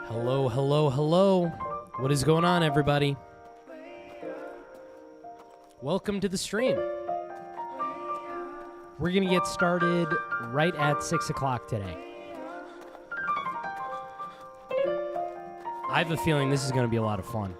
Hello, hello, hello. What is going on, everybody? Welcome to the stream. We're going to get started right at 6 o'clock today. I have a feeling this is going to be a lot of fun.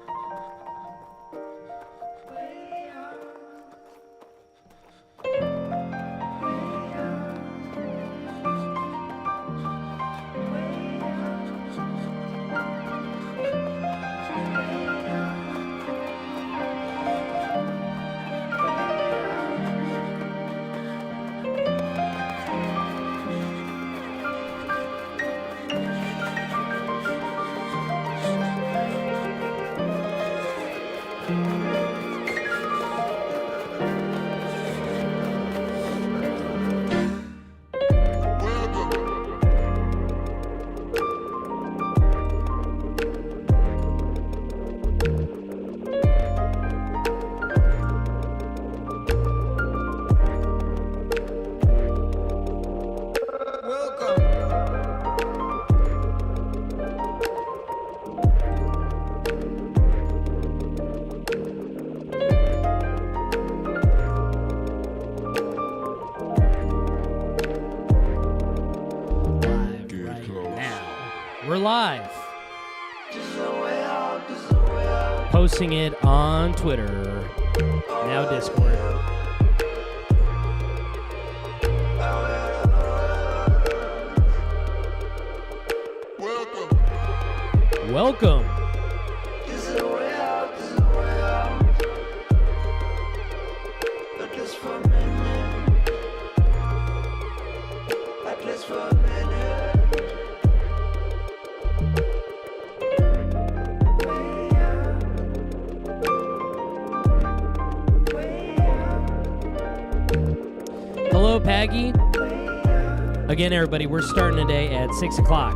Live. Posting it on Twitter. Now Discord. Welcome. Hello, Paggy. Again, everybody, we're starting today at 6 o'clock.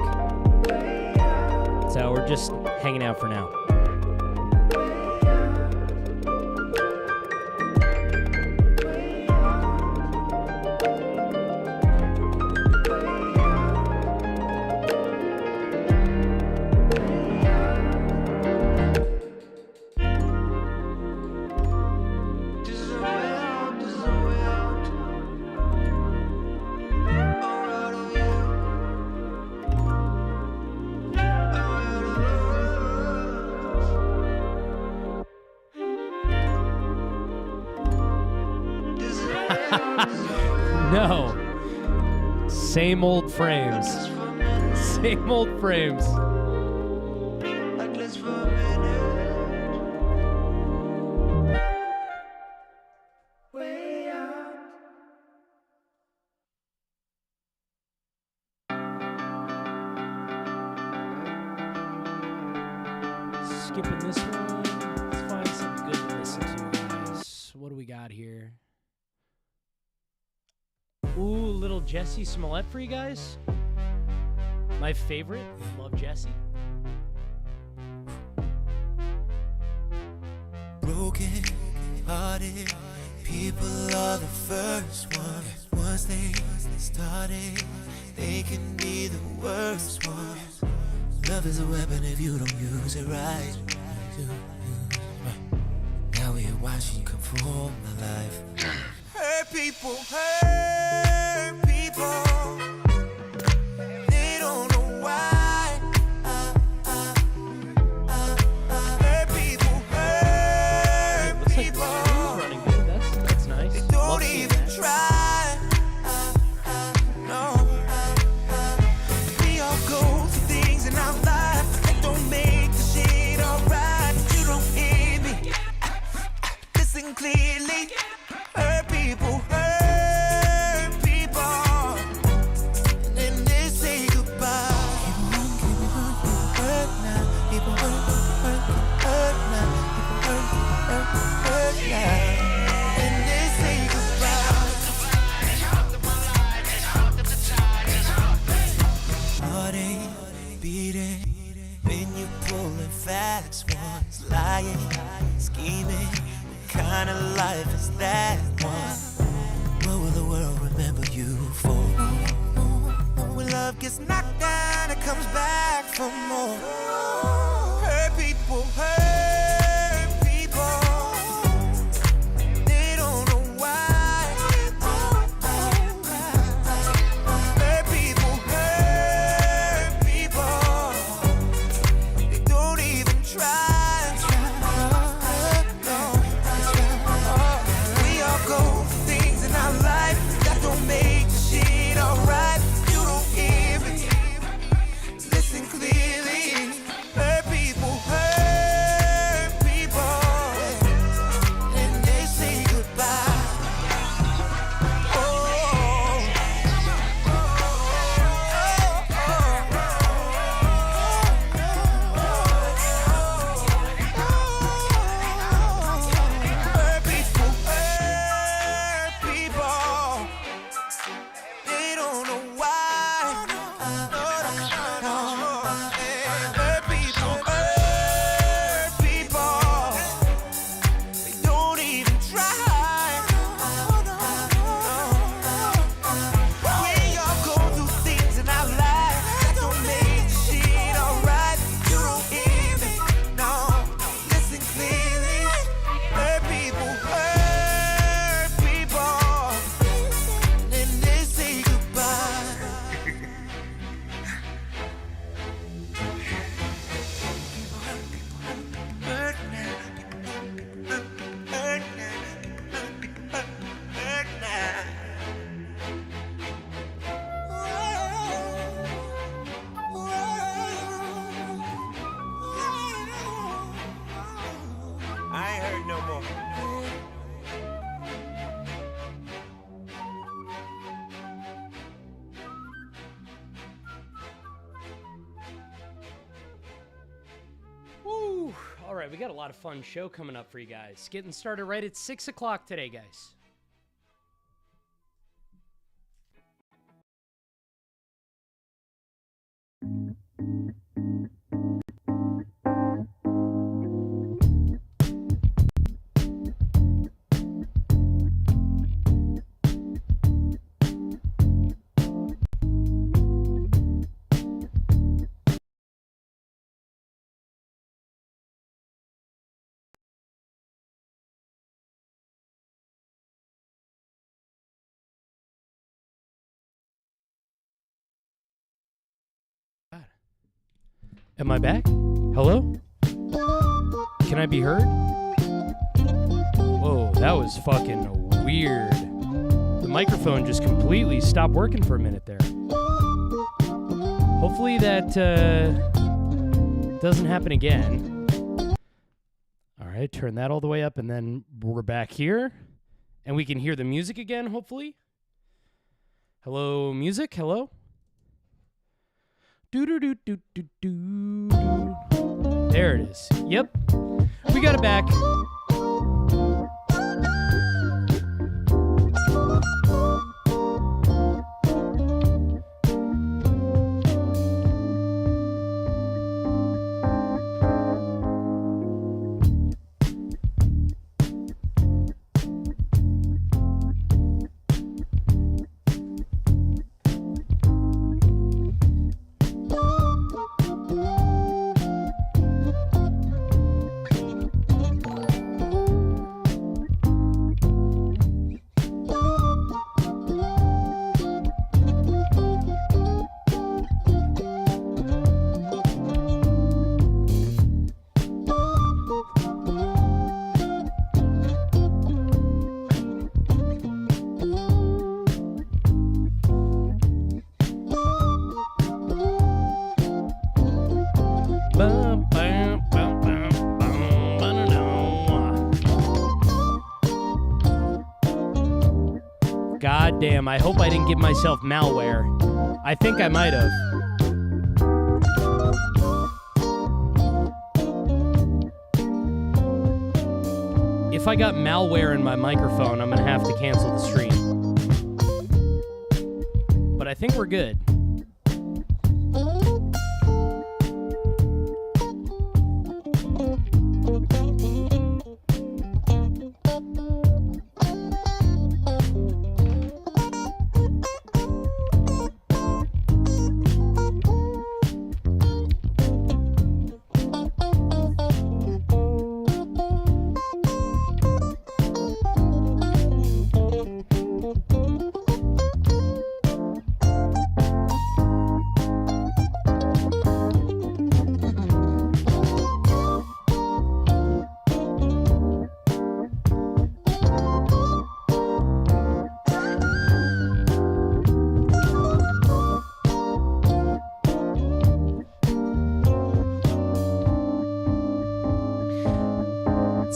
So we're just hanging out for now. No. Same old frames. Same old frames. Skipping this one. Let's find something good to listen to, guys. What do we got here? Ooh, little Jesse Smollett for you guys. My favorite. Love Jesse. Broken hearted people are the first ones. Once they started, they can be the worst ones. Love is a weapon if you don't use it right. Now we're watching conform my life. Hurt people, hurt people. They don't know why. Hurt people, hurt Looks like people. running good. That's nice. They don't even try. No. We all go through things in our life that don't make the shit alright. You don't hear me. Listen clearly. Hurt people, hurt people, and then they say goodbye. People hurt now. People hurt now. People hurt now. And they say goodbye. Heartache, beating, when you pulling fast ones, lying, scheming. What kind of life is that one? What will the world remember you for? When love gets knocked down, it comes back for more. Hurt people, hurt people. They don't know why. Hurt people, hurt people. They don't even try. No. We all go through things in our life that don't make the shit alright. You don't hear me. Listen clearly. Hurt people, and they say goodbye. Oh, hurt people, they don't know why. Hurt people, they don't even try. We all go through things in our lives that don't make shit alright. You don't hear me, no. Listen clearly. Hurt people, and they say goodbye. Hurt now. I ain't heard no more. Woo! All right, we got a lot of fun show coming up for you guys. Getting started right at 6 o'clock today, guys. Am I back? Hello? Can I be heard? Whoa, that was fucking weird. The microphone just completely stopped working for a minute there. Hopefully that doesn't happen again. All right, turn that all the way up, and then we're back here. And we can hear the music again, hopefully. Hello, music? Hello? Do-do-do-do-do-do. There it is. Yep. We got it back. God damn, I hope I didn't give myself malware. I think I might have. If I got malware in my microphone, I'm gonna have to cancel the stream. But I think we're good.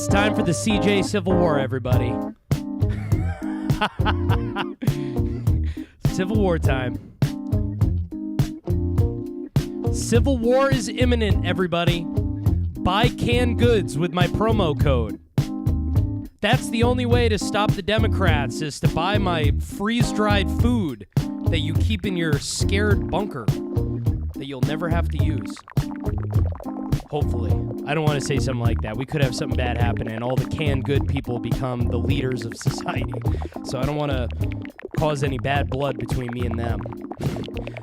It's time for the CJ Civil War, everybody. Civil War time. Civil War is imminent, everybody. Buy canned goods with my promo code. That's the only way to stop the Democrats, is to buy my freeze-dried food that you keep in your scared bunker that you'll never have to use. Hopefully. I don't want to say something like that. We could have something bad happen and all the canned good people become the leaders of society. So I don't want to cause any bad blood between me and them.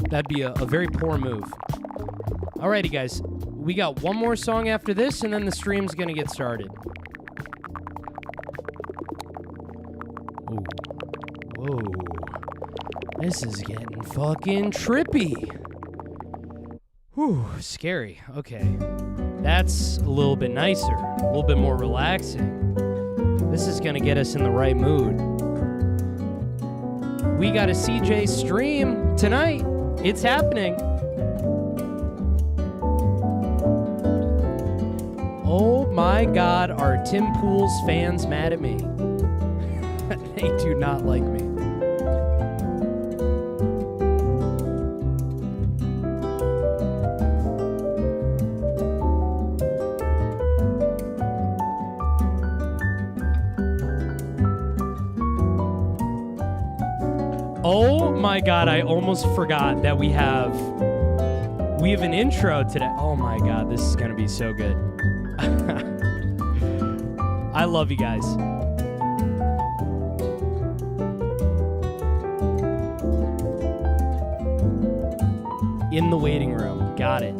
That'd be a very poor move. Alrighty, guys. We got one more song after this, and then the stream's going to get started. Ooh. Whoa. This is getting fucking trippy. Whew, scary. Okay. That's a little bit nicer, a little bit more relaxing. This is going to get us in the right mood. We got a CJ stream tonight. It's happening. Oh my God, are Tim Pool's fans mad at me? They do not like me. Oh my God, I almost forgot that we have an intro today. Oh my God, this is going to be so good. I love you guys. In the waiting room. Got it.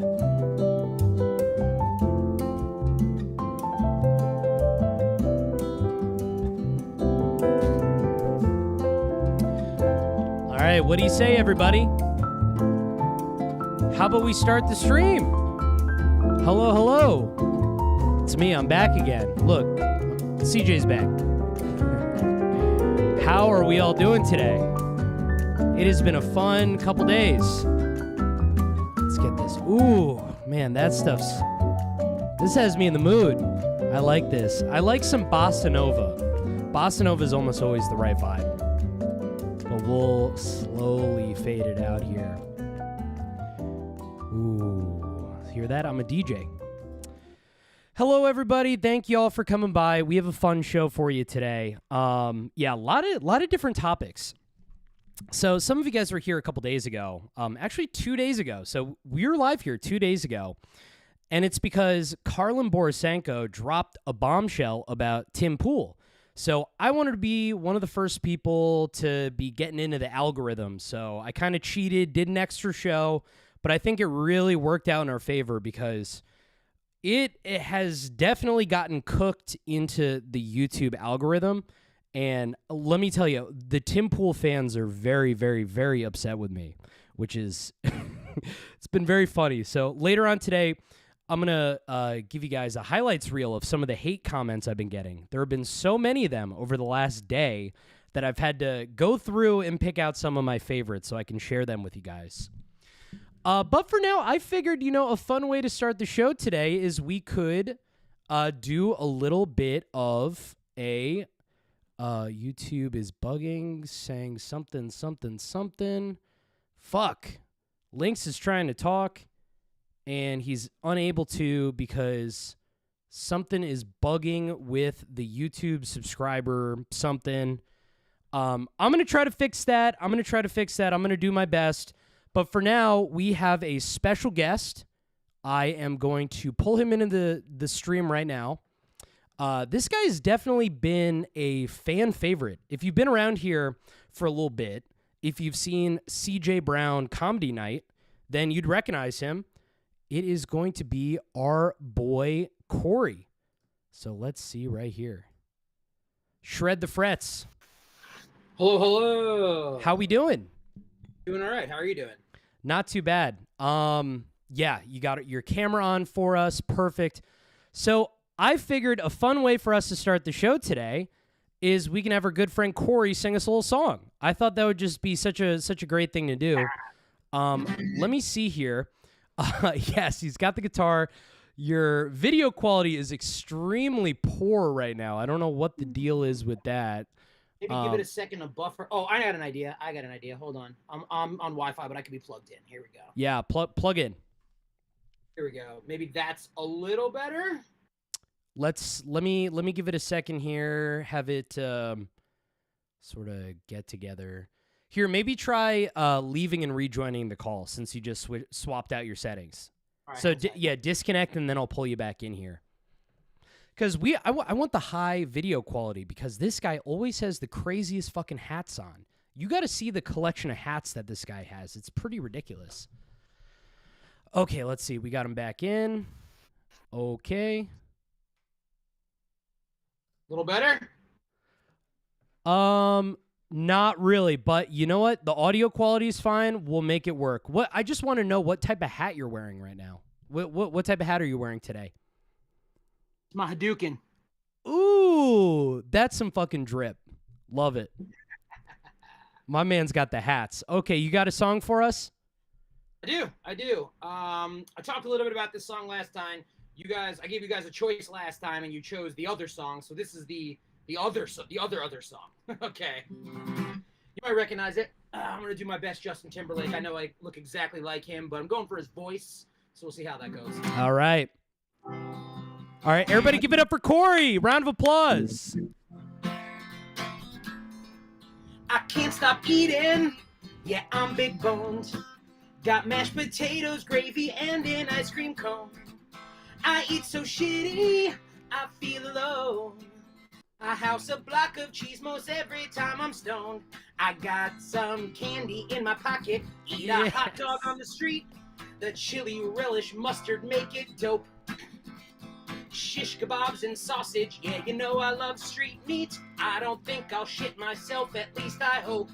All right, what do you say, everybody? How about we start the stream? Hello, hello. It's me, I'm back again. Look, CJ's back. How are we all doing today? It has been a fun couple days. Let's get this. Ooh, man, this has me in the mood. I like this. I like some bossa nova. Bossa nova is almost always the right vibe. But we'll slowly fade it out here. Ooh, hear that? I'm a DJ. Hello, everybody. Thank you all for coming by. We have a fun show for you today. Yeah, a lot of different topics. So some of you guys were here a couple days ago. Actually, 2 days ago. So we were live here 2 days ago. And it's because Karlin Borisenko dropped a bombshell about Tim Pool. So I wanted to be one of the first people to be getting into the algorithm. So I kind of cheated, did an extra show. But I think it really worked out in our favor because it has definitely gotten cooked into the YouTube algorithm. And let me tell you, the Tim Pool fans are very, very, very upset with me, which is, it's been very funny. So later on today, I'm going to give you guys a highlights reel of some of the hate comments I've been getting. There have been so many of them over the last day that I've had to go through and pick out some of my favorites so I can share them with you guys. But for now, I figured, a fun way to start the show today is we could do a little bit of a YouTube is bugging, saying something. Fuck. Lynx is trying to talk, and he's unable to because something is bugging with the YouTube subscriber something. I'm going to try to fix that. I'm going to do my best. But for now, we have a special guest. I am going to pull him into the stream right now. This guy has definitely been a fan favorite. If you've been around here for a little bit, if you've seen CJ Brown Comedy Night, then you'd recognize him. It is going to be our boy Corey. So let's see right here. Shred the frets. Hello. How we doing? Doing all right. How are you doing? Not too bad. Yeah, you got your camera on for us. Perfect. So I figured a fun way for us to start the show today is we can have our good friend Corey sing us a little song. I thought that would just be such a great thing to do. Let me see here. Yes, he's got the guitar. Your video quality is extremely poor right now. I don't know what the deal is with that. Maybe give it a second to buffer. Oh, I got an idea. Hold on. I'm on Wi-Fi, but I could be plugged in. Here we go. Yeah, plug in. Here we go. Maybe that's a little better. Let me give it a second here. Have it sort of get together. Here, maybe try leaving and rejoining the call since you just swapped out your settings. All right, So disconnect and then I'll pull you back in here. Because I want the high video quality because this guy always has the craziest fucking hats on. You got to see the collection of hats that this guy has. It's pretty ridiculous. Okay, let's see. We got him back in. Okay. A little better? Not really, but you know what? The audio quality is fine. We'll make it work. I just want to know what type of hat you're wearing right now. What type of hat are you wearing today? It's my Hadouken. Ooh, that's some fucking drip. Love it. My man's got the hats. Okay, you got a song for us? I do. I talked a little bit about this song last time. I gave you guys a choice last time, and you chose the other song. So this is the other song. Okay. You might recognize it. I'm gonna do my best, Justin Timberlake. I know I look exactly like him, but I'm going for his voice. So we'll see how that goes. All right. All right, everybody give it up for Corey. Round of applause. I can't stop eating. Yeah, I'm big boned. Got mashed potatoes, gravy, and an ice cream cone. I eat so shitty, I feel alone. I house a block of cheese most every time I'm stoned. I got some candy in my pocket. Eat a hot dog on the street. The chili relish mustard make it dope. Shish kebabs and sausage, yeah, you know I love street meat. I don't think I'll shit myself, at least I hope.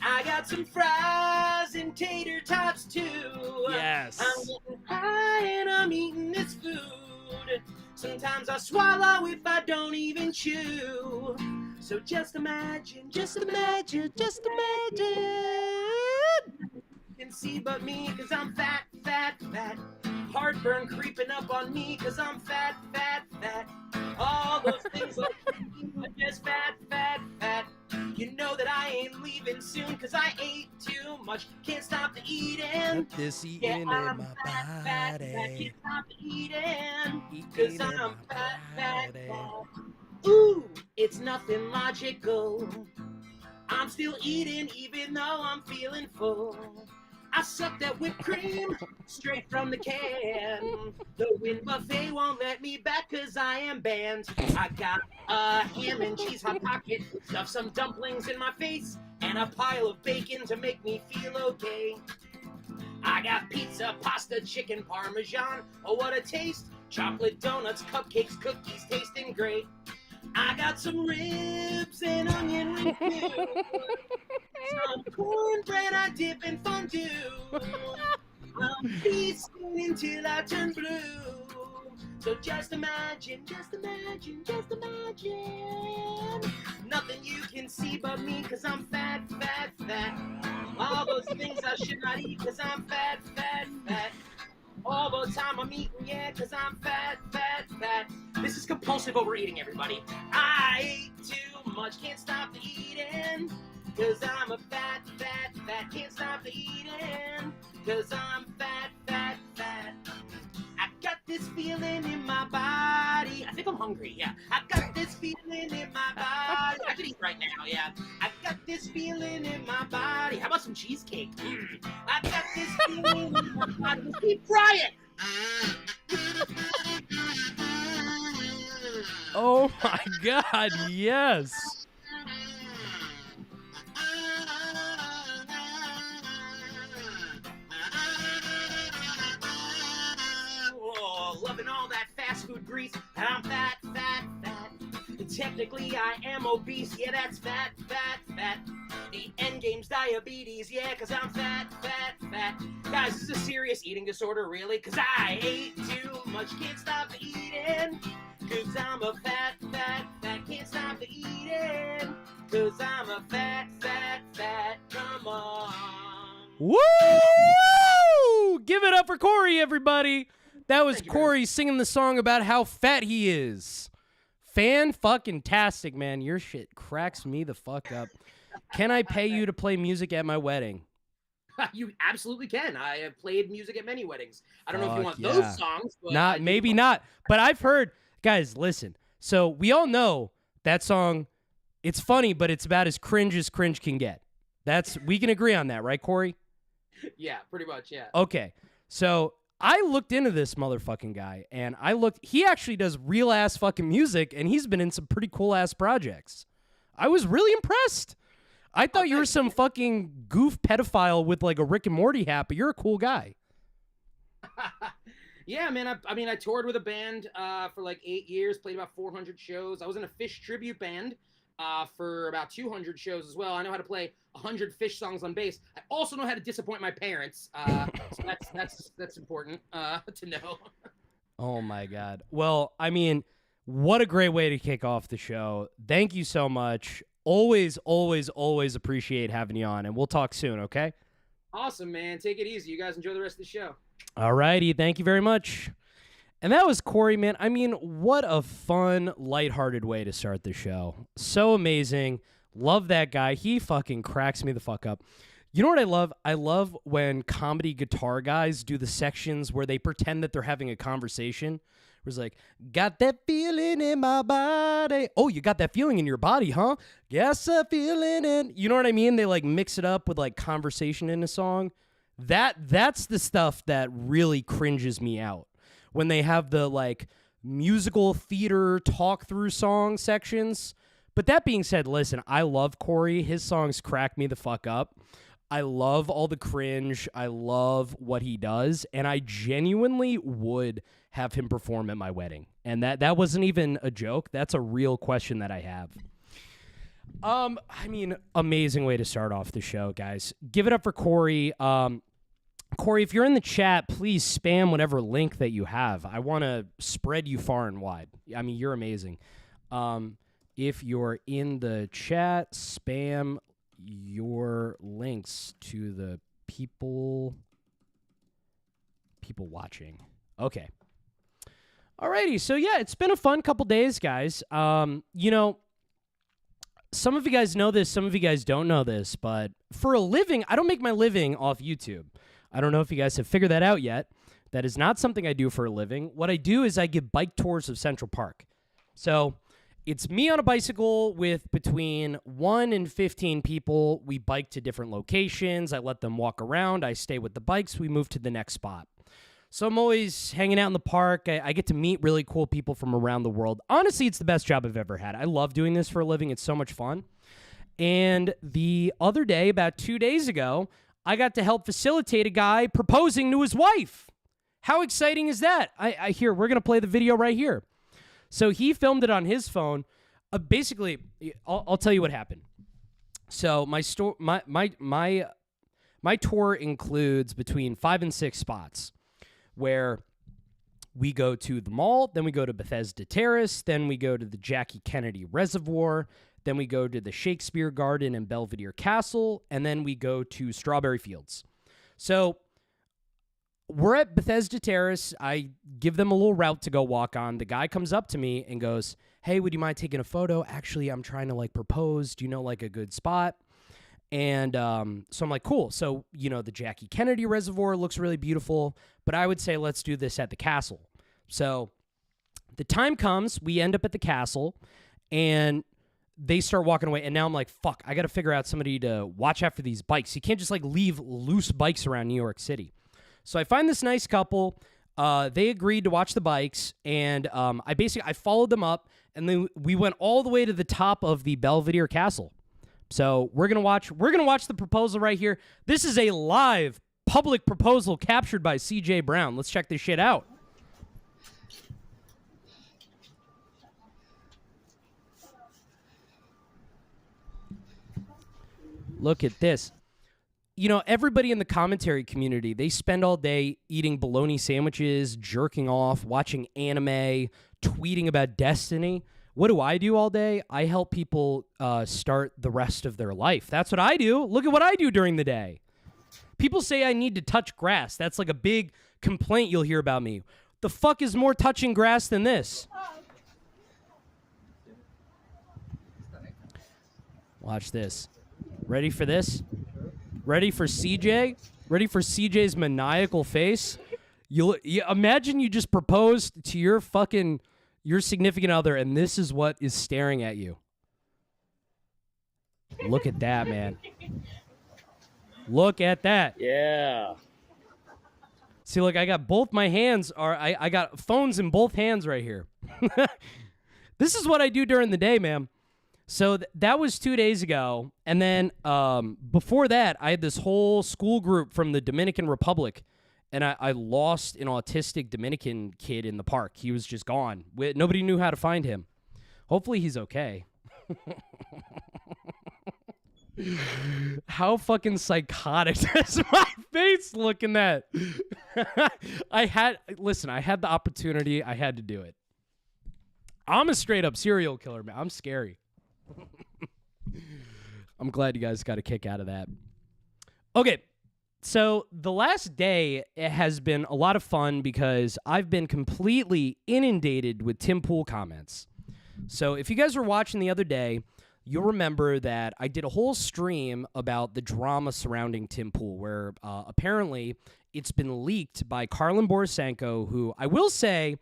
I got some fries and tater tots too. Yes. I'm getting high and I'm eating this food. Sometimes I swallow if I don't even chew. So just imagine. You can see but me, cause I'm fat. Heartburn creeping up on me, cause I'm fat. All those things like but just fat. You know that I ain't leaving soon, cause I ate too much. Can't stop the eating. This eating in I'm my fat. body. Can't stop the eating, Eating cause in I'm my fat. body. Ooh, it's nothing logical. I'm still eating even though I'm feeling full. I suck that whipped cream straight from the can. The Wynn buffet won't let me back cause I am banned. I got a ham and cheese hot pocket, stuff some dumplings in my face, and a pile of bacon to make me feel okay. I got pizza, pasta, chicken, parmesan. Oh, what a taste. Chocolate donuts, cupcakes, cookies, tasting great. I got some ribs and onion rings too. Some cornbread I dip in fondue. I'm feasting until I turn blue. So just imagine. Nothing you can see but me, cause I'm fat. All those things I should not eat, cause I'm fat. All the time I'm eating, yeah, cause I'm fat. This is compulsive overeating, everybody. I ate too much, can't stop the eating, cause I'm a fat. Can't stop the eating, cause I'm fat. I got this feeling in my body. I think I'm hungry, yeah. I got this feeling in my body. I could eat right now, yeah. I got this feeling in my body. How about some cheesecake? I got this feeling in my body. Let's keep frying. Oh my God, yes. Oh, loving all that fast food grease. And I'm fat. Technically, I am obese. Yeah, that's fat. The end game's diabetes. Yeah, cause I'm fat. Guys, this is a serious eating disorder, really. Cause I ate too much. Can't stop eating. Cause I'm a fat. Can't stop eating. Cause I'm a fat. Come on. Woo! Give it up for Corey, everybody. That was Thank you, Corey singing the song about how fat he is. Fan-fucking-tastic, man. Your shit cracks me the fuck up. Can I pay you to play music at my wedding? You absolutely can. I have played music at many weddings. I don't know if you Fuck want yeah. those songs. But Not, maybe not. But I've heard, guys, listen. So we all know that song, it's funny, but it's about as cringe can get. We can agree on that, right, Corey? Yeah, pretty much, yeah. Okay. So I looked into this motherfucking guy, and he actually does real-ass fucking music, and he's been in some pretty cool-ass projects. I was really impressed. I thought you were some fucking goof pedophile with like a Rick and Morty hat, but you're a cool guy. Yeah, man. I toured with a band for like 8 years, played about 400 shows. I was in a Fish tribute band for about 200 shows as well. I know how to play 100 Fish songs on bass. I also know how to disappoint my parents. So that's important to know. Oh my God. Well, I mean, what a great way to kick off the show. Thank you so much. Always, always, always appreciate having you on, and we'll talk soon, okay? Awesome, man. Take it easy. You guys enjoy the rest of the show. All righty. Thank you very much. And that was Corey, man. I mean, what a fun, lighthearted way to start the show. So amazing. Love that guy. He fucking cracks me the fuck up. You know what I love? I love when comedy guitar guys do the sections where they pretend that they're having a conversation. It was like, got that feeling in my body. Oh, you got that feeling in your body, huh? Yes, a feeling in. You know what I mean? They like mix it up with like conversation in a song. That's the stuff that really cringes me out. When they have the like musical theater talk through song sections. But that being said, listen, I love Corey. His songs crack me the fuck up. I love all the cringe. I love what he does. And I genuinely would have him perform at my wedding. And that wasn't even a joke. That's a real question that I have. I mean, amazing way to start off the show, guys. Give it up for Corey. Corey, if you're in the chat, please spam whatever link that you have. I want to spread you far and wide. I mean, you're amazing. If you're in the chat, spam your links to the people watching. Okay. Alrighty, so yeah, it's been a fun couple days, guys. You know, some of you guys know this, some of you guys don't know this, but for a living, I don't make my living off YouTube. I don't know if you guys have figured that out yet. That is not something I do for a living. What I do is I give bike tours of Central Park. So it's me on a bicycle with between 1 and 15 people. We bike to different locations. I let them walk around. I stay with the bikes. We move to the next spot. So I'm always hanging out in the park. I get to meet really cool people from around the world. Honestly, it's the best job I've ever had. I love doing this for a living. It's so much fun. And the other day, about 2 days ago, I got to help facilitate a guy proposing to his wife. How exciting is that? I hear we're going to play the video right here. So he filmed it on his phone. Basically, I'll tell you what happened. So my tour includes between 5 and 6 spots where we go to the mall, then we go to Bethesda Terrace, then we go to the Jackie Kennedy Reservoir, then we go to the Shakespeare Garden and Belvedere Castle, and then we go to Strawberry Fields. So we're at Bethesda Terrace. I give them a little route to go walk on. The guy comes up to me and goes, hey, would you mind taking a photo? Actually, I'm trying to like propose. Do you know like a good spot? And so I'm like, cool. So, you know, the Jackie Kennedy Reservoir looks really beautiful, but I would say let's do this at the castle. So the time comes, we end up at the castle, and they start walking away. And now I'm like, fuck, I got to figure out somebody to watch after these bikes. You can't just like leave loose bikes around New York City. So I find this nice couple. They agreed to watch the bikes, and I followed them up, and then we went all the way to the top of the Belvedere Castle. So we're gonna watch the proposal right here. This is a live public proposal captured by CJ Brown. Let's check this shit out. Look at this. You know, everybody in the commentary community, they spend all day eating bologna sandwiches, jerking off, watching anime, tweeting about Destiny. What do I do all day? I help people start the rest of their life. That's what I do. Look at what I do during the day. People say I need to touch grass. That's like a big complaint you'll hear about me. The fuck is more touching grass than this? Watch this. Ready for this? Ready for CJ? Ready for CJ's maniacal face? You imagine you just proposed to your significant other, and this is what is staring at you. Look at that, man. Look at that. Yeah. See, look, I got both my hands I got phones in both hands right here. This is what I do during the day, man. So that was 2 days ago. And then before that, I had this whole school group from the Dominican Republic. And I lost an autistic Dominican kid in the park. He was just gone. Nobody knew how to find him. Hopefully he's okay. How fucking psychotic does my face look in that? I had the opportunity. I had to do it. I'm a straight up serial killer, man. I'm scary. I'm glad you guys got a kick out of that. Okay. So the last day has been a lot of fun because I've been completely inundated with Tim Pool comments. So if you guys were watching the other day, you'll remember that I did a whole stream about the drama surrounding Tim Pool, where apparently it's been leaked by Carlin Borisenko, who I will say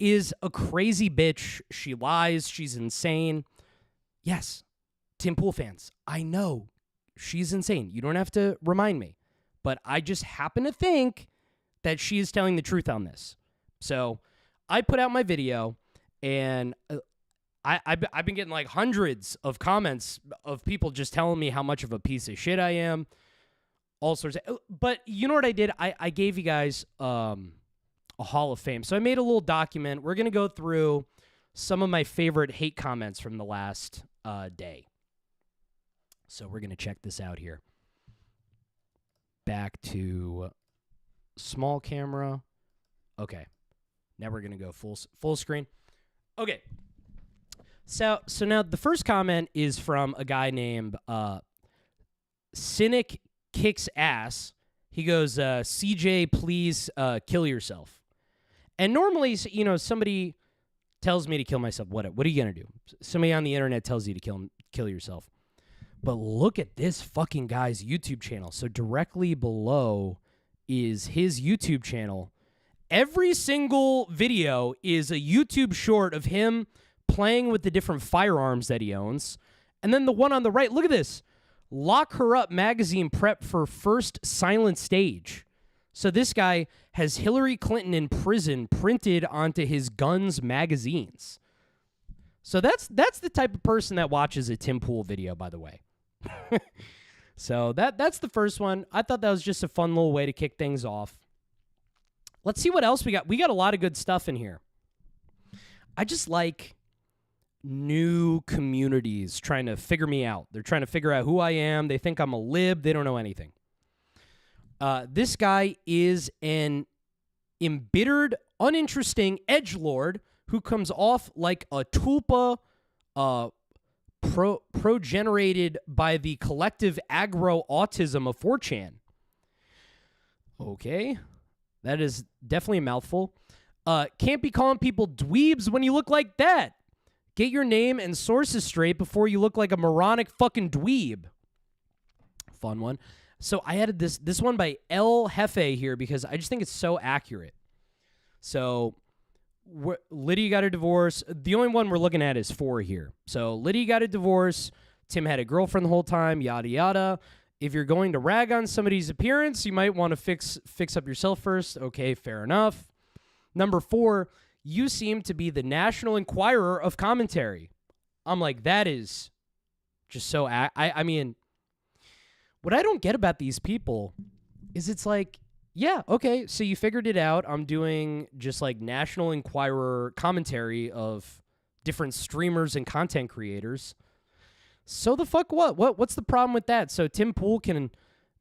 is a crazy bitch. She lies. She's insane. Yes, Tim Pool fans, I know she's insane. You don't have to remind me. But I just happen to think that she is telling the truth on this. So I put out my video, and I've been getting like hundreds of comments of people just telling me how much of a piece of shit I am. All sorts of. But you know what I did? I gave you guys a Hall of Fame. So I made a little document. We're going to go through some of my favorite hate comments from the last day. So we're going to check this out here. Back to small camera. Okay. Now we're going to go full screen. Okay. So now the first comment is from a guy named Cynic Kicks Ass. He goes, CJ, please kill yourself. And normally, you know, somebody tells me to kill myself. What are you going to do? Somebody on the internet tells you to kill yourself. But look at this fucking guy's YouTube channel. So directly below is his YouTube channel. Every single video is a YouTube short of him playing with the different firearms that he owns. And then the one on the right, look at this. Lock Her Up magazine prep for first silent stage. So this guy has Hillary Clinton in prison printed onto his guns magazines. So that's the type of person that watches a Tim Pool video, by the way. So that's the first one. I thought that was just a fun little way to kick things off. Let's see what else we got. We got a lot of good stuff in here. I just like new communities trying to figure me out. They're trying to figure out who I am. They think I'm a lib. They don't know anything. This guy is an embittered, uninteresting edgelord who comes off like a tulpa progenerated by the collective aggro-autism of 4chan. Okay. That is definitely a mouthful. Can't be calling people dweebs when you look like that. Get your name and sources straight before you look like a moronic fucking dweeb. Fun one. So I added this one by El Jefe here because I just think it's so accurate. So Lydia got a divorce. The only one we're looking at is 4 here. So Lydia got a divorce. Tim had a girlfriend the whole time, yada, yada. If you're going to rag on somebody's appearance, you might want to fix up yourself first. Okay, fair enough. Number 4, you seem to be the National Enquirer of commentary. I'm like, that is just so... I mean, what I don't get about these people is it's like, yeah, okay, so you figured it out. I'm doing just like National Enquirer commentary of different streamers and content creators. So the fuck what? What's the problem with that? So Tim Pool can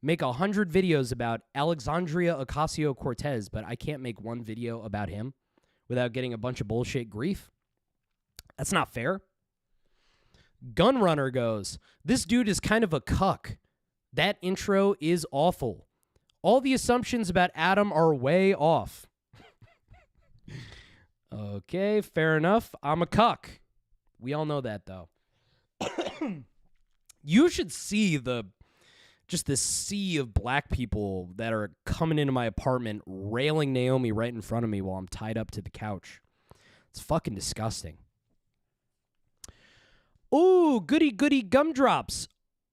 make 100 videos about Alexandria Ocasio-Cortez, but I can't make one video about him without getting a bunch of bullshit grief. That's not fair. Gunrunner goes, this dude is kind of a cuck. That intro is awful. All the assumptions about Adam are way off. Okay, fair enough. I'm a cuck. We all know that, though. You should see just this sea of black people that are coming into my apartment, railing Naomi right in front of me while I'm tied up to the couch. It's fucking disgusting. Ooh, goody gumdrops.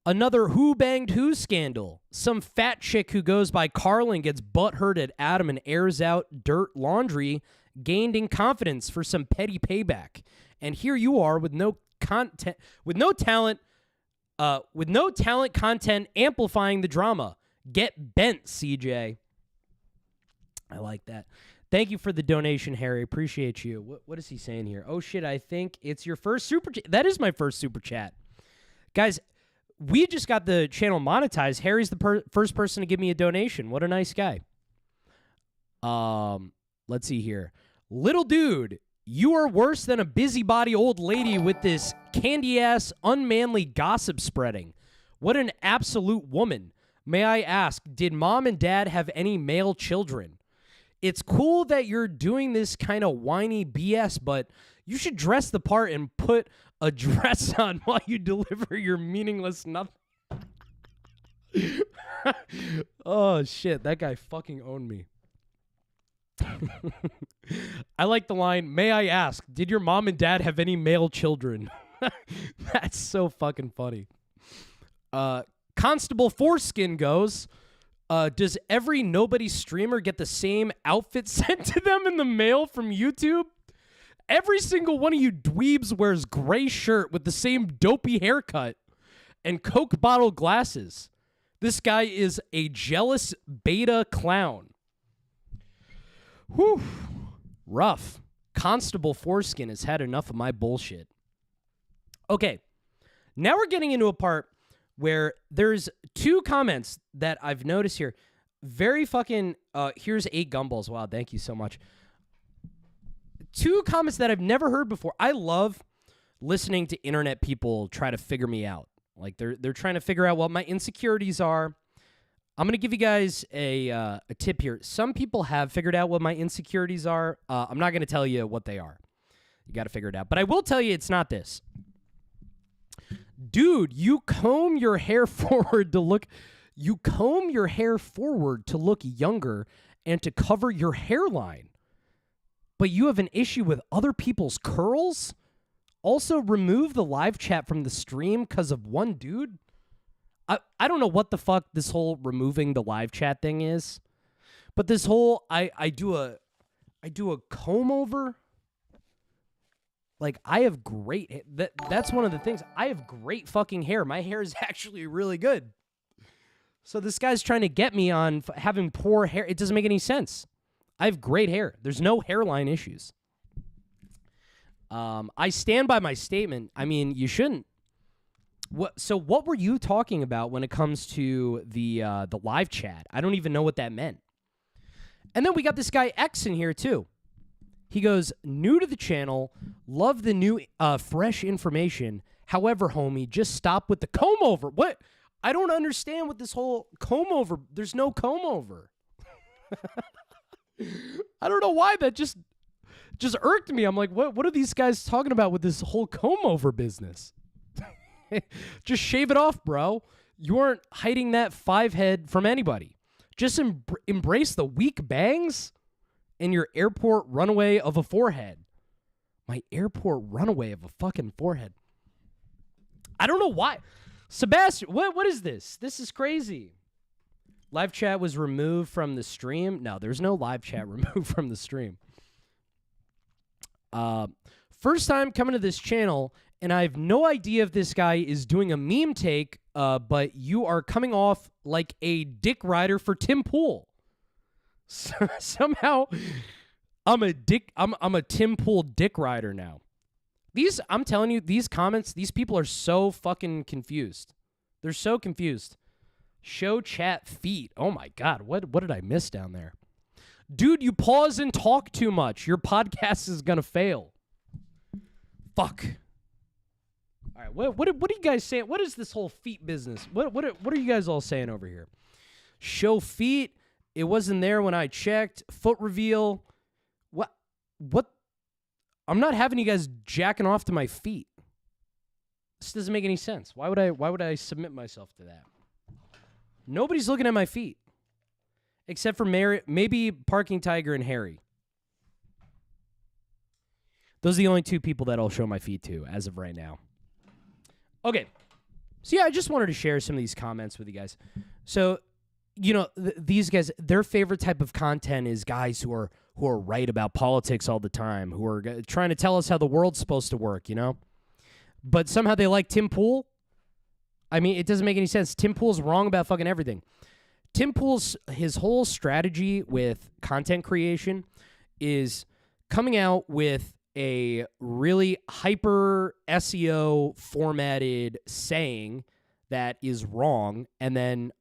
Another who banged who scandal. Some fat chick who goes by Carlin gets butthurt at Adam and airs out dirt laundry, gained in confidence for some petty payback. And here you are with no content, with no talent content amplifying the drama. Get bent, CJ. I like that. Thank you for the donation, Harry. Appreciate you. What is he saying here? Oh, shit, I think it's your first super chat. That is my first super chat. Guys, we just got the channel monetized. Harry's the first person to give me a donation. What a nice guy. Let's see here. Little dude, you are worse than a busybody old lady with this candy-ass, unmanly gossip spreading. What an absolute woman. May I ask, did mom and dad have any male children? It's cool that you're doing this kind of whiny BS, but you should dress the part and put a dress on while you deliver your meaningless nothing. Oh, shit. That guy fucking owned me. I like the line, may I ask, did your mom and dad have any male children? That's so fucking funny. Constable Foreskin goes, does every nobody streamer get the same outfit sent to them in the mail from YouTube? Every single one of you dweebs wears gray shirt with the same dopey haircut and Coke bottle glasses. This guy is a jealous beta clown. Whew. Rough. Constable Foreskin has had enough of my bullshit. Okay. Now we're getting into a part where there's two comments that I've noticed here. Very fucking, here's 8 gumballs. Wow, thank you so much. 2 comments that I've never heard before. I love listening to internet people try to figure me out. Like they're trying to figure out what my insecurities are. I'm going to give you guys a tip here. Some people have figured out what my insecurities are. I'm not going to tell you what they are. You got to figure it out. But I will tell you it's not this. Dude, you comb your hair forward to look younger and to cover your hairline. But you have an issue with other people's curls? Also, remove the live chat from the stream because of one dude? I don't know what the fuck this whole removing the live chat thing is. But this whole I do a comb over. Like, I have great... That's one of the things. I have great fucking hair. My hair is actually really good. So this guy's trying to get me on having poor hair. It doesn't make any sense. I have great hair. There's no hairline issues. I stand by my statement. I mean, you shouldn't. So what were you talking about when it comes to the live chat? I don't even know what that meant. And then we got this guy X in here, too. He goes, new to the channel, love the new fresh information. However, homie, just stop with the comb over. What? I don't understand what this whole comb over. There's no comb over. I don't know why that just irked me. I'm like, what are these guys talking about with this whole comb over business? Just shave it off, bro. You aren't hiding that 5 head from anybody. Just embrace the weak bangs and your airport runaway of a forehead. My airport runaway of a fucking forehead. I don't know why. Sebastian, what is this? This is crazy. Live chat was removed from the stream. No, there's no live chat removed from the stream. First time coming to this channel, and I have no idea if this guy is doing a meme take, but you are coming off like a dick rider for Tim Pool. Somehow, I'm a Tim Pool dick rider now. I'm telling you, these comments, these people are so fucking confused. They're so confused. Show chat feet. Oh my God, what did I miss down there? Dude, you pause and talk too much. Your podcast is gonna fail. Fuck. All right, what are you guys saying? What is this whole feet business? What are you guys all saying over here? Show feet. It wasn't there when I checked. Foot reveal. What I'm not having you guys jacking off to my feet. This doesn't make any sense. Why would I submit myself to that? Nobody's looking at my feet. Except for maybe Parking Tiger and Harry. Those are the only two people that I'll show my feet to as of right now. Okay. So yeah, I just wanted to share some of these comments with you guys. So, you know, these guys, their favorite type of content is guys who are right about politics all the time, who are trying to tell us how the world's supposed to work, you know? But somehow they like Tim Pool. I mean, it doesn't make any sense. Tim Pool's wrong about fucking everything. Tim Pool's, his whole strategy with content creation is coming out with a really hyper SEO formatted saying that is wrong, and then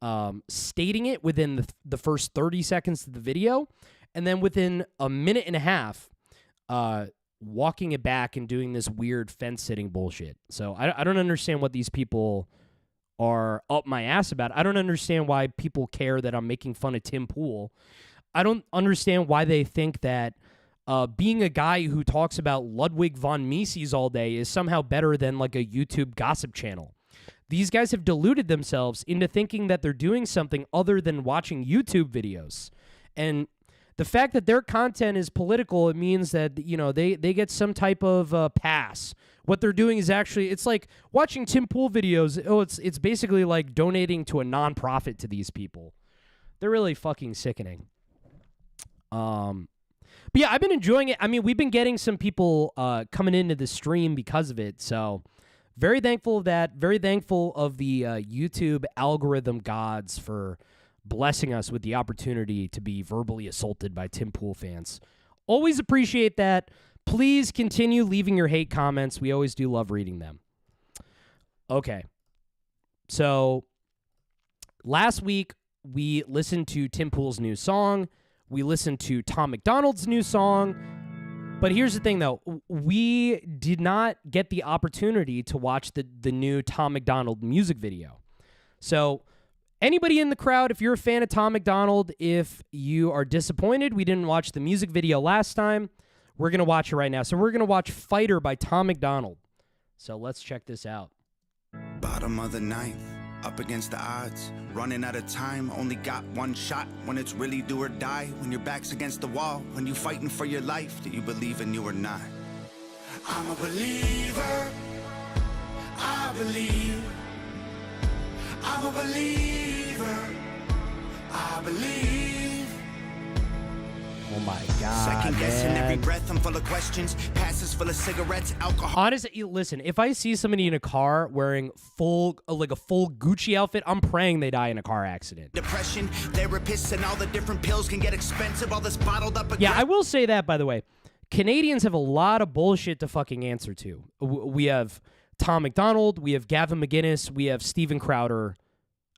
stating it within the first 30 seconds of the video, and then within a minute and a half, walking it back and doing this weird fence-sitting bullshit. So I don't understand what these people are up my ass about. I don't understand why people care that I'm making fun of Tim Pool. I don't understand why they think that being a guy who talks about Ludwig von Mises all day is somehow better than like a YouTube gossip channel. These guys have deluded themselves into thinking that they're doing something other than watching YouTube videos. And the fact that their content is political, it means that, you know, they get some type of pass. What they're doing is actually, it's like watching Tim Pool videos. Oh, it's basically like donating to a nonprofit to these people. They're really fucking sickening. But yeah, I've been enjoying it. I mean, we've been getting some people coming into the stream because of it. So very thankful of that. Very thankful of the YouTube algorithm gods for blessing us with the opportunity to be verbally assaulted by Tim Pool fans. Always appreciate that. Please continue leaving your hate comments. We always do love reading them. Okay. So last week, we listened to Tim Pool's new song. We listened to Tom MacDonald's new song. But here's the thing, though. We did not get the opportunity to watch the new Tom MacDonald music video. So anybody in the crowd, if you're a fan of Tom MacDonald, if you are disappointed we didn't watch the music video last time, we're going to watch it right now. So we're going to watch Fighter by Tom MacDonald. So let's check this out. Bottom of the ninth, up against the odds, running out of time, only got one shot. When it's really do or die, when your back's against the wall, when you fighting for your life, do you believe in you or not? I'm a believer, I believe. I'm a believer, I believe. Oh my God, Second guessing man. every breath, I'm full of questions. Passes full of cigarettes, alcohol. Honestly, listen, if I see somebody in a car wearing a full Gucci outfit, I'm praying they die in a car accident. Depression, therapists, and all the different pills can get expensive. All this bottled up. Yeah, I will say that, by the way. Canadians have a lot of bullshit to fucking answer to. We have Tom MacDonald, we have Gavin McGuinness, we have Steven Crowder.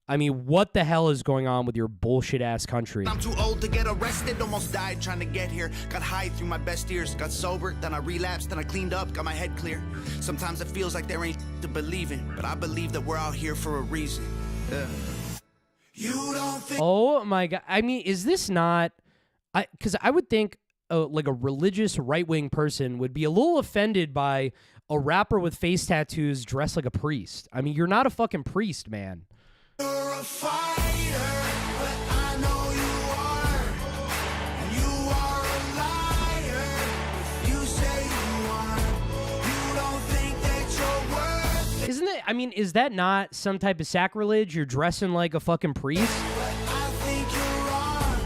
I mean, what the hell is going on with your bullshit-ass country? I'm too old to get arrested, almost died trying to get here. Got high through my best years, got sober, then I relapsed, then I cleaned up, got my head clear. Sometimes it feels like there ain't to believe in, but I believe that we're out here for a reason. You don't think... Oh my God. I mean, is this not... Because I would think like a religious right-wing person would be a little offended by a rapper with face tattoos dressed like a priest. I mean, you're not a fucking priest, man. You're a fighter, but I know you are. And you are a liar. You say you are. You don't think that you're worth it. Isn't it? I mean, is that not some type of sacrilege? You're dressing like a fucking priest? But I think you're wrong.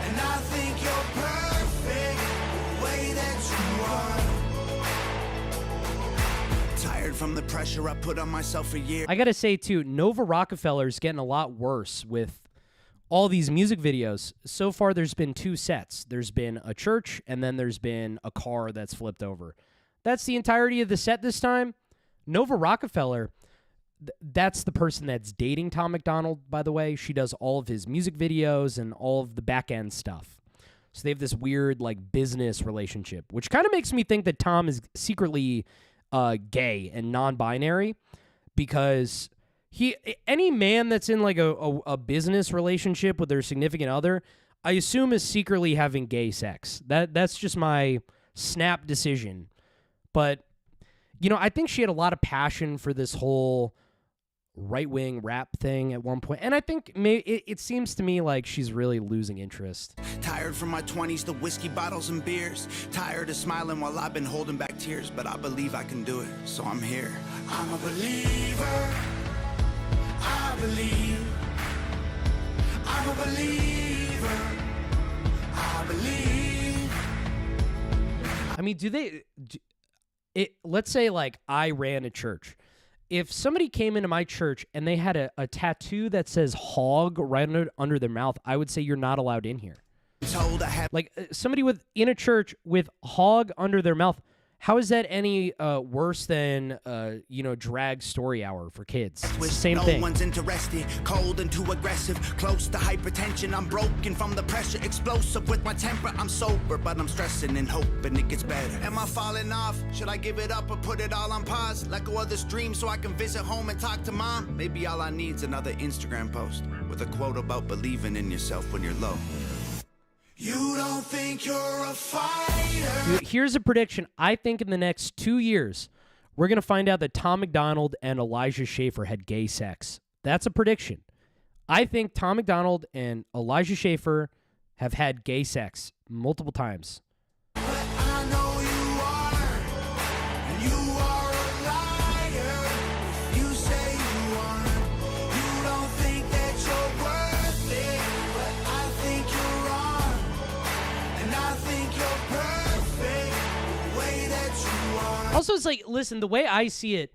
And I think you're perfect the way that you are. Tired from the pressure I put on myself for years. I gotta say, too, Nova Rockefeller's getting a lot worse with all these music videos. So far, there's been 2 sets. There's been a church, and then there's been a car that's flipped over. That's the entirety of the set this time. Nova Rockefeller, that's the person that's dating Tom MacDonald, by the way. She does all of his music videos and all of the back-end stuff. So they have this weird, like, business relationship, which kind of makes me think that Tom is secretly gay and non-binary, because any man that's in like a business relationship with their significant other, I assume is secretly having gay sex. That's just my snap decision. But, you know, I think she had a lot of passion for this whole right-wing rap thing at one point. And I think it seems to me like she's really losing interest. Tired from my 20s, the whiskey bottles and beers. Tired of smiling while I've been holding back tears. But I believe I can do it, so I'm here. I'm a believer. I believe. I'm a believer. I believe. I mean, let's say like I ran a church. If somebody came into my church and they had a tattoo that says hog right under their mouth, I would say you're not allowed in here. Like somebody in a church with hog under their mouth, how is that any worse than drag story hour for kids? It's the same thing. No one's interested, cold and too aggressive, close to hypertension. I'm broken from the pressure, explosive with my temper. I'm sober, but I'm stressing and hoping it gets better. Am I falling off? Should I give it up or put it all on pause? Let go of this dream so I can visit home and talk to mom. Maybe all I need's another Instagram post with a quote about believing in yourself when you're low. You don't think you're a fighter. Here's a prediction. I think in the next 2 years, we're going to find out that Tom MacDonald and Elijah Schaffer had gay sex. That's a prediction. I think Tom MacDonald and Elijah Schaffer have had gay sex multiple times. But I know you are, and you are a liar. You say you are. You don't think that you're worth it, but I think you're wrong. And I think you're perfect the way that you are. Also, it's like, listen, the way I see it,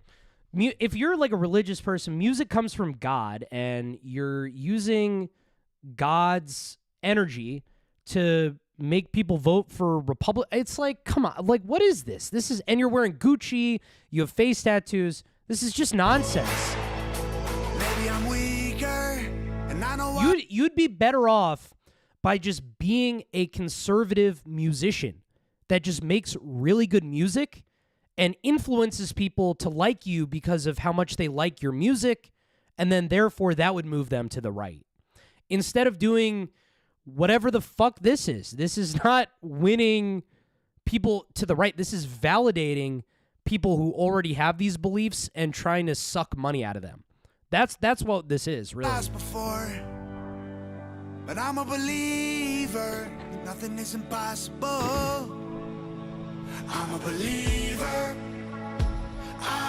if you're like a religious person, music comes from God, and you're using God's energy to make people vote for Republic. It's like, come on, like, what is this? And you're wearing Gucci, you have face tattoos. This is just nonsense. Maybe I'm weaker, and I know You'd be better off by just being a conservative musician that just makes really good music and influences people to like you because of how much they like your music, and then therefore that would move them to the right. Instead of doing whatever the fuck this is not winning people to the right. This is validating people who already have these beliefs and trying to suck money out of them. That's what this is, really. before, but I'm a believer. Nothing is impossible. I'm a believer.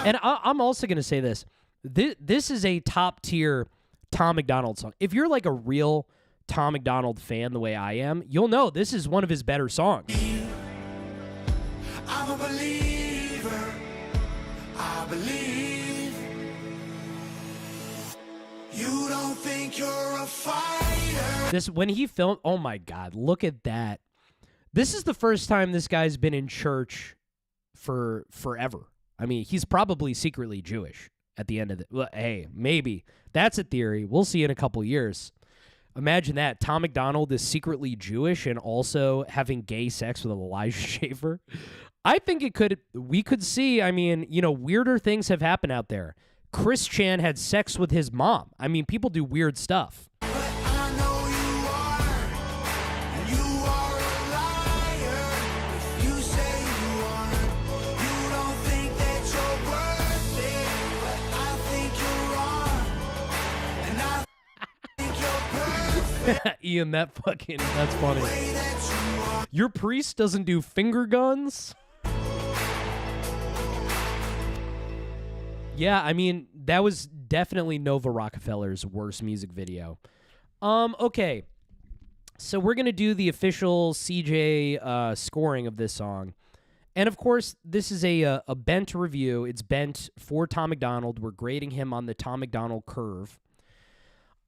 And I'm also going to say this. This is a top-tier Tom MacDonald song. If you're like a real Tom MacDonald fan the way I am, you'll know this is one of his better songs. I'm a believer. I believe. You don't think you're a fighter. When he filmed, oh my God, look at that. This is the first time this guy's been in church for forever. I mean, he's probably secretly Jewish at the end of it. Well, hey, maybe. That's a theory. We'll see in a couple years. Imagine that. Tom MacDonald is secretly Jewish and also having gay sex with Elijah Schaffer. I think we could see, I mean, weirder things have happened out there. Chris Chan had sex with his mom. I mean, people do weird stuff. Ian, that's funny. Your priest doesn't do finger guns? Yeah, I mean, that was definitely Nova Rockefeller's worst music video. Okay. So we're going to do the official CJ scoring of this song. And of course, this is a bent review. It's bent for Tom MacDonald. We're grading him on the Tom MacDonald curve.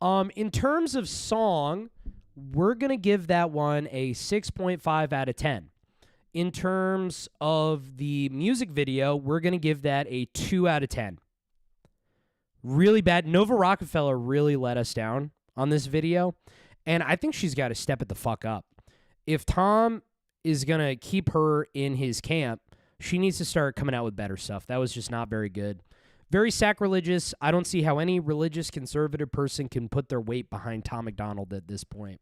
In terms of song, we're going to give that one a 6.5 out of 10. In terms of the music video, we're going to give that a 2 out of 10. Really bad. Nova Rockefeller really let us down on this video, and I think she's got to step it the fuck up. If Tom is going to keep her in his camp, she needs to start coming out with better stuff. That was just not very good. Very sacrilegious. I don't see how any religious conservative person can put their weight behind Tom MacDonald at this point.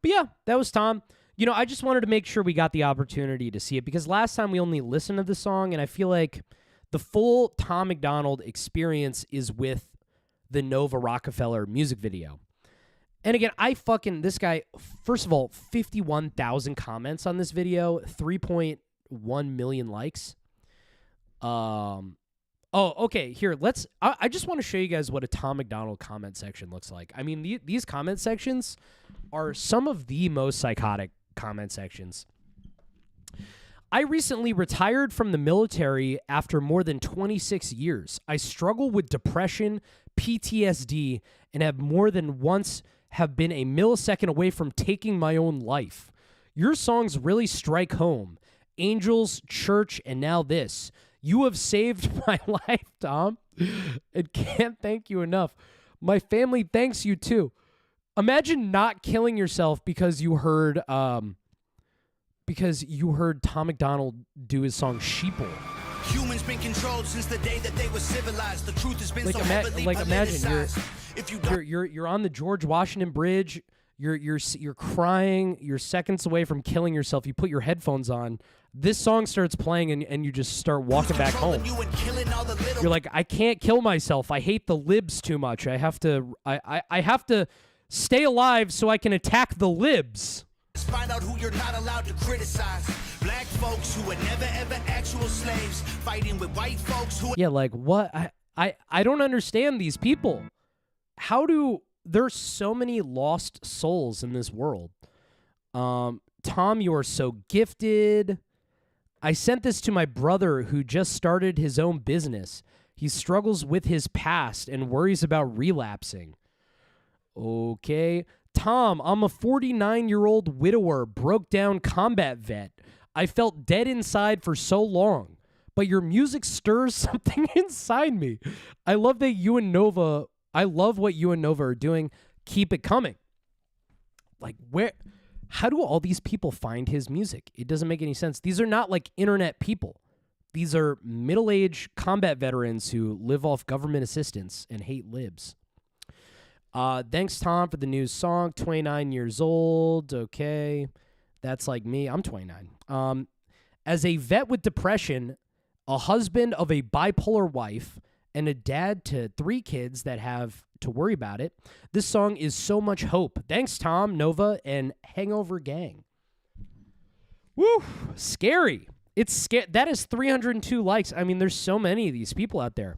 But yeah, that was Tom. I just wanted to make sure we got the opportunity to see it because last time we only listened to the song, and I feel like the full Tom MacDonald experience is with the Nova Rockefeller music video. And again, this guy, first of all, 51,000 comments on this video, 3.1 million likes. Okay, here, I just want to show you guys what a Tom MacDonald comment section looks like. I mean, these comment sections are some of the most psychotic comment sections. I recently retired from the military after more than 26 years. I struggle with depression, PTSD, and have more than once have been a millisecond away from taking my own life. Your songs really strike home. Angels, church, and now this. You have saved my life, Tom, and can't thank you enough. My family thanks you too. Imagine not killing yourself because you heard Tom MacDonald do his song Sheeple. Humans been controlled since the day that they were civilized. The truth has been so heavily imagine you're on the George Washington Bridge. You're crying. You're seconds away from killing yourself. You put your headphones on. This song starts playing and you just start walking back home. You're like, I can't kill myself. I hate the libs too much. I have to stay alive so I can attack the libs. Find out who you're not allowed to criticize. Black folks who were never ever actual slaves fighting with white folks who Yeah, like what? I don't understand these people. There's so many lost souls in this world. Tom, you are so gifted. I sent this to my brother who just started his own business. He struggles with his past and worries about relapsing. Okay. Tom, I'm a 49-year-old widower, broke down combat vet. I felt dead inside for so long, but your music stirs something inside me. I love what you and Nova are doing. Keep it coming. Like, how do all these people find his music? It doesn't make any sense. These are not like internet people. These are middle-aged combat veterans who live off government assistance and hate libs. Thanks, Tom, for the new song. 29 years old. Okay. That's like me. I'm 29. As a vet with depression, a husband of a bipolar wife, and a dad to 3 kids that have to worry about it, this song is so much hope. Thanks, Tom, Nova, and Hangover Gang. Woo! Scary. That is 302 likes. I mean, there's so many of these people out there.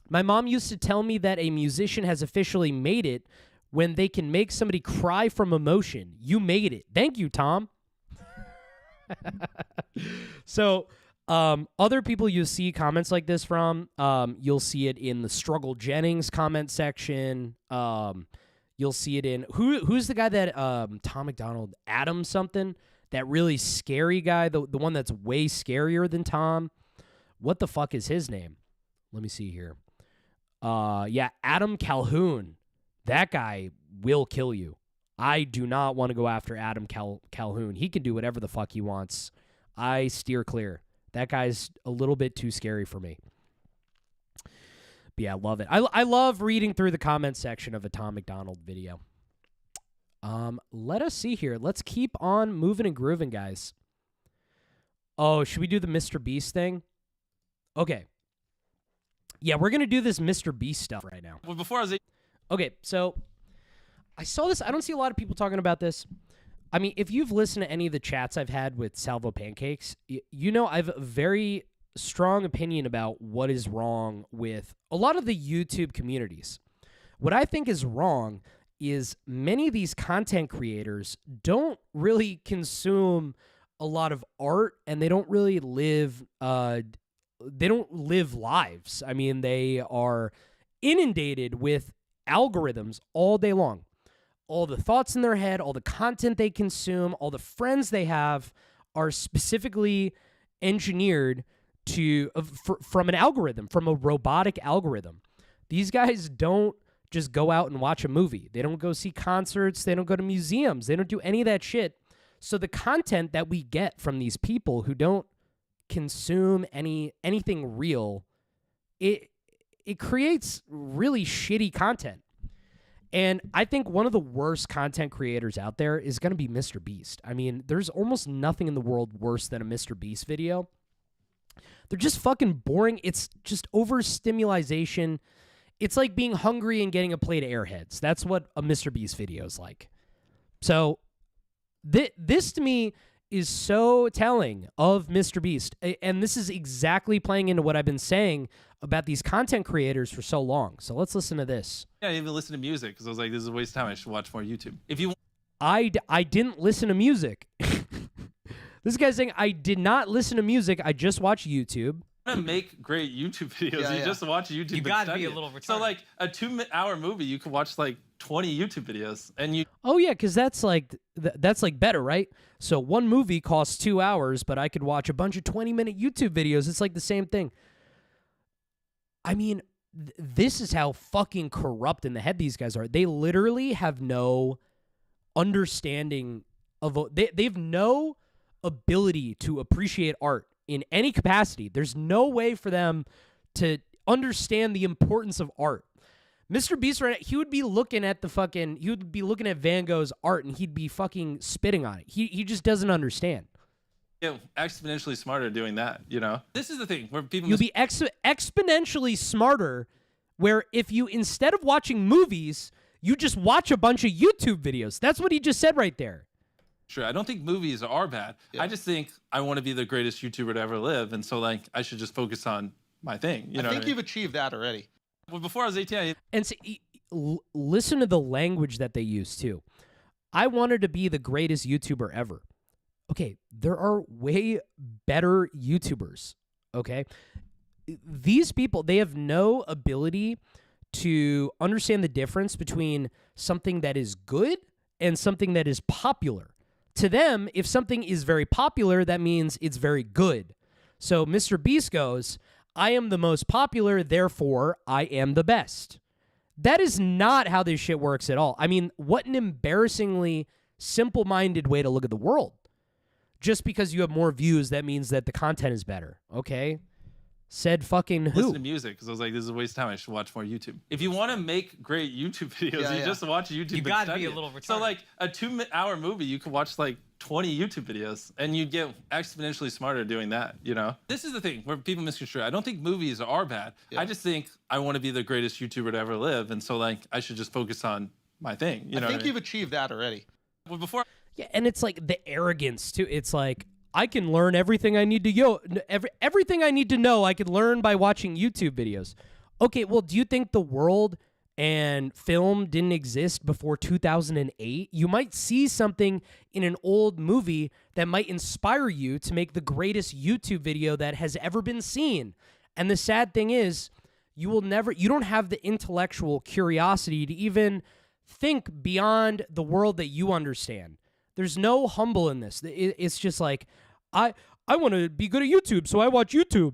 My mom used to tell me that a musician has officially made it when they can make somebody cry from emotion. You made it. Thank you, Tom. So, other people you see comments like this from, you'll see it in the Struggle Jennings comment section. You'll see it in who's the guy that Tom MacDonald, Adam something, that really scary guy, the one that's way scarier than Tom. What the fuck is his name? Let me see here. Yeah, Adam Calhoun. That guy will kill you. I do not want to go after Adam Calhoun. He can do whatever the fuck he wants. I steer clear. That guy's a little bit too scary for me. But yeah, I love it. I love reading through the comment section of a Tom MacDonald video. Let us see here. Let's keep on moving and grooving, guys. Oh, should we do the MrBeast thing? Okay. Yeah, we're going to do this MrBeast stuff right now. Well, before I was... Okay, so I saw this. I don't see a lot of people talking about this. I mean, if you've listened to any of the chats I've had with Salvo Pancakes, you know I have a very strong opinion about what is wrong with a lot of the YouTube communities. What I think is wrong is many of these content creators don't really consume a lot of art, and they don't really live lives. I mean, they are inundated with algorithms all day long. All the thoughts in their head, all the content they consume, all the friends they have are specifically engineered from an algorithm, from a robotic algorithm. These guys don't just go out and watch a movie. They don't go see concerts. They don't go to museums. They don't do any of that shit. So the content that we get from these people who don't consume anything real, it creates really shitty content. And I think one of the worst content creators out there is going to be MrBeast. I mean, there's almost nothing in the world worse than a MrBeast video. They're just fucking boring. It's just overstimulation. It's like being hungry and getting a plate of Airheads. That's what a MrBeast video is like. So this to me is so telling of MrBeast. And this is exactly playing into what I've been saying about these content creators for so long. So let's listen to this. Yeah, I didn't even listen to music because I was like, this is a waste of time. I should watch more YouTube. If you I didn't listen to music. This guy's saying, I did not listen to music. I just watched YouTube. want to make great YouTube videos, just watch YouTube. You gotta be a little retarded. So like a 2-hour movie, you could watch like 20 YouTube videos, and you. Oh yeah, because that's like better, right? So one movie costs 2 hours, but I could watch a bunch of 20-minute YouTube videos. It's like the same thing. I mean, this is how fucking corrupt in the head these guys are. They literally have no understanding of they've no ability to appreciate art in any capacity. There's no way for them to understand the importance of art. MrBeast right now, he would be looking at Van Gogh's art and he'd be fucking spitting on it. He just doesn't understand. Get exponentially smarter doing that, you know? This is the thing where people You'll be exponentially smarter where if you, instead of watching movies, you just watch a bunch of YouTube videos. That's what he just said right there. Sure, I don't think movies are bad. Yeah. I just think I want to be the greatest YouTuber to ever live, and so like I should just focus on my thing. You know, I think you've achieved that already. Well, before I was 18, and listen to the language that they use too. I wanted to be the greatest YouTuber ever. Okay, there are way better YouTubers. Okay, these people, they have no ability to understand the difference between something that is good and something that is popular. To them, if something is very popular, that means it's very good. So MrBeast goes, I am the most popular, therefore I am the best. That is not how this shit works at all. I mean, what an embarrassingly simple-minded way to look at the world. Just because you have more views, that means that the content is better. Okay? Said fucking who? Listen to music because I was like, this is a waste of time. I should watch more YouTube. If you want to make great YouTube videos, you just watch YouTube. You gotta be a little retarded. So like a 2-hour movie, you could watch like 20 YouTube videos, and you'd get exponentially smarter doing that. You know, this is the thing where people misconstrue. I don't think movies are bad. I just think I want to be the greatest YouTuber to ever live, and so like I should just focus on my thing. You know, I think you've achieved that already. Well, before. Yeah, and it's like the arrogance too. It's like, I can learn everything I need to everything I need to know I can learn by watching YouTube videos. Okay, well, do you think the world and film didn't exist before 2008? You might see something in an old movie that might inspire you to make the greatest YouTube video that has ever been seen. And the sad thing is, you don't have the intellectual curiosity to even think beyond the world that you understand. There's no humble in this. It's just like, I want to be good at YouTube, so I watch YouTube.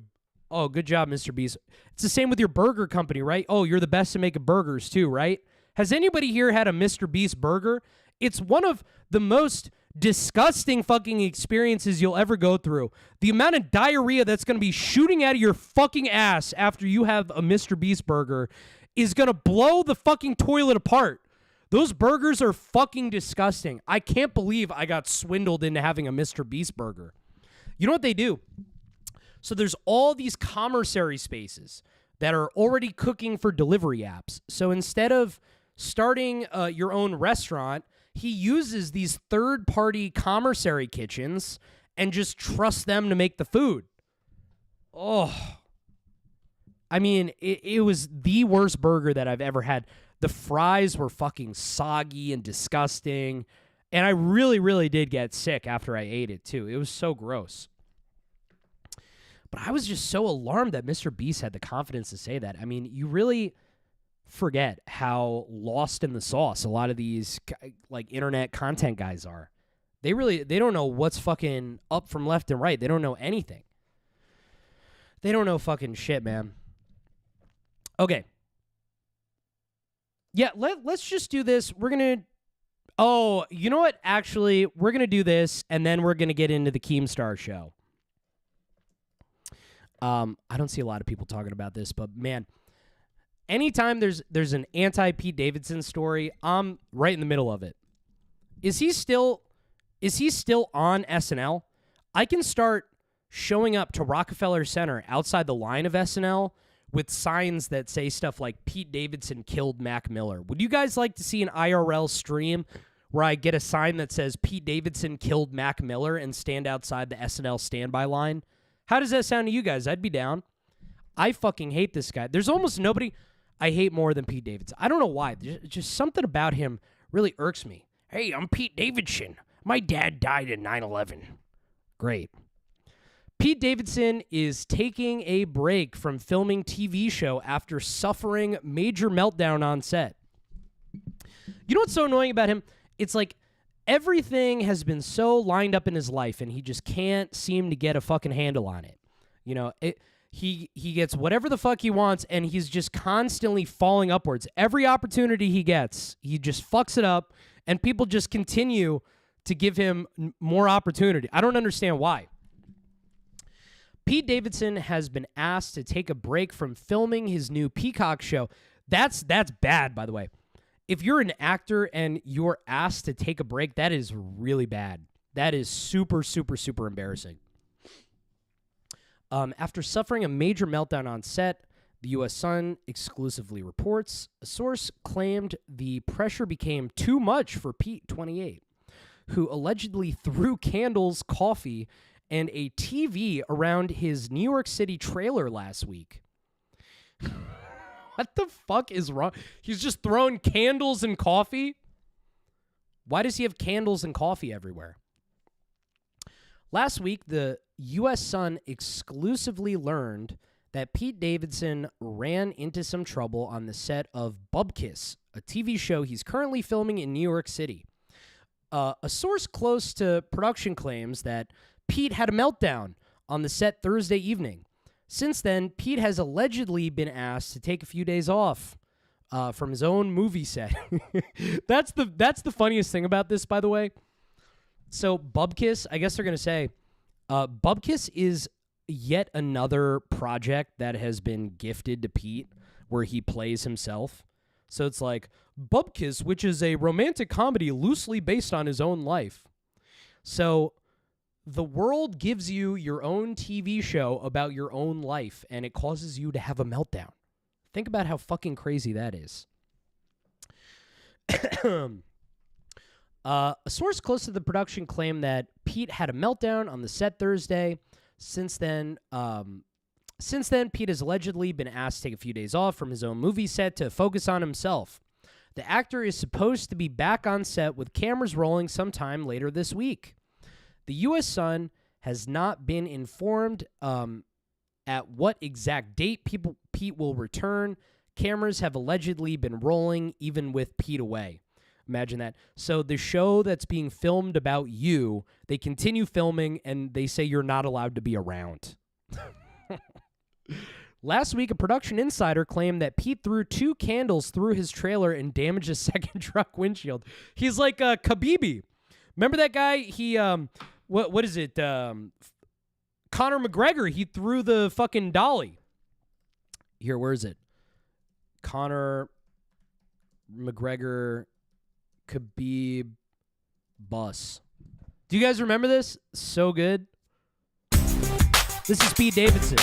Oh, good job, MrBeast. It's the same with your burger company, right? Oh, you're the best at making burgers too, right? Has anybody here had a MrBeast burger? It's one of the most disgusting fucking experiences you'll ever go through. The amount of diarrhea that's going to be shooting out of your fucking ass after you have a MrBeast burger is going to blow the fucking toilet apart. Those burgers are fucking disgusting. I can't believe I got swindled into having a MrBeast burger. You know what they do? So there's all these commissary spaces that are already cooking for delivery apps. So instead of starting your own restaurant, he uses these third-party commissary kitchens and just trusts them to make the food. Oh. I mean, it was the worst burger that I've ever had. The fries were fucking soggy and disgusting. And I really, really did get sick after I ate it, too. It was so gross. But I was just so alarmed that MrBeast had the confidence to say that. I mean, you really forget how lost in the sauce a lot of these like internet content guys are. They don't know what's fucking up from left and right. They don't know anything. They don't know fucking shit, man. Okay. Yeah, let's just do this. We're going to... Oh, you know what? Actually, we're going to do this, and then we're going to get into the Keemstar show. I don't see a lot of people talking about this, but man, anytime there's an anti-Pete Davidson story, I'm right in the middle of it. Is he still on SNL? I can start showing up to Rockefeller Center outside the line of SNL with signs that say stuff like Pete Davidson killed Mac Miller. Would you guys like to see an IRL stream where I get a sign that says Pete Davidson killed Mac Miller and stand outside the SNL standby line? How does that sound to you guys? I'd be down. I fucking hate this guy. There's almost nobody I hate more than Pete Davidson. I don't know why. There's just something about him really irks me. Hey, I'm Pete Davidson. My dad died in 9/11. Great. Pete Davidson is taking a break from filming TV show after suffering major meltdown on set. You know what's so annoying about him? It's like everything has been so lined up in his life and he just can't seem to get a fucking handle on it. You know, he gets whatever the fuck he wants and he's just constantly falling upwards. Every opportunity he gets, he just fucks it up and people just continue to give him more opportunity. I don't understand why. Pete Davidson has been asked to take a break from filming his new Peacock show. That's bad, by the way. If you're an actor and you're asked to take a break, that is really bad. That is super, super, super embarrassing. After suffering a major meltdown on set, the U.S. Sun exclusively reports a source claimed the pressure became too much for Pete, 28, who allegedly threw candles, coffee, and a TV around his New York City trailer last week. What the fuck is wrong? He's just throwing candles and coffee? Why does he have candles and coffee everywhere? Last week, the U.S. Sun exclusively learned that Pete Davidson ran into some trouble on the set of Bubkiss, a TV show he's currently filming in New York City. A source close to production claims that Pete had a meltdown on the set Thursday evening. Since then, Pete has allegedly been asked to take a few days off from his own movie set. That's the funniest thing about this, by the way. So Bubkiss, I guess they're going to say, Bubkiss is yet another project that has been gifted to Pete where he plays himself. So it's like Bubkiss, which is a romantic comedy loosely based on his own life. So the world gives you your own TV show about your own life, and it causes you to have a meltdown. Think about how fucking crazy that is. A source close to the production claimed that Pete had a meltdown on the set Thursday. Since then, Pete has allegedly been asked to take a few days off from his own movie set to focus on himself. The actor is supposed to be back on set with cameras rolling sometime later this week. The U.S. Sun has not been informed at what exact date Pete will return. Cameras have allegedly been rolling even with Pete away. Imagine that. So the show that's being filmed about you, they continue filming and they say you're not allowed to be around. Last week, a production insider claimed that Pete threw 2 candles through his trailer and damaged a second truck windshield. He's like Khabib. Remember that guy? He what is it? Conor McGregor. He threw the fucking dolly. Here, where is it? Conor McGregor Khabib bus. Do you guys remember this? So good. This is Pete Davidson.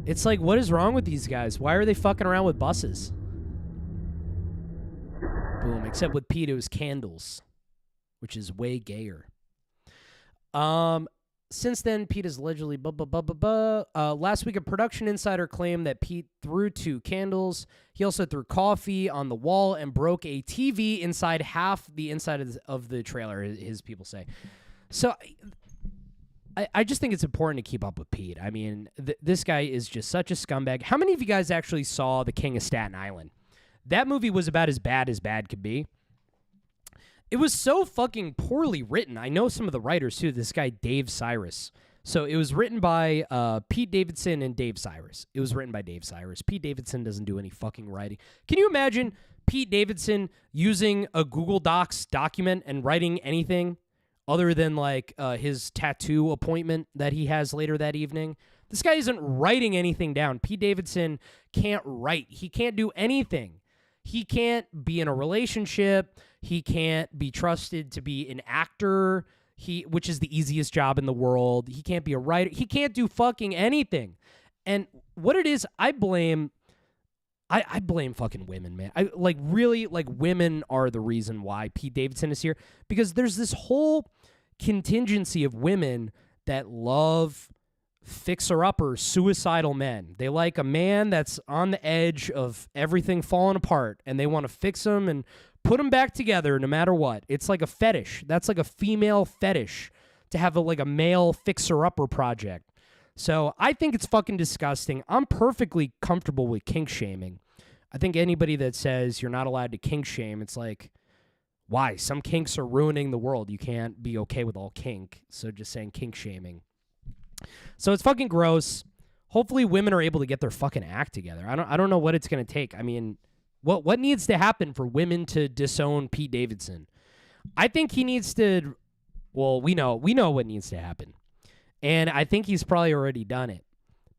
It's like, what is wrong with these guys? Why are they fucking around with buses? Boom. Except with Pete, it was candles, which is way gayer. Since then, Pete has allegedly last week, a production insider claimed that Pete threw 2 candles. He also threw coffee on the wall and broke a TV inside half the inside of the trailer, his people say. So I just think it's important to keep up with Pete. I mean, this guy is just such a scumbag. How many of you guys actually saw The King of Staten Island? That movie was about as bad could be. It was so fucking poorly written. I know some of the writers, too. This guy, Dave Cyrus. So it was written by Pete Davidson and Dave Cyrus. It was written by Dave Cyrus. Pete Davidson doesn't do any fucking writing. Can you imagine Pete Davidson using a Google Docs document and writing anything other than like his tattoo appointment that he has later that evening? This guy isn't writing anything down. Pete Davidson can't write. He can't do anything. He can't be in a relationship. He can't be trusted to be an actor, which is the easiest job in the world. He can't be a writer. He can't do fucking anything. And what it is, I blame fucking women, man. Women are the reason why Pete Davidson is here, because there's this whole contingency of women that love fixer-upper, suicidal men. They like a man that's on the edge of everything falling apart, and they want to fix him and put him back together no matter what. It's like a fetish. That's like a female fetish to have a male fixer-upper project. So I think it's fucking disgusting. I'm perfectly comfortable with kink shaming. I think anybody that says you're not allowed to kink shame, it's like, why? Some kinks are ruining the world. You can't be okay with all kink. So just saying kink shaming. So it's fucking gross. Hopefully women are able to get their fucking act together. I don't know what it's going to take. I mean, what needs to happen for women to disown Pete Davidson? I think he needs to, well, we know what needs to happen. And I think he's probably already done it.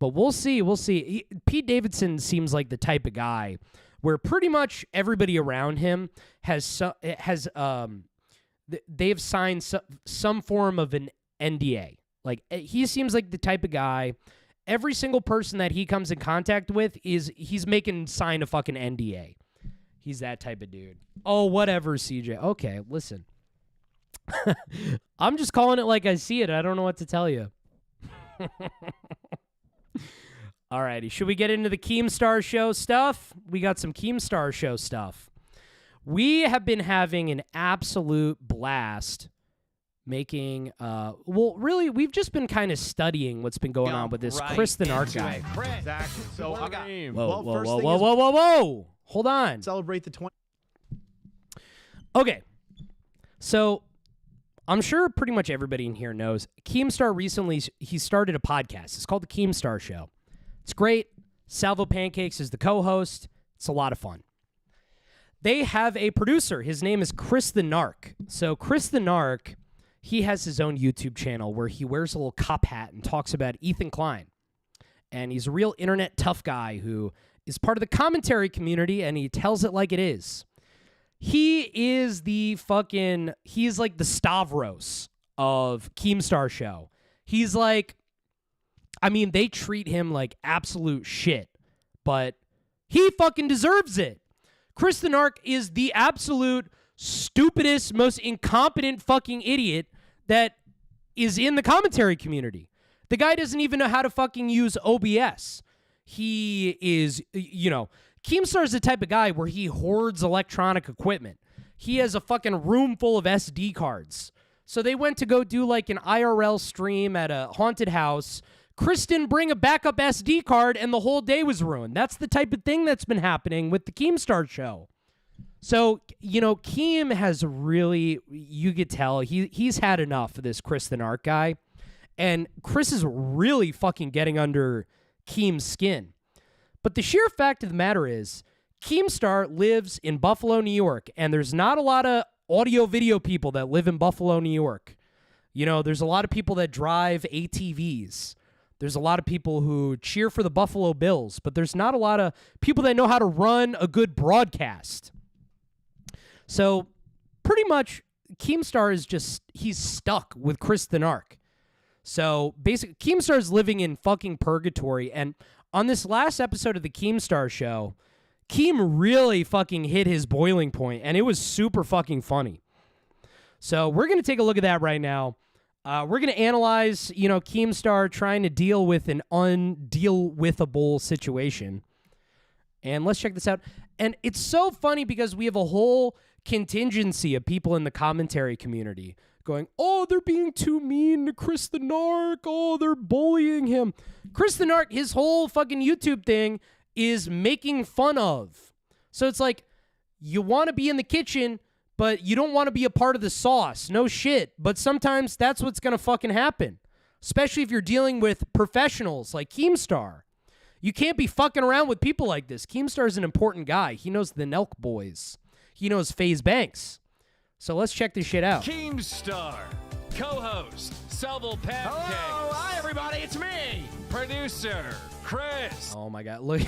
But we'll see. Pete Davidson seems like the type of guy where pretty much everybody around him they've signed some form of an NDA. Like, he seems like the type of guy, every single person that he comes in contact with he's making sign a fucking NDA. He's that type of dude. Oh, whatever, CJ. Okay, listen. I'm just calling it like I see it. I don't know what to tell you. Alrighty, should we get into the Keemstar show stuff? We got some Keemstar show stuff. We have been having an absolute blast making, really, we've just been kind of studying what's been going on with this Chris the Narc guy. Exactly. So I got Whoa. Hold on. Celebrate the 20. Okay. So I'm sure pretty much everybody in here knows Keemstar recently, he started a podcast. It's called The Keemstar Show. It's great. Salvo Pancakes is the co-host. It's a lot of fun. They have a producer. His name is Chris the Narc. So Chris the Narc, he has his own YouTube channel where he wears a little cop hat and talks about Ethan Klein. And he's a real internet tough guy who is part of the commentary community, and he tells it like it is. He is he's like the Stavros of Keemstar Show. He's like, I mean, they treat him like absolute shit, but he fucking deserves it. Chris the Narc is the absolute stupidest, most incompetent fucking idiot that is in the commentary community. The guy doesn't even know how to fucking use OBS. He is, Keemstar is the type of guy where he hoards electronic equipment. He has a fucking room full of SD cards. So they went to go do like an IRL stream at a haunted house. Chris didn't bring a backup SD card and the whole day was ruined. That's the type of thing that's been happening with the Keemstar show. So, Keem has really, you could tell, he's had enough of this Chris the Narc guy. And Chris is really fucking getting under Keem's skin. But the sheer fact of the matter is, Keemstar lives in Buffalo, New York, and there's not a lot of audio-video people that live in Buffalo, New York. There's a lot of people that drive ATVs. There's a lot of people who cheer for the Buffalo Bills, but there's not a lot of people that know how to run a good broadcast. So pretty much Keemstar is he's stuck with Chris the Narc. So basically Keemstar is living in fucking purgatory. And on this last episode of the Keemstar show, Keem really fucking hit his boiling point, and it was super fucking funny. So we're going to take a look at that right now. We're going to analyze, Keemstar trying to deal with an undeal-withable situation. And let's check this out. And it's so funny because we have a whole contingency of people in the commentary community going, oh, they're being too mean to Chris the Narc. Oh, they're bullying him. Chris the Narc, his whole fucking YouTube thing is making fun of. So it's like, you want to be in the kitchen, but you don't want to be a part of the sauce. No shit. But sometimes that's what's going to fucking happen. especially if you're dealing with professionals like Keemstar. You can't be fucking around with people like this. Keemstar is an important guy. He knows the Nelk boys. He knows FaZe Banks. So let's check this shit out. Keemstar, co-host, Salvo Pancakes. Hello, hi everybody, it's me. Producer, Chris. Oh my God, look.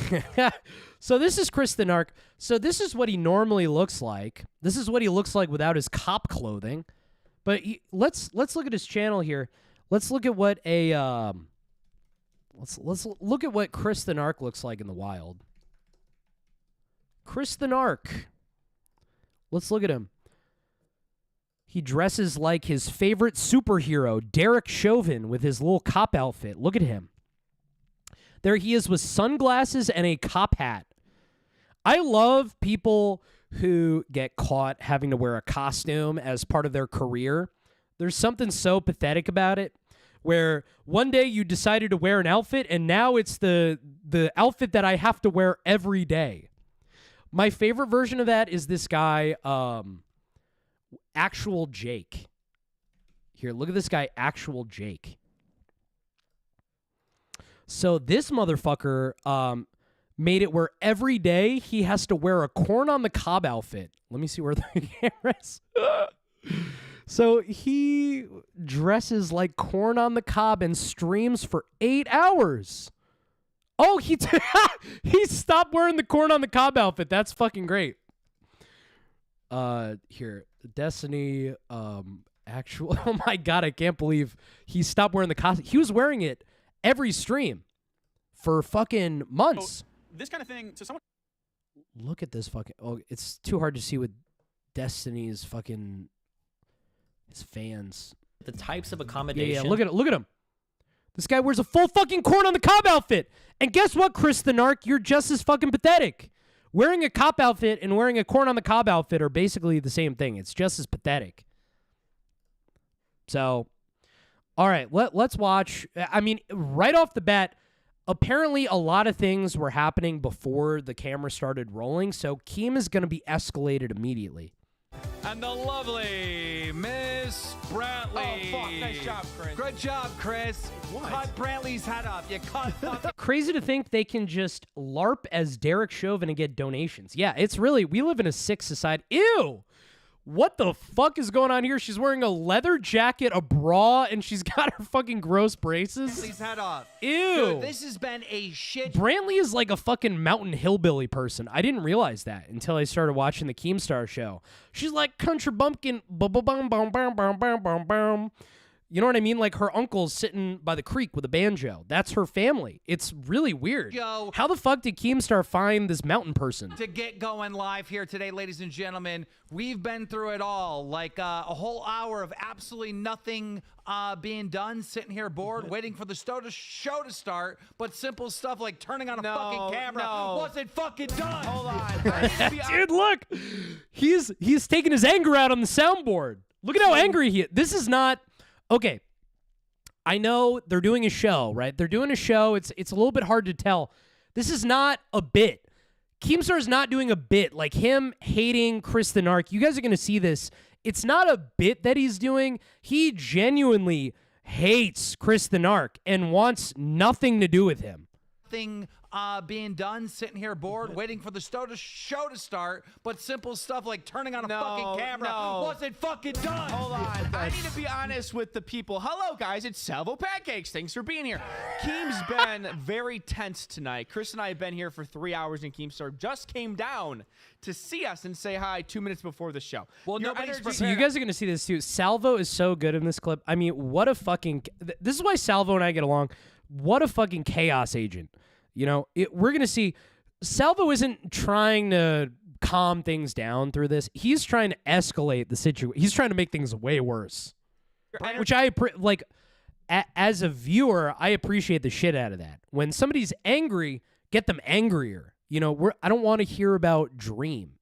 So this is Chris the Narc. So this is what he normally looks like. This is what he looks like without his cop clothing. But let's look at his channel here. Let's look at what a let's look at what Chris the Narc looks like in the wild. Chris the Narc. Let's look at him. He dresses like his favorite superhero, Derek Chauvin, with his little cop outfit. Look at him. There he is with sunglasses and a cop hat. I love people who get caught having to wear a costume as part of their career. There's something so pathetic about it, where one day you decided to wear an outfit and now it's the outfit that I have to wear every day. My favorite version of that is this guy, Actual Jake. Here, look at this guy, Actual Jake. So this motherfucker made it where every day he has to wear a corn on the cob outfit. Let me see where the camera is. So he dresses like corn on the cob and streams for 8 hours. Oh, he stopped wearing the corn on the cob outfit. That's fucking great. Here, Destiny, actual. Oh my God, I can't believe he stopped wearing the costume. He was wearing it every stream for fucking months. This kind of thing, so someone... Look at this fucking... Oh, it's too hard to see with Destiny's fucking... his fans. The types of Yeah, accommodation. look at it. Look at him. This guy wears a full fucking corn on the cob outfit. And guess what, Chris the Narc? You're just as fucking pathetic. Wearing a cop outfit and wearing a corn on the cob outfit are basically the same thing. It's just as pathetic. So, all right, let's watch. I mean, right off the bat, apparently a lot of things were happening before the camera started rolling, so Keem is going to be escalated immediately. And the lovely Miss Brantley. Oh, fuck, nice job, Chris. Good job, Chris. Cut Brantley's head off. You cut fucking... Crazy to think they can just LARP as Derek Chauvin and get donations. Yeah, it's really, we live in a sick society. Ew! What the fuck is going on here? She's wearing a leather jacket, a bra, and she's got her fucking gross braces. Brantley's head off. Ew! Dude, this has been a shit... Brantley is like a fucking mountain hillbilly person. I didn't realize that until I started watching the Keemstar show. She's like country bumpkin, bum. You know what I mean? Like her uncle's sitting by the creek with a banjo. That's her family. It's really weird. Yo. How the fuck did Keemstar find this mountain person? To get going live here today, ladies and gentlemen, we've been through it all. Like a whole hour of absolutely nothing being done, sitting here bored, waiting for the show to start. But simple stuff like turning on a fucking camera wasn't fucking done. Hold on. Dude, look. He's taking his anger out on the soundboard. Look at how angry he is. This is not... Okay, I know they're doing a show, right? They're doing a show. It's a little bit hard to tell. This is not a bit. Keemstar's not doing a bit. Like him hating Chris the Narc. You guys are going to see this. It's not a bit that he's doing. He genuinely hates Chris the Narc and wants nothing to do with him. Thing being done, sitting here bored, waiting for the show to start. But simple stuff like turning on a fucking camera wasn't fucking done. Hold on. I need to be honest with the people. Hello, guys. It's Salvo Pancakes. Thanks for being here. Keem's been very tense tonight. Chris and I have been here for 3 hours, and Keemstar just came down to see us and say hi 2 minutes before the show. Well, Your nobody's energy- So you guys are going to see this too. Salvo is so good in this clip. I mean, what a fucking... This is why Salvo and I get along. What a fucking chaos agent. You know, we're going to see Salvo isn't trying to calm things down through this. He's trying to escalate the situation. He's trying to make things way worse. Which I like as a viewer, I appreciate the shit out of that. When somebody's angry, get them angrier. You know, I don't want to hear about Dream.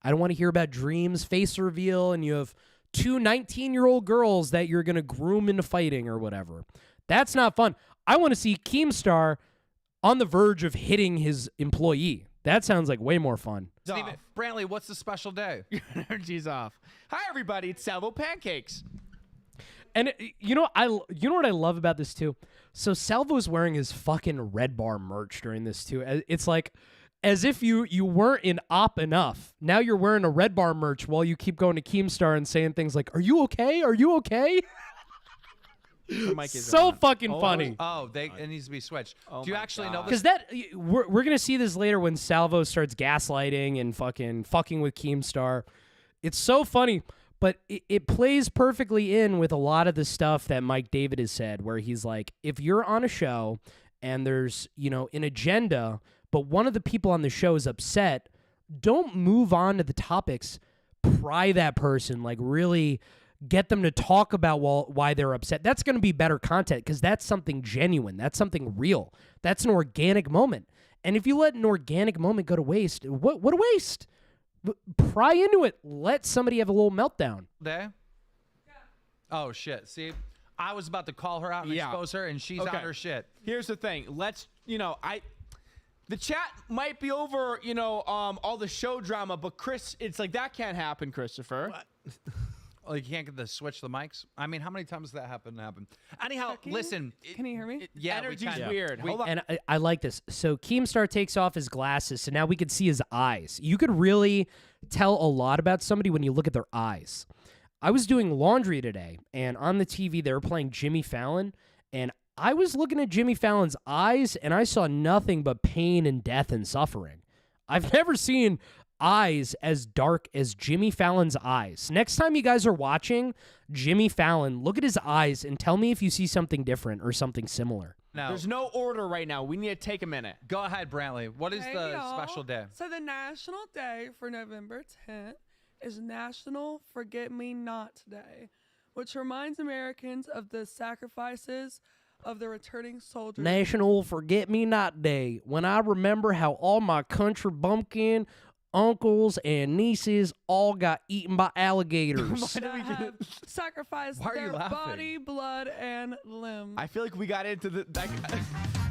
I don't want to hear about Dream's face reveal and you have two 19-year-old girls that you're going to groom into fighting or whatever. That's not fun. I want to see Keemstar on the verge of hitting his employee. That sounds like way more fun. Steven, Brantley, what's the special day? Your energy's off. Hi, everybody. It's Salvo Pancakes. And you know what I love about this too? So Salvo's wearing his fucking Red Bar merch during this too. It's like as if you weren't in op enough. Now you're wearing a Red Bar merch while you keep going to Keemstar and saying things like, "Are you okay? Are you okay?" So fucking funny. Oh, it needs to be switched. Do you actually know Because this? we're gonna see this later when Salvo starts gaslighting and fucking with Keemstar. It's so funny, but it plays perfectly in with a lot of the stuff that Mike David has said, where he's like, if you're on a show and there's an agenda, but one of the people on the show is upset, don't move on to the topics. Pry that person, like really get them to talk about why they're upset. That's going to be better content because that's something genuine. That's something real. That's an organic moment. And if you let an organic moment go to waste, what a waste. Pry into it. Let somebody have a little meltdown. There? Oh, shit. See, I was about to call her out and expose her, and she's on her shit. Here's the thing. The chat might be over, all the show drama, but Chris, it's like that can't happen, Christopher. What? Oh, you can't get the switch the mics? I mean, how many times does that happen? Anyhow, listen. Can you hear me? Yeah, energy's weird. Hold on. And I like this. So Keemstar takes off his glasses, so now we could see his eyes. You could really tell a lot about somebody when you look at their eyes. I was doing laundry today, and on the TV they were playing Jimmy Fallon, and I was looking at Jimmy Fallon's eyes, and I saw nothing but pain and death and suffering. I've never seen eyes as dark as Jimmy Fallon's eyes. Next time you guys are watching Jimmy Fallon, look at his eyes and tell me if you see something different or something similar. No. There's no order right now. We need to take a minute. Go ahead, Brantley. What is the special day? So the national day for November 10th is National Forget Me Not Day, which reminds Americans of the sacrifices of the returning soldiers. National Forget Me Not Day, when I remember how all my country bumpkin uncles and nieces all got eaten by alligators. that have sacrificed Why are you their laughing? body, blood, and limb. I feel like we got into that.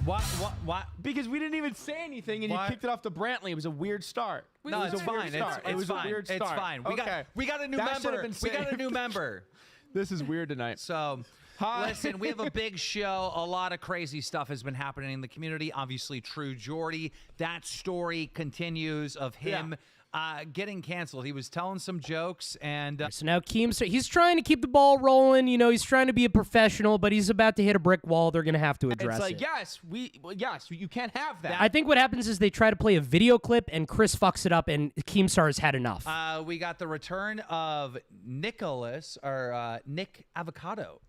What? Because we didn't even say anything, and What? you kicked it off to Brantley. It was a weird start. No, it's fine. It was a weird start. It's fine. We got a new That should have member. been We got a saved. new member. This is weird tonight. So, listen, we have a big show. A lot of crazy stuff has been happening in the community. Obviously, True Jordy. That story continues of him getting canceled. He was telling some jokes, and So now Keemstar, he's trying to keep the ball rolling. He's trying to be a professional, but he's about to hit a brick wall. They're going to have to address it's like, it. yes, you can't have that. I think what happens is they try to play a video clip, and Chris fucks it up, and Keemstar has had enough. we got the return of Nicholas, or Nick Avocado.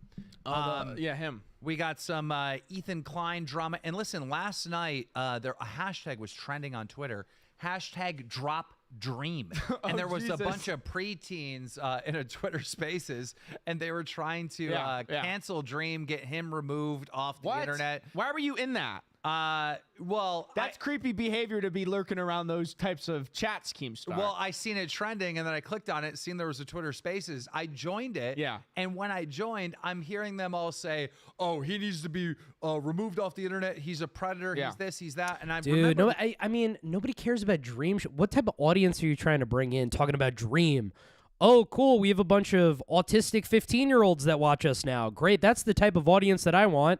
Him. We got some Ethan Klein drama. And listen, last night, a hashtag was trending on Twitter. Hashtag drop dream. And there was a bunch of preteens in a Twitter Spaces, and they were trying to cancel Dream, get him removed off the internet. Why were you in that? Well, That's creepy behavior to be lurking around those types of chats, Keemstar. Well, I seen it trending, and then I clicked on it, seen there was a Twitter Spaces. I joined it. Yeah. And when I joined, I'm hearing them all say, "Oh, he needs to be removed off the internet. He's a predator. Yeah. He's this. He's that." And I Dude, I mean, nobody cares about Dream. What type of audience are you trying to bring in talking about Dream? Oh, cool. We have a bunch of autistic 15-year-olds that watch us now. Great. That's the type of audience that I want.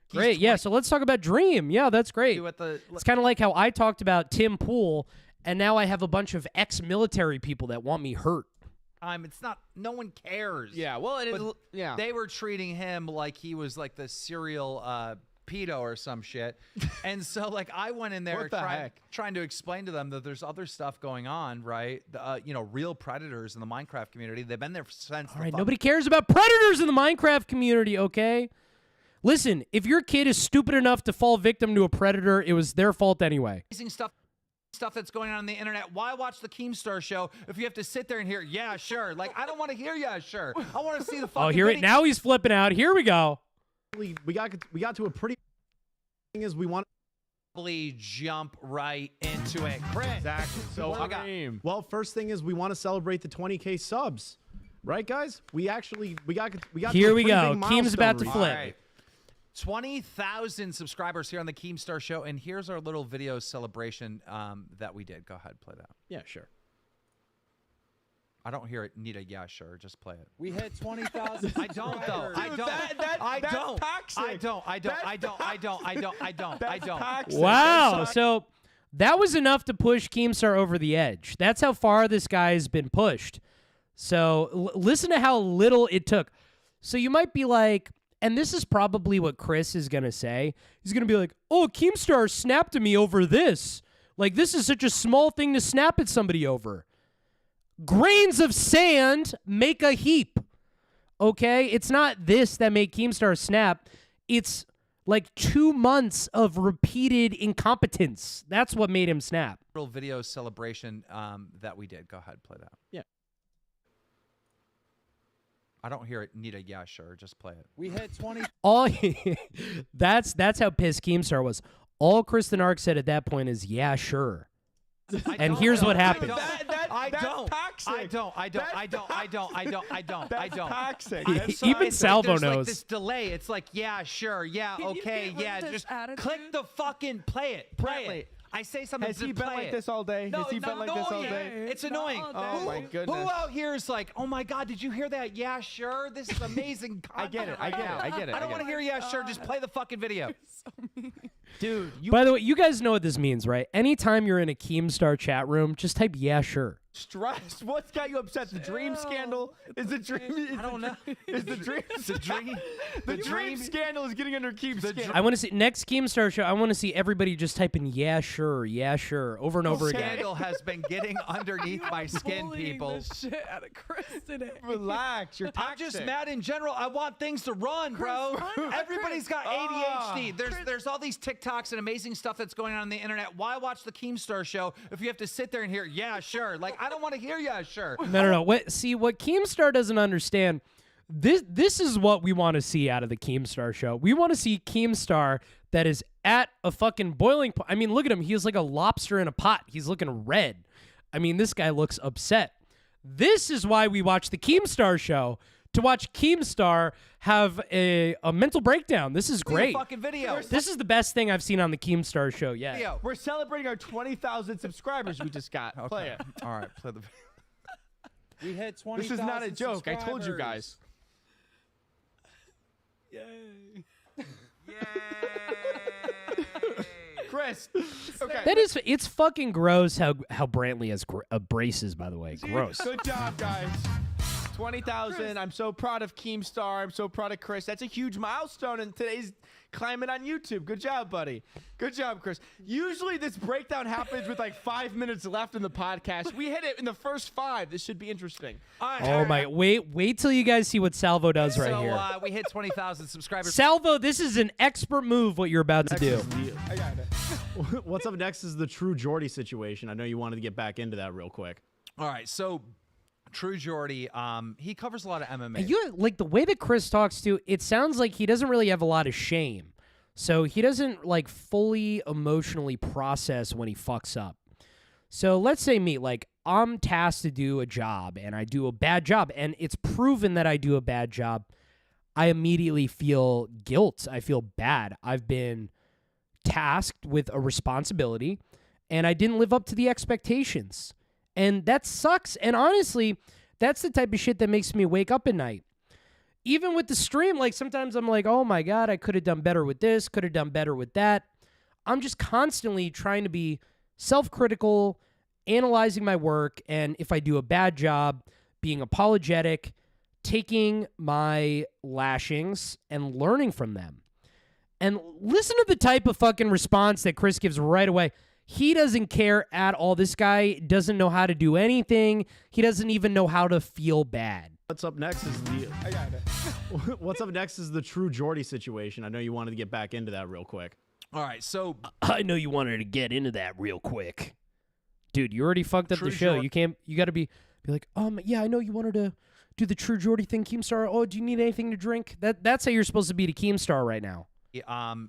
Great. Yeah, so let's talk about Dream. Yeah, that's great. It's kind of like how I talked about Tim Pool, and now I have a bunch of ex-military people that want me hurt. It's not. No one cares. Yeah. Well, it is. But Yeah. They were treating him like he was like the serial pedo or some shit, and so like I went in there What the heck? trying to explain to them that there's other stuff going on, right? Real predators in the Minecraft community. They've been there since. All right, nobody cares about predators in the Minecraft community, okay? Listen, if your kid is stupid enough to fall victim to a predator, it was their fault anyway. Stuff that's going on the internet. Why watch the Keemstar show if you have to sit there and hear, yeah, sure? Like, I don't want to hear, yeah, sure. I want to see the fucking Oh, here it now he's flipping out. Here we go. We got to a pretty thing is we want to jump right into it. Chris. exactly. So What we got? well, first thing is we want to celebrate the 20K subs, right, guys? We got Here to a we pretty go. big Keem's about to milestone flip. All right. 20,000 subscribers here on the Keemstar Show, and here's our little video celebration that we did. Go ahead, play that. Yeah, sure. I don't hear it. Need a yeah, sure. Just play it. We hit 20,000. I don't though. I Dude, don't. I that's don't. toxic. I don't. I don't. I don't. I don't. I don't. I don't. I That's don't. toxic. Wow. So that was enough to push Keemstar over the edge. That's how far this guy's been pushed. So listen to how little it took. So you might be like, and this is probably what Chris is going to say. He's going to be like, oh, Keemstar snapped at me over this. Like, this is such a small thing to snap at somebody over. Grains of sand make a heap. Okay? It's not this that made Keemstar snap. It's like 2 months of repeated incompetence. That's what made him snap. Little video celebration that we did. Go ahead, play that. Yeah. I don't hear it. Need a yeah, sure. Just play it. We hit 20. All that's how pissed Keemstar was. All Kristen Ark said at that point is, yeah, sure. And here's what happened. I That's don't. toxic. I don't. I don't. I don't. I don't. I don't. I don't. I That's don't. toxic. He- That's even toxic. Salvo there's knows. Like this delay. It's like, yeah, sure, yeah, Can you okay, get rid yeah. of this Just attitude? click the fucking play it. Play Brantley, it. I say something. Has just he been play like it. this all day? No, Has he it's been like this all annoying. day? It's Not annoying. all Oh day. my goodness. Who out here is like, oh my god, did you hear that? Yeah, sure. This is amazing I get it. I get it. I get it. I don't want to hear yeah, sure. Just play the fucking video. Dude, you By the way, you guys know what this means, right? Anytime you're in a Keemstar chat room, just type yeah, sure. stressed. What's got you upset? The dream scandal? Is the dream? I don't know. Is the dream? The dream. The dream scandal is getting under Keem's skin. I want to see next Keemstar show. I want to see everybody just type in yeah, sure, over and over again. Scandal has been getting underneath my skin, Bullying people. the shit out of Chris today. Relax. You're I'm just toxic. mad in general. I want things to run, bro. run. Everybody's got Ah. ADHD. There's all these TikToks and amazing stuff that's going on the internet. Why watch the Keemstar show if you have to sit there and hear, yeah, sure? Like, I don't want to hear yeah, sure. No. What Keemstar doesn't understand, this is what we want to see out of the Keemstar show. We want to see Keemstar that is at a fucking boiling point. I mean, look at him. He's like a lobster in a pot. He's looking red. I mean, this guy looks upset. This is why we watch the Keemstar show, to watch Keemstar have a mental breakdown. This is great. Fucking video. This is the best thing I've seen on the Keemstar show yet. Video. We're celebrating our 20,000 subscribers we just got. Play it. All right, play the video. We hit 20,000. This is not a joke. I told you guys. Yay. Chris. Okay. That is, it's fucking gross how Brantley has braces, by the way. Gross. Good job, guys. 20,000. I'm so proud of Keemstar. I'm so proud of Chris. That's a huge milestone in today's climate on YouTube. Good job, buddy. Good job, Chris. Usually this breakdown happens with like 5 minutes left in the podcast. We hit it in the first 5. This should be interesting. Oh my! Wait till you guys see what Salvo does right here. So we hit 20,000 subscribers. Salvo, this is an expert move. What you're about to do. I got it. What's up next is the True Jordy situation. I know you wanted to get back into that real quick. All right, so True Jordy, he covers a lot of MMA. You like the way that Chris talks to. It sounds like he doesn't really have a lot of shame, so he doesn't like fully emotionally process when he fucks up. So let's say me, like I'm tasked to do a job and I do a bad job, and it's proven that I do a bad job. I immediately feel guilt. I feel bad. I've been tasked with a responsibility, and I didn't live up to the expectations. And that sucks. And honestly, that's the type of shit that makes me wake up at night. Even with the stream, like sometimes I'm like, oh my God, I could have done better with this, could have done better with that. I'm just constantly trying to be self-critical, analyzing my work, and if I do a bad job, being apologetic, taking my lashings and learning from them. And listen to the type of fucking response that Chris gives right away. He doesn't care at all. This guy doesn't know how to do anything. He doesn't even know how to feel bad. What's up next is the I got it. What's up next is the True Jordy situation. I know you wanted to get back into that real quick. All right, so I know you wanted to get into that real quick. Dude, you already fucked up True the show. Jordy. You got to be like, yeah, I know you wanted to do the True Jordy thing, Keemstar. Oh, do you need anything to drink? That's how you're supposed to be to Keemstar right now.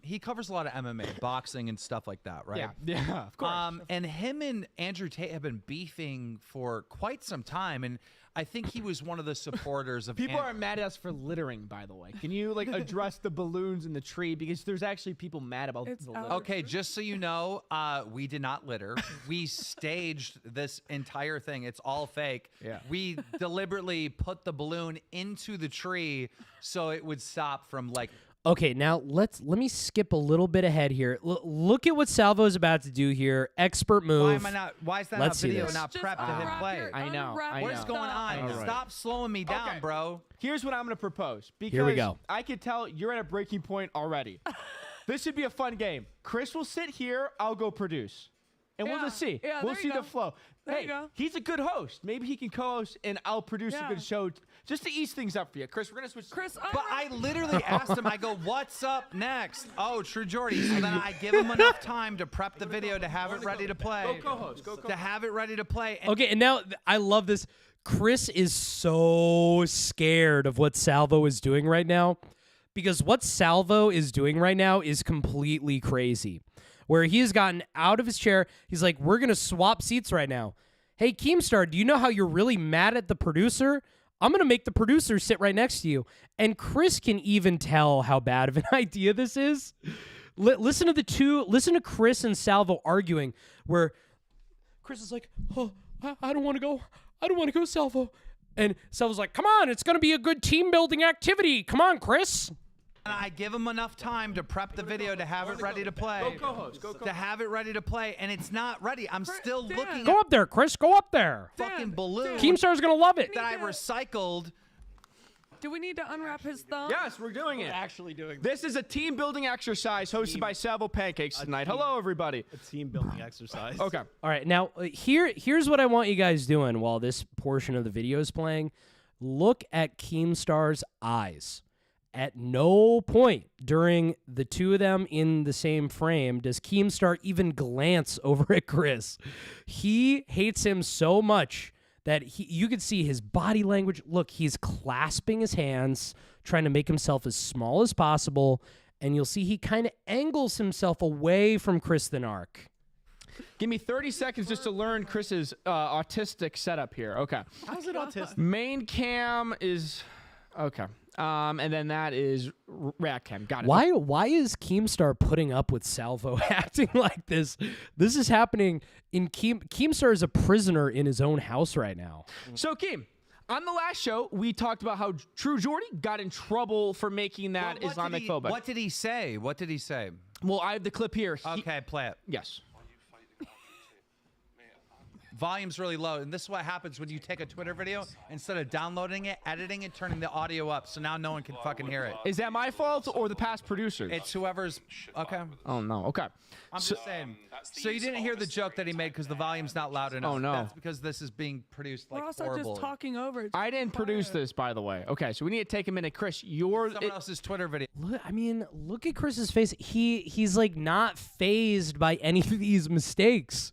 He covers a lot of MMA, boxing, and stuff like that, right? Yeah, of course. And him and Andrew Tate have been beefing for quite some time, and I think he was one of the supporters of. People are mad at us for littering, by the way. Can you like address the balloons in the tree because there's actually people mad about the litter. Okay, just so you know, we did not litter. We staged this entire thing. It's all fake. Yeah. We deliberately put the balloon into the tree so it would stop from like. Okay, now let me skip a little bit ahead here. Look at what Salvo's about to do here. Expert move. Why am I not? Why is that Let's see video this. not prepped to hit play? I know. What is going on? All right. Stop slowing me down, Okay. bro. Here's what I'm going to propose. Because Here we go. I could tell you're at a breaking point already. This should be a fun game. Chris will sit here. I'll go produce. And we'll Yeah. just see. Yeah, we'll there see you the go. flow. There Hey, you go. he's a good host. Maybe he can co-host and I'll produce a Yeah. good show just to ease things up for you. Chris, we're going to switch. Chris, But I literally asked him, I go, what's up next? Oh, True Jordy. So then I give him enough time to prep the video to have it ready to play. Go co-host. Go co-host. To have it ready to play. And Okay, and now I love this. Chris is so scared of what Salvo is doing right now because what Salvo is doing right now is completely crazy. Where he has gotten out of his chair, he's like, we're going to swap seats right now. Hey, Keemstar, do you know how you're really mad at the producer? I'm going to make the producer sit right next to you. And Chris can even tell how bad of an idea this is. Listen to Chris and Salvo arguing where Chris is like, oh, I don't want to go. I don't want to go, Salvo. And Salvo's like, come on, it's going to be a good team building activity. Come on, Chris. I give him enough time to prep the video to have it ready to play. Go co-host. Go co-host. To have it ready to play, and it's not ready. I'm still Dan. looking Go at up there, Chris. Go up there. fucking Dan, balloon Keemstar's going to love it. that I recycled. Do we need to unwrap his thumb? Yes, we're doing it. Actually doing This is a team building exercise hosted by Salvo Pancakes tonight. Hello, everybody. a team building exercise. Okay. All right, now here's what I want you guys doing while this portion of the video is playing. Look at Keemstar's eyes. At no point during the two of them in the same frame does Keemstar even glance over at Chris. He hates him so much that you could see his body language. Look, he's clasping his hands, trying to make himself as small as possible, and you'll see he kind of angles himself away from Chris the Narc. Give me 30 seconds just to learn Chris's autistic setup here. Okay. How's it autistic? Main cam is okay. And then that is rat cam. Got it. Why is Keemstar putting up with Salvo acting like this? This is happening in Keemstar is a prisoner in his own house right now. So, Keem, on the last show, we talked about how True Jordy got in trouble for making that Well, Islamophobic. What did he say? What did he say? Well, I have the clip here. Okay, play it. Yes. Volume's really low, and this is what happens when you take a Twitter video, instead of downloading it, editing it, turning the audio up, so now no one can fucking hear it. Is that my fault or the past producer? It's whoever's okay. Oh no. Okay. I'm just saying. So you didn't hear the joke that he made because the volume's not loud enough. Oh, no. That's because this is being produced like We're also horrible. just talking over it. I didn't produce Fire. this, by the way. Okay, so we need to take a minute, Chris. Someone else's Twitter video. Look at Chris's face. He's like not phased by any of these mistakes.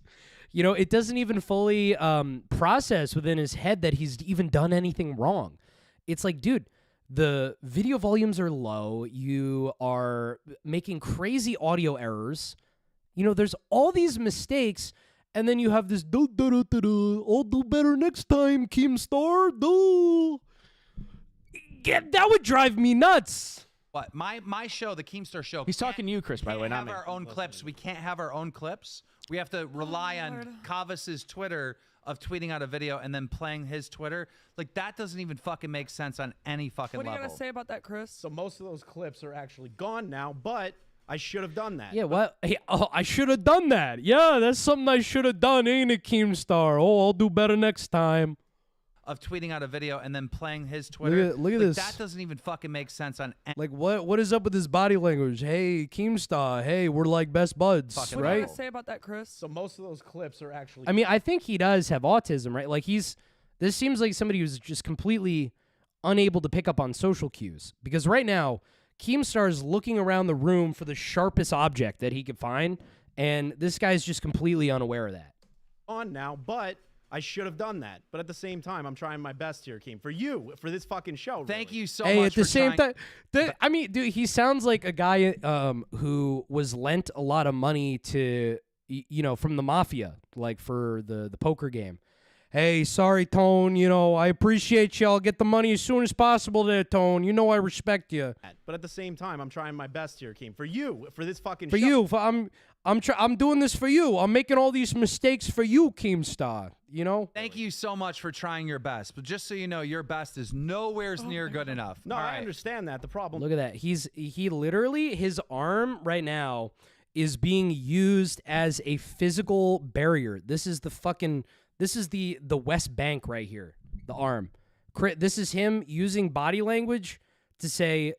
You know, it doesn't even fully process within his head that he's even done anything wrong. It's like, dude, the video volumes are low. You are making crazy audio errors. You know, there's all these mistakes, and then you have this, I'll do better next time, Keemstar, do. Yeah, that would drive me nuts. What? My show, the Keemstar show. He's talking to you, Chris, by the way, not have me. our own clips. We can't have our own clips. We have to rely on Kavas's Twitter of tweeting out a video and then playing his Twitter. Like, that doesn't even fucking make sense on any fucking What do you level. gotta say about that, Chris? So most of those clips are actually gone now, but I should have done that. Yeah, what? Hey, I should have done that. Yeah, that's something I should have done, ain't it, Keemstar? Oh, I'll do better next time. Of tweeting out a video and then playing his Twitter. Look at Like, this. That doesn't even fucking make sense on any Like, what is up with his body language? Hey, Keemstar, hey, we're like best buds, Fucking What do you right? gotta say about that, Chris? So most of those clips are actually. I mean, I think he does have autism, right? Like, this seems like somebody who's just completely unable to pick up on social cues. Because right now, Keemstar is looking around the room for the sharpest object that he could find, and this guy's just completely unaware of that. on now, but I should have done that. But at the same time, I'm trying my best here, Keem. For you, for this fucking show. Thank really. you so Hey, much. at the for same trying- time, I mean, dude, he sounds like a guy who was lent a lot of money to, from the mafia, like for the poker game. Hey, sorry, Tone. I appreciate you. I'll get the money as soon as possible there, Tone. I respect you. But at the same time, I'm trying my best here, Keem. For you, for this fucking For show. you, I'm doing this for you. I'm making all these mistakes for you, Keemstar. Thank you so much for trying your best. But just so you know, your best is nowhere near good enough. No, All I right. understand that. The problem. Look at that. He literally, his arm right now is being used as a physical barrier. This is the West Bank right here. The arm. This is him using body language to say,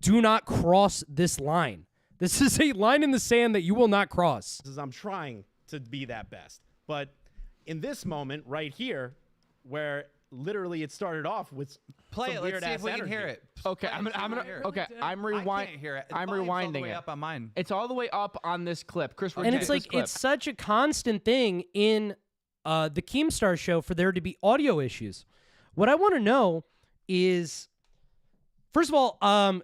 do not cross this line. This is a line in the sand that you will not cross. I'm trying to be that best. But in this moment right here, where literally it started off with Play some it. Let's see if weird-ass we can energy. hear it. Okay, Play it, I'm see if we gonna. can hear it. Okay, I'm I rewind. can't hear it. The I'm volume's all the rewinding way it. up on mine. It's all the way up on this clip, Chris. And it's like it's such a constant thing in the Keemstar show for there to be audio issues. What I want to know is, first of all,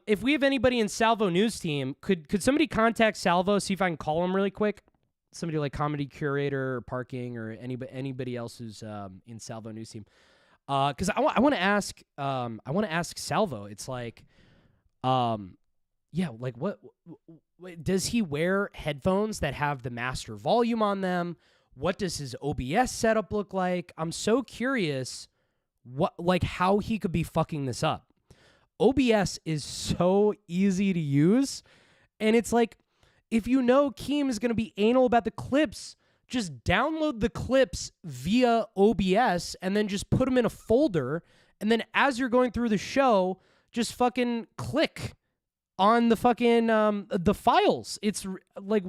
if we have anybody in Salvo News team, could somebody contact Salvo, see if I can call him really quick? Somebody like Comedy Curator or Parking or anybody else who's in Salvo News team. Because I want to ask Salvo. It's like, yeah, like what does he wear headphones that have the master volume on them? What does his OBS setup look like? I'm so curious how he could be fucking this up. OBS is so easy to use, and it's like, if you know Keem is going to be anal about the clips, just download the clips via OBS and then just put them in a folder, and then as you're going through the show, just fucking click on the fucking the files. It's like,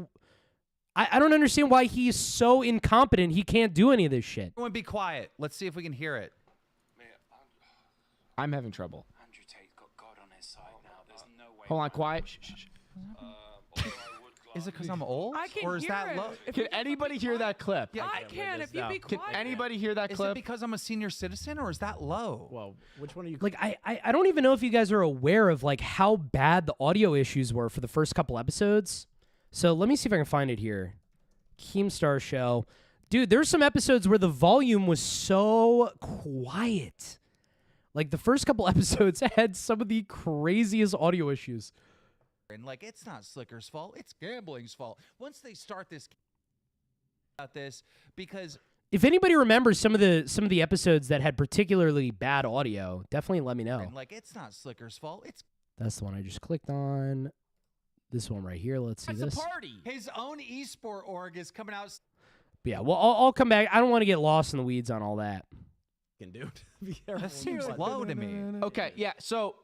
I don't understand why he's so incompetent he can't do any of this shit. Everyone be quiet. Let's see if we can hear it. I'm having trouble. Andrew Tate's got God on his side now. There's no way. Hold on, quiet. Shh, shh, shh. Is it because I'm old? I can or is hear that it. low? If Can you anybody be hear that quiet- clip? I can if you be Can quiet. anybody hear that Is clip? it because I'm a senior citizen, or is that low? Well, which one are you? Like, I don't even know if you guys are aware of like how bad the audio issues were for the first couple episodes. So let me see if I can find it here. Keemstar show. Dude, there's some episodes where the volume was so quiet. Like the first couple episodes had some of the craziest audio issues. And like, it's not Slicker's fault. It's gambling's fault. Once they start this about this, because If anybody remembers some of the episodes that had particularly bad audio, definitely let me know. and like, it's not Slicker's fault. It's That's the one I just clicked on. This one right here. Let's see it's this. a party. His own esport org is coming out. Yeah, well, I'll come back. I don't want to get lost in the weeds on all that. Dude. That seems low to me. Okay, yeah. So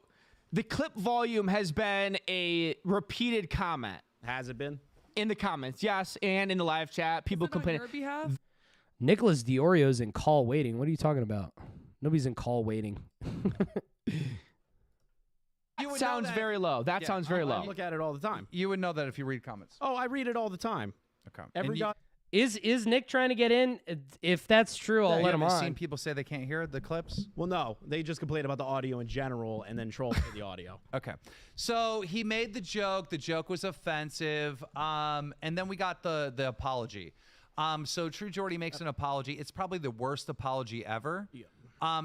the clip volume has been a repeated comment Has it been? in the comments, yes, and in the live chat. People Is it on complaining. your behalf? Nicholas Diorio's in call waiting. What are you talking about? Nobody's in call waiting. You would know Sounds that- very low. That Yeah, sounds very I low. look at it all the time. You would know that if you read comments. Oh, I read it all the time. Okay. Every And you- guy. Is Nick trying to get in? If that's true, I'll you let him haven't on. seen people say they can't hear the clips? Well, no, they just complain about the audio in general and then troll for the audio. Okay. So he made the joke. The joke was offensive. And then we got the apology. So True Jordy makes an apology. It's probably the worst apology ever. Yeah.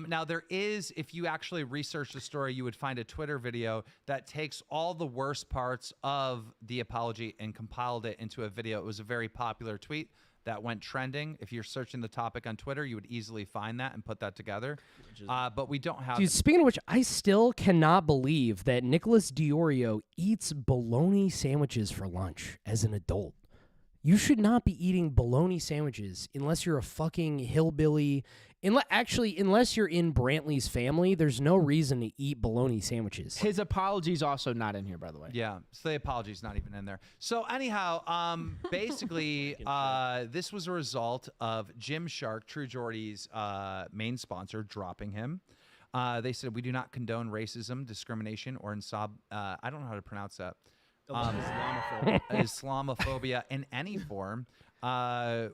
Now there is, if you actually research the story, you would find a Twitter video that takes all the worst parts of the apology and compiled it into a video. It was a very popular tweet that went trending. If you're searching the topic on Twitter, you would easily find that and put that together. But we don't have. Dude, speaking of which, I still cannot believe that Nicholas Diorio eats bologna sandwiches for lunch as an adult. You should not be eating bologna sandwiches unless you're a fucking hillbilly. Unless you're in Brantley's family, there's no reason to eat bologna sandwiches. His apology's also not in here, by the way. Yeah, so the apology's not even in there. So anyhow, basically, this was a result of Gymshark, True Jordy's main sponsor, dropping him. They said, we do not condone racism, discrimination, or I don't know how to pronounce that. Islamophobia in any form.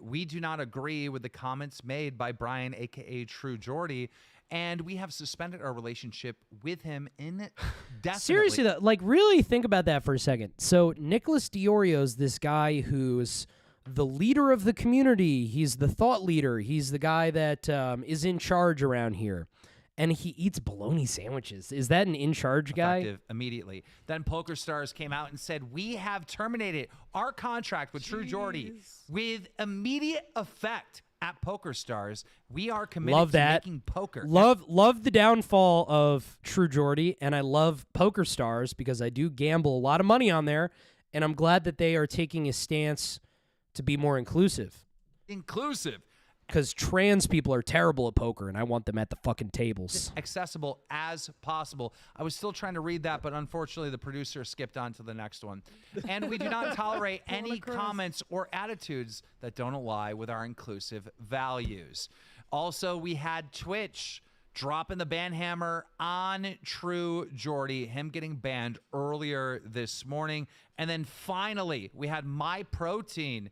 We do not agree with the comments made by Brian, aka True Jordy, and we have suspended our relationship with him indefinitely. Seriously, though, like, really think about that for a second. So Nicholas Diorio's this guy who's the leader of the community. He's the thought leader. He's the guy that is in charge around here. And he eats bologna sandwiches. Is that an in-charge guy? Effective immediately. Then PokerStars came out and said, we have terminated our contract with True Jordy with immediate effect at PokerStars. We are committed to making poker. Love the downfall of True Jordy, and I love PokerStars because I do gamble a lot of money on there, and I'm glad that they are taking a stance to be more inclusive. Inclusive. Because trans people are terrible at poker, and I want them at the fucking tables. Accessible as possible. I was still trying to read that, but unfortunately the producer skipped on to the next one. And we do not tolerate any comments or attitudes that don't align with our inclusive values. Also, we had Twitch dropping the ban hammer on True Jordy, him getting banned earlier this morning. And then finally, we had MyProtein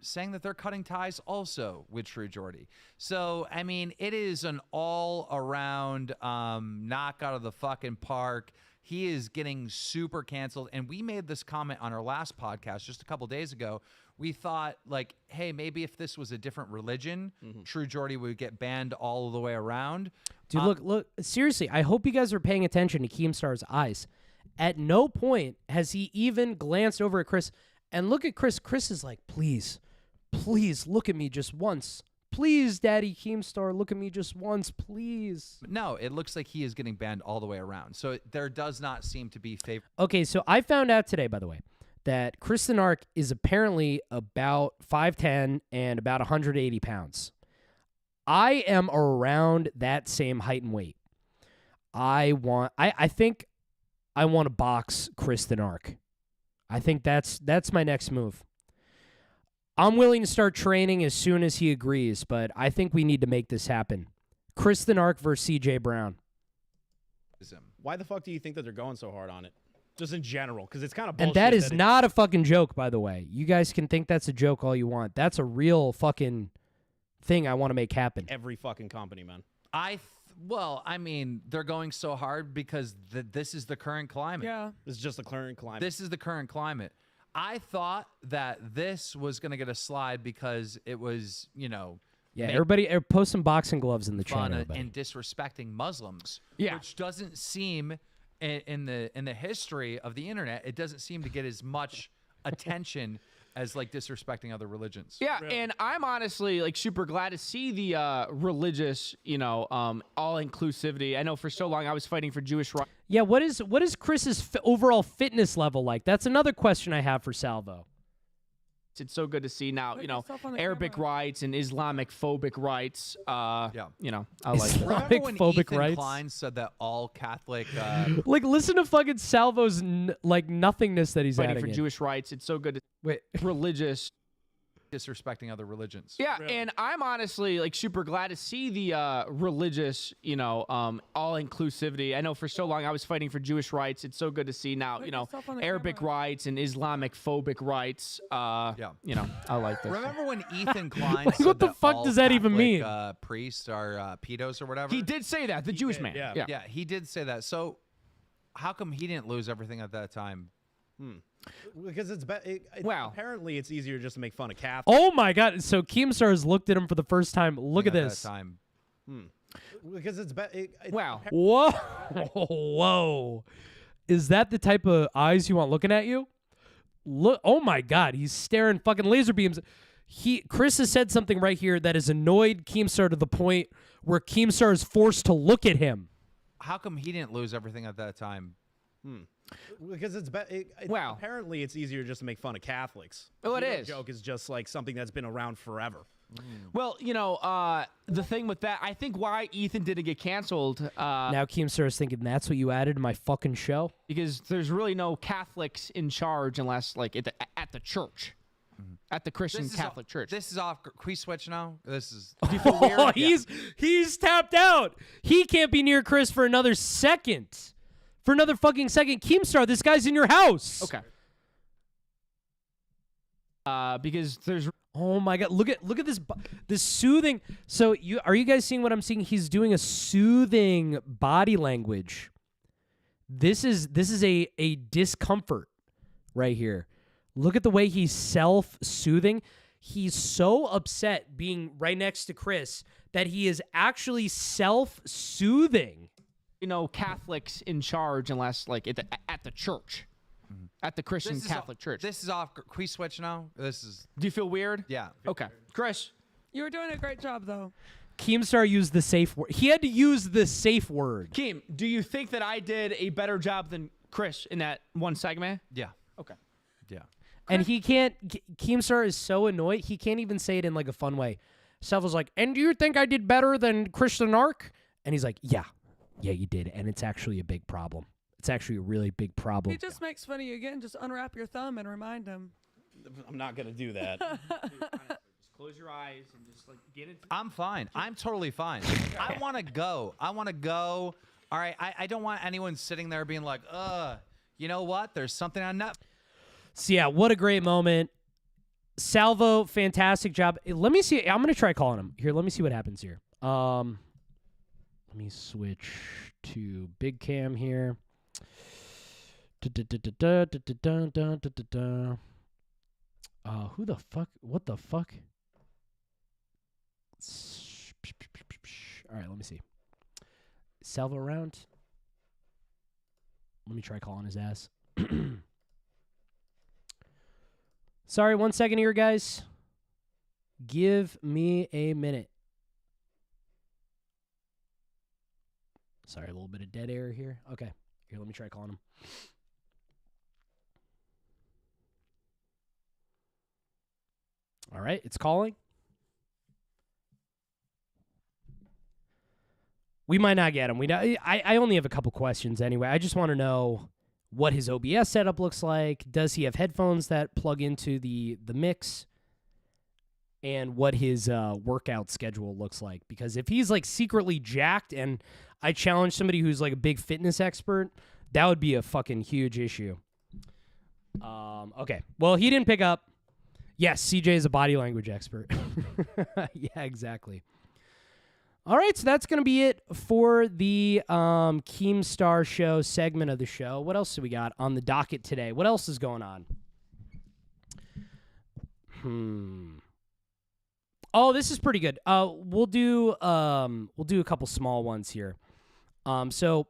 saying that they're cutting ties also with True Jordy. So, I mean, it is an all-around knock out of the fucking park. He is getting super canceled. And we made this comment on our last podcast just a couple days ago. We thought, like, hey, maybe if this was a different religion, True Jordy would get banned all the way around. Dude, look, seriously, I hope you guys are paying attention to Keemstar's eyes. At no point has he even glanced over at Chris. And look at Chris. Chris is like, please, please look at me just once. Please, Daddy Keemstar, look at me just once, please. No, it looks like he is getting banned all the way around. So there does not seem to be favor. Okay, so I found out today, by the way, that Kristen Ark is apparently about 5'10" and about 180 pounds. I am around that same height and weight. I think I want to box Kristen Ark. I think that's my next move. I'm willing to start training as soon as he agrees, but I think we need to make this happen. Kristen Ark versus CJ Brown. Why the fuck do you think that they're going so hard on it? Just in general, because it's kind of bullshit. And that is not a fucking joke, by the way. You guys can think that's a joke all you want. That's a real fucking thing I want to make happen. Every fucking company, man. Well, I mean, they're going so hard because this is the current climate. Yeah. This is just the current climate. This is the current climate. I thought that this was going to get a slide because it was, you know. Yeah, everybody post some boxing gloves in the channel. And disrespecting Muslims. Yeah. Which doesn't seem, in the history of the internet, it doesn't seem to get as much attention as like disrespecting other religions. Yeah, and I'm honestly like super glad to see the religious, all inclusivity. I know for so long I was fighting for Jewish rights. Yeah, what is Chris's overall fitness level like? That's another question I have for Salvo. It's so good to see now, Arabic rights and Islamic phobic rights. I like that. Remember when Phobic Ethan rights? Klein said that all Catholic like, listen to fucking Salvo's nothingness that he's fighting adding for in. Jewish rights. It's so good to religious. Disrespecting other religions. Yeah, and I'm honestly like super glad to see the religious, all inclusivity. I know for so long I was fighting for Jewish rights. It's so good to see now, Arabic rights and Islamic phobic rights. I like this. Remember when Ethan Klein Like, said what the that fuck all does that even Catholic, mean? Priests are pedos or whatever? He did say that, the Jewish man. Yeah, he did say that. So how come he didn't lose everything at that time? Because apparently it's easier just to make fun of Catholics. Oh my God! So Keemstar has looked at him for the first time. Look at this. That time. Because Wow. Whoa! Whoa! Is that the type of eyes you want looking at you? Look! Oh my God! He's staring fucking laser beams. Chris has said something right here that has annoyed Keemstar to the point where Keemstar is forced to look at him. How come he didn't lose everything at that time? Because apparently it's easier just to make fun of Catholics. Well, it is. Joke is just like something that's been around forever. Well, the thing with that, I think why Ethan didn't get canceled. Now Keemstar is thinking that's what you added to my fucking show. Because there's really no Catholics in charge unless like at the church. At the Christian Catholic Church. This is off. Can we switch now? This is. Do you feel weird? He's tapped out. He can't be near Chris for another second. for another fucking second. Keemstar, this guy's in your house. Okay. Because there's Oh my god, look at this soothing. So are you guys seeing what I'm seeing? He's doing a soothing body language. This is a discomfort right here. Look at the way he's self-soothing. He's so upset being right next to Chris that he is actually self-soothing. Catholics in charge unless like at the church. At the Christian Catholic Church. This is off. Can we switch now? This is. Do you feel weird? Yeah. Okay. Chris. You were doing a great job, though. Keemstar used the safe word. He had to use the safe word. Keem, do you think that I did a better job than Chris in that one segment? Yeah. Okay. Yeah. And he can't. Keemstar is so annoyed. He can't even say it in like a fun way. Self was like, "And do you think I did better than Christian Ark?" And he's like, "Yeah, you did." And it's actually a big problem. It's actually a really big problem. He just makes fun of you again. Just unwrap your thumb and remind him. I'm not gonna do that. Just close your eyes and just like get into. I'm fine. I'm totally fine. I want to go. All right. I don't want anyone sitting there being like, you know what? There's something on Netflix. So yeah, what a great moment. Salvo, fantastic job. Let me see. I'm gonna try calling him here. Let me see what happens here. Let me switch to big cam here. Who the fuck? What the fuck? All right, let me see. Salvo around. Let me try calling his ass. Sorry, 1 second here, guys. Give me a minute. Sorry, a little bit of dead air here. Okay, here, let me try calling him. All right, it's calling. We might not get him. I only have a couple questions anyway. I just want to know what his OBS setup looks like. Does he have headphones that plug into the mix? And what his workout schedule looks like. Because if he's like secretly jacked and I challenge somebody who's like a big fitness expert, that would be a fucking huge issue. Okay. Well, he didn't pick up. Yes, CJ is a body language expert. Yeah, exactly. All right, so that's going to be it for the Keemstar show segment of the show. What else do we got on the docket today? What else is going on? Oh, this is pretty good. We'll do a couple small ones here. So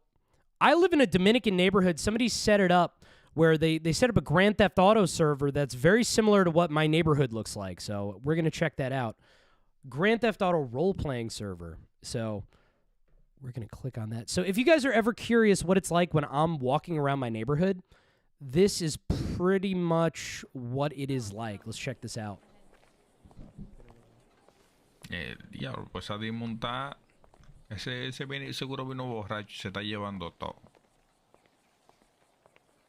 I live in a Dominican neighborhood. Somebody set it up where they set up a Grand Theft Auto server that's very similar to what my neighborhood looks like. So we're going to check that out. Grand Theft Auto role-playing server. So we're going to click on that. So if you guys are ever curious what it's like when I'm walking around my neighborhood, this is pretty much what it is like. Let's check this out. Diablo, pues a desmontar. Ese viene, seguro vino borracho, se está llevando todo.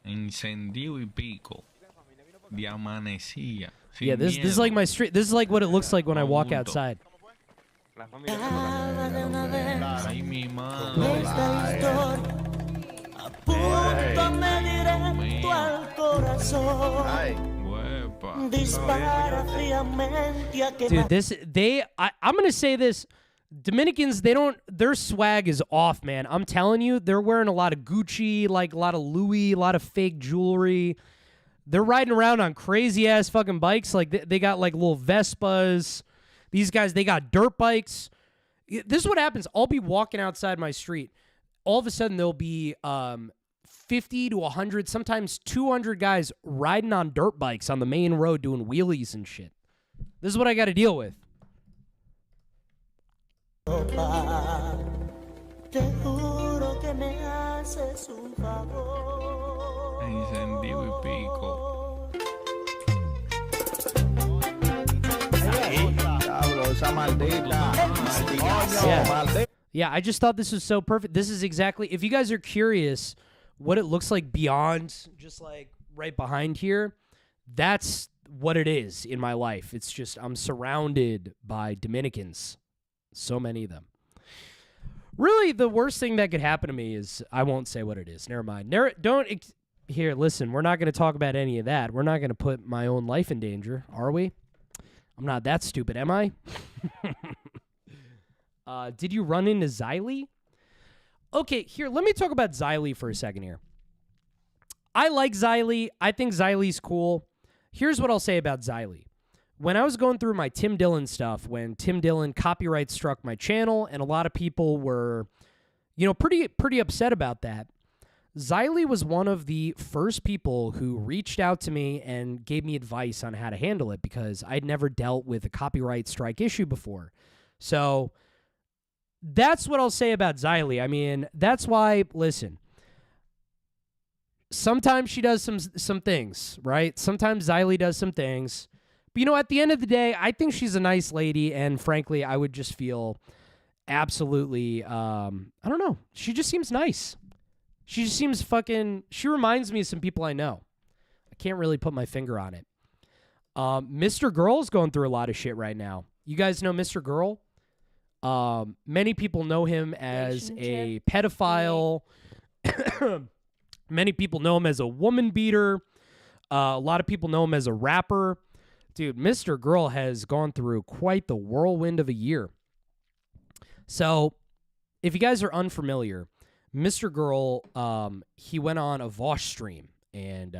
Encendido y pico. De amanecía. Yeah, this is like my street. This is like what it looks like when I walk outside. Ay, mi madre. Dude, I'm gonna say this. Dominicans, their swag is off, man. I'm telling you, they're wearing a lot of Gucci, like a lot of Louis, a lot of fake jewelry. They're riding around on crazy ass fucking bikes. Like they got like little Vespas. These guys, they got dirt bikes. This is what happens. I'll be walking outside my street. All of a sudden, there'll be 50 to 100, sometimes 200 guys riding on dirt bikes on the main road doing wheelies and shit. This is what I got to deal with. Encendido y pico. Yeah, I just thought this was so perfect. This is exactly, if you guys are curious what it looks like beyond, just like right behind here, that's what it is in my life. It's just, I'm surrounded by Dominicans. So many of them. Really, the worst thing that could happen to me is I won't say what it is. Never mind. Here, listen, we're not going to talk about any of that. We're not going to put my own life in danger, are we? I'm not that stupid, am I? Did you run into Xylee? Okay, here, let me talk about Xylee for a second here. I like Xylee. I think Xylee's cool. Here's what I'll say about Xylee. When I was going through my Tim Dillon stuff, when Tim Dillon copyright struck my channel, and a lot of people were, pretty upset about that, Xylee was one of the first people who reached out to me and gave me advice on how to handle it because I'd never dealt with a copyright strike issue before. So that's what I'll say about Xylee. I mean, that's why, listen, sometimes she does some things, right? Sometimes Xylee does some things. But, at the end of the day, I think she's a nice lady, and frankly, I would just feel absolutely, I don't know. She just seems nice. She just seems she reminds me of some people I know. I can't really put my finger on it. Mr. Girl's going through a lot of shit right now. You guys know Mr. Girl? Many people know him as a pedophile. Many people know him as a woman beater. A lot of people know him as a rapper. Dude, Mr. Girl has gone through quite the whirlwind of a year. So, if you guys are unfamiliar, Mr. Girl, he went on a Vosh stream, and,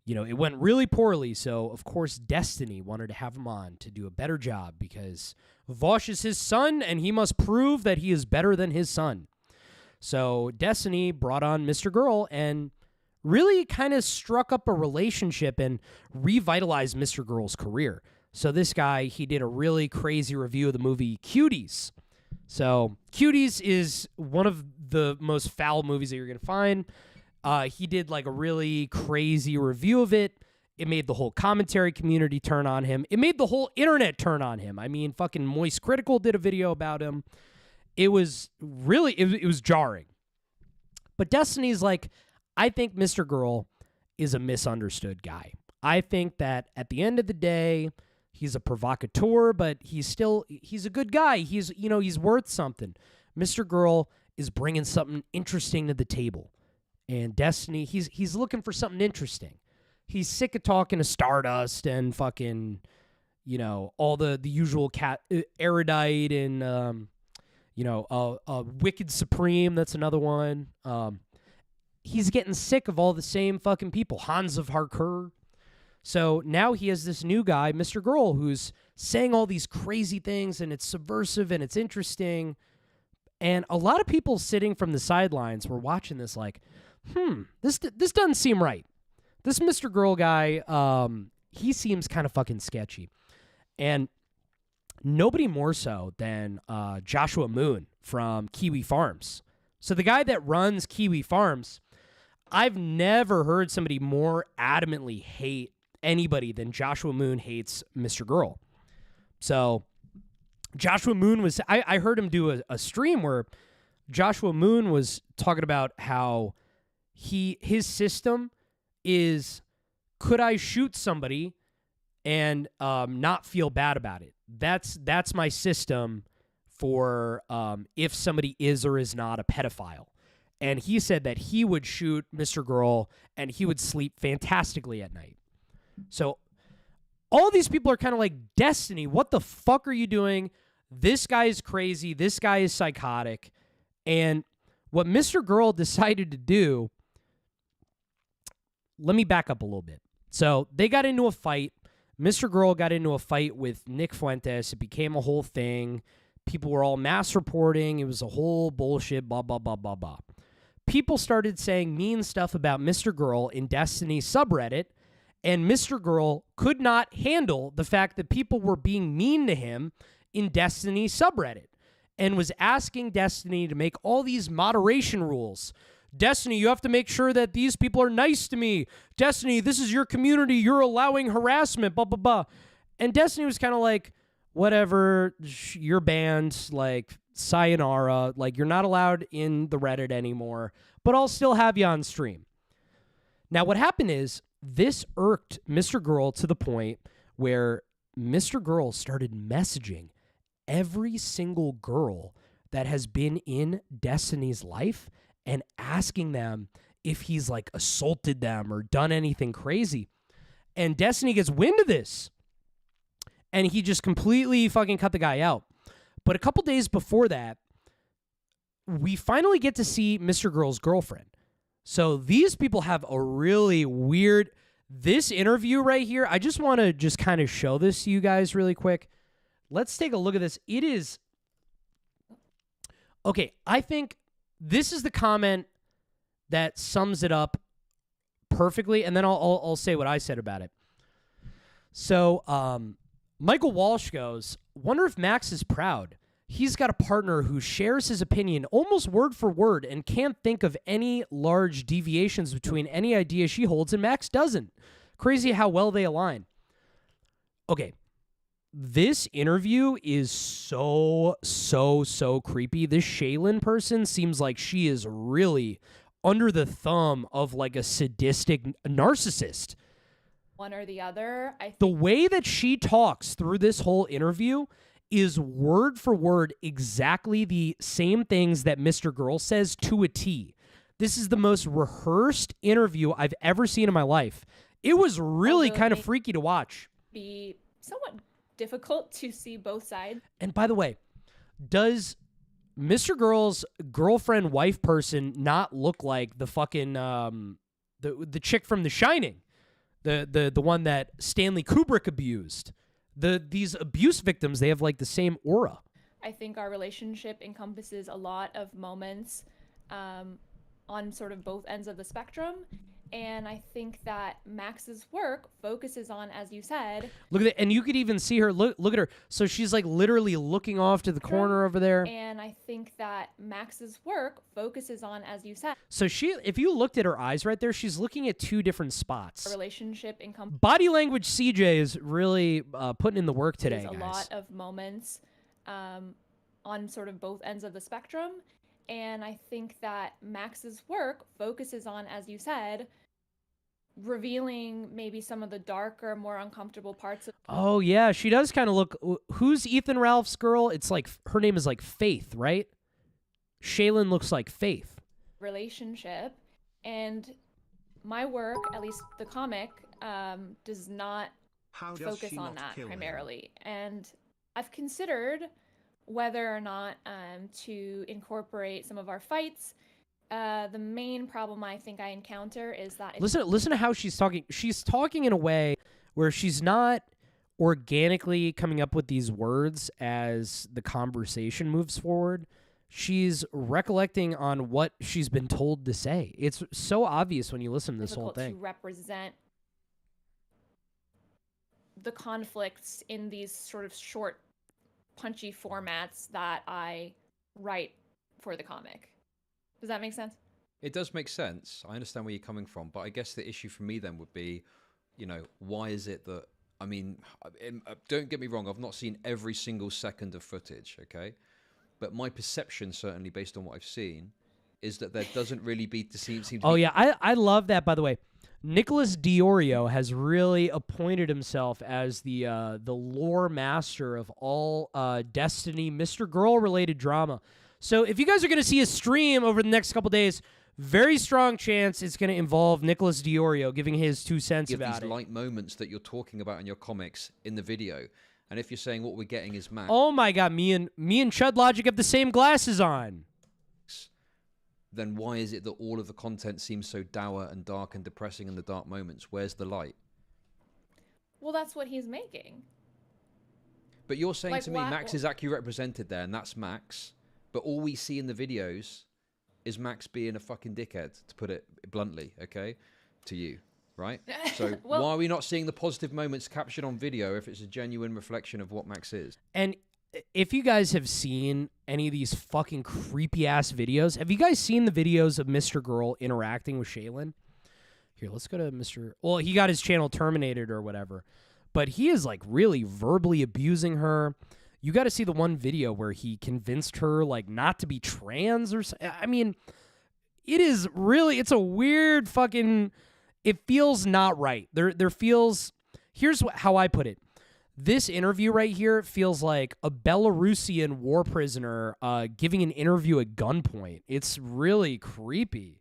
it went really poorly. So, of course, Destiny wanted to have him on to do a better job because Vosh is his son, and he must prove that he is better than his son. So, Destiny brought on Mr. Girl and really kind of struck up a relationship and revitalized Mr. Girl's career. So, this guy, he did a really crazy review of the movie Cuties. So, Cuties is one of the most foul movies that you're going to find. He did like a really crazy review of it. It made the whole commentary community turn on him. It made the whole internet turn on him. I mean, fucking Moist Critical did a video about him. It was really, it was jarring. But Destiny's like, I think Mr. Girl is a misunderstood guy. I think that at the end of the day, he's a provocateur, but he's a good guy. He's worth something. Mr. Girl is bringing something interesting to the table. And Destiny, he's looking for something interesting. He's sick of talking to Stardust and fucking, all the usual Erudite and, Wicked Supreme. That's another one. He's getting sick of all the same fucking people. Hans of Harkur. So now he has this new guy, Mr. Girl, who's saying all these crazy things, and it's subversive and it's interesting. And a lot of people sitting from the sidelines were watching this like, this doesn't seem right. This Mr. Girl guy, he seems kind of fucking sketchy. And nobody more so than Joshua Moon from Kiwi Farms. So the guy that runs Kiwi Farms, I've never heard somebody more adamantly hate anybody than Joshua Moon hates Mr. Girl. So Joshua Moon was, I heard him do a stream where Joshua Moon was talking about how his system is, could I shoot somebody and not feel bad about it? That's my system for if somebody is or is not a pedophile. And he said that he would shoot Mr. Girl and he would sleep fantastically at night. So all these people are kind of like, Destiny, what the fuck are you doing? This guy is crazy. This guy is psychotic. And what Mr. Girl decided to do, let me back up a little bit. So they got into a fight. Mr. Girl got into a fight with Nick Fuentes. It became a whole thing. People were all mass reporting. It was a whole bullshit, blah, blah, blah, blah, blah. People started saying mean stuff about Mr. Girl in Destiny's subreddit, and Mr. Girl could not handle the fact that people were being mean to him in Destiny's subreddit and was asking Destiny to make all these moderation rules. Destiny, you have to make sure that these people are nice to me. Destiny, this is your community. You're allowing harassment, blah, blah, blah. And Destiny was kind of like, whatever, you're banned, like, sayonara, like, you're not allowed in the Reddit anymore, but I'll still have you on stream. Now, what happened is, this irked Mr. Girl to the point where Mr. Girl started messaging every single girl that has been in Destiny's life and asking them if he's like assaulted them or done anything crazy. And Destiny gets wind of this. And he just completely fucking cut the guy out. But a couple days before that, we finally get to see Mr. Girl's girlfriend. So these people have a really weird... This interview right here, I just want to just kind of show this to you guys really quick. Let's take a look at this. It is... Okay, I think this is the comment that sums it up perfectly, and then I'll say what I said about it. So, Michael Walsh goes, wonder if Max is proud. He's got a partner who shares his opinion almost word for word and can't think of any large deviations between any idea she holds and Max doesn't. Crazy how well they align. Okay. This interview is so creepy. This Shaylin person seems like she is really under the thumb of like a sadistic narcissist. One or the other. The way that she talks through this whole interview is word for word exactly the same things that Mr. Girl says to a T. This is the most rehearsed interview I've ever seen in my life. It was really kind of freaky to watch. Be somewhat difficult to see both sides. And by the way, does Mr. Girl's girlfriend wife person not look like the fucking the chick from The Shining? The one that Stanley Kubrick abused. These abuse victims, they have like the same aura. I think our relationship encompasses a lot of moments on sort of both ends of the spectrum. And I think that Max's work focuses on, as you said... Look at it, and you could even see her, look at her. So she's like literally looking off to the corner over there. And I think that Max's work focuses on, as you said... So if you looked at her eyes right there, she's looking at two different spots. Our relationship encompasses... Body language CJ is really putting in the work today, guys. A lot of moments on sort of both ends of the spectrum. And I think that Max's work focuses on, as you said, revealing maybe some of the darker, more uncomfortable parts of... Oh, yeah. She does kind of look... Who's Ethan Ralph's girl? It's like... Her name is like Faith, right? Shaylin looks like Faith. Relationship. And my work, at least the comic, does not focus on that primarily. And I've considered whether or not to incorporate some of our fights. The main problem I think I encounter is that... Listen to how she's talking. She's talking in a way where she's not organically coming up with these words as the conversation moves forward. She's recollecting on what she's been told to say. It's so obvious when you listen to this whole thing. To represent the conflicts in these sort of short, punchy formats that I write for the comic. Does that make sense? It does make sense. I understand where you're coming from, but I guess the issue for me then would be, why is it that, don't get me wrong, I've not seen every single second of footage, okay? But my perception, certainly based on what I've seen, is that there doesn't really seem to be... Yeah, I love that, by the way. Nicholas Diorio has really appointed himself as the lore master of all Destiny Mr. Girl-related drama. So if you guys are going to see a stream over the next couple days, very strong chance it's going to involve Nicholas Diorio giving his 2 cents about these it. light moments that you're talking about in your comics in the video. And if you're saying what we're getting is Max... Oh my God, me and Chud Logic have the same glasses on. Then why is it that all of the content seems so dour and dark and depressing in the dark moments? Where's the light? Well, that's what he's making. But you're saying to me Max is accurately represented there, and that's Max. But all we see in the videos is Max being a fucking dickhead, to put it bluntly, okay? To you, right? So why are we not seeing the positive moments captured on video if it's a genuine reflection of what Max is? And if you guys have seen any of these fucking creepy-ass videos, have you guys seen the videos of Mr. Girl interacting with Shaylin? Here, let's go to Mr. Well, he got his channel terminated or whatever. But he is, like, really verbally abusing her. You got to see the one video where he convinced her, like, not to be trans or something. I mean, it is really, it's a weird fucking, it feels not right. There feels, here's how I put it. This interview right here feels like a Belarusian war prisoner giving an interview at gunpoint. It's really creepy.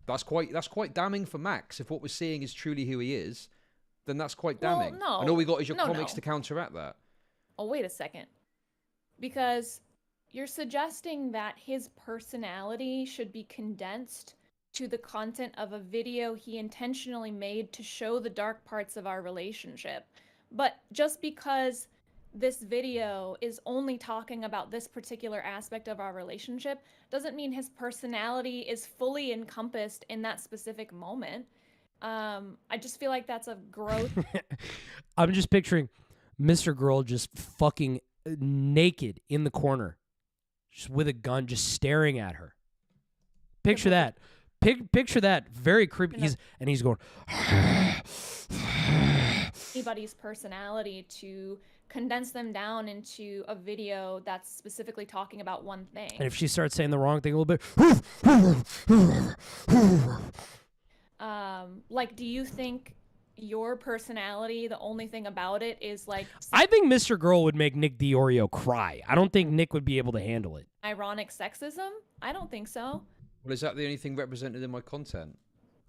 That's quite damning for Max. If what we're seeing is truly who he is, then that's quite damning. Well, no. And all we got is your No, comics no. to counteract that. Oh, wait a second. Because you're suggesting that his personality should be condensed to the content of a video he intentionally made to show the dark parts of our relationship. But just because this video is only talking about this particular aspect of our relationship doesn't mean his personality is fully encompassed in that specific moment. I just feel like that's a growth. I'm just picturing Mr. Girl just fucking naked in the corner, just with a gun, just staring at her. Picture that. Picture that. Very creepy. He's going. Anybody's personality to condense them down into a video that's specifically talking about one thing. And if she starts saying the wrong thing a little bit, like, do you think your personality, the only thing about it is like I think Mr. Girl would make Nick DiOrio cry. I don't think Nick would be able to handle it. ironic sexism? I don't think so. Well, is that the only thing represented in my content?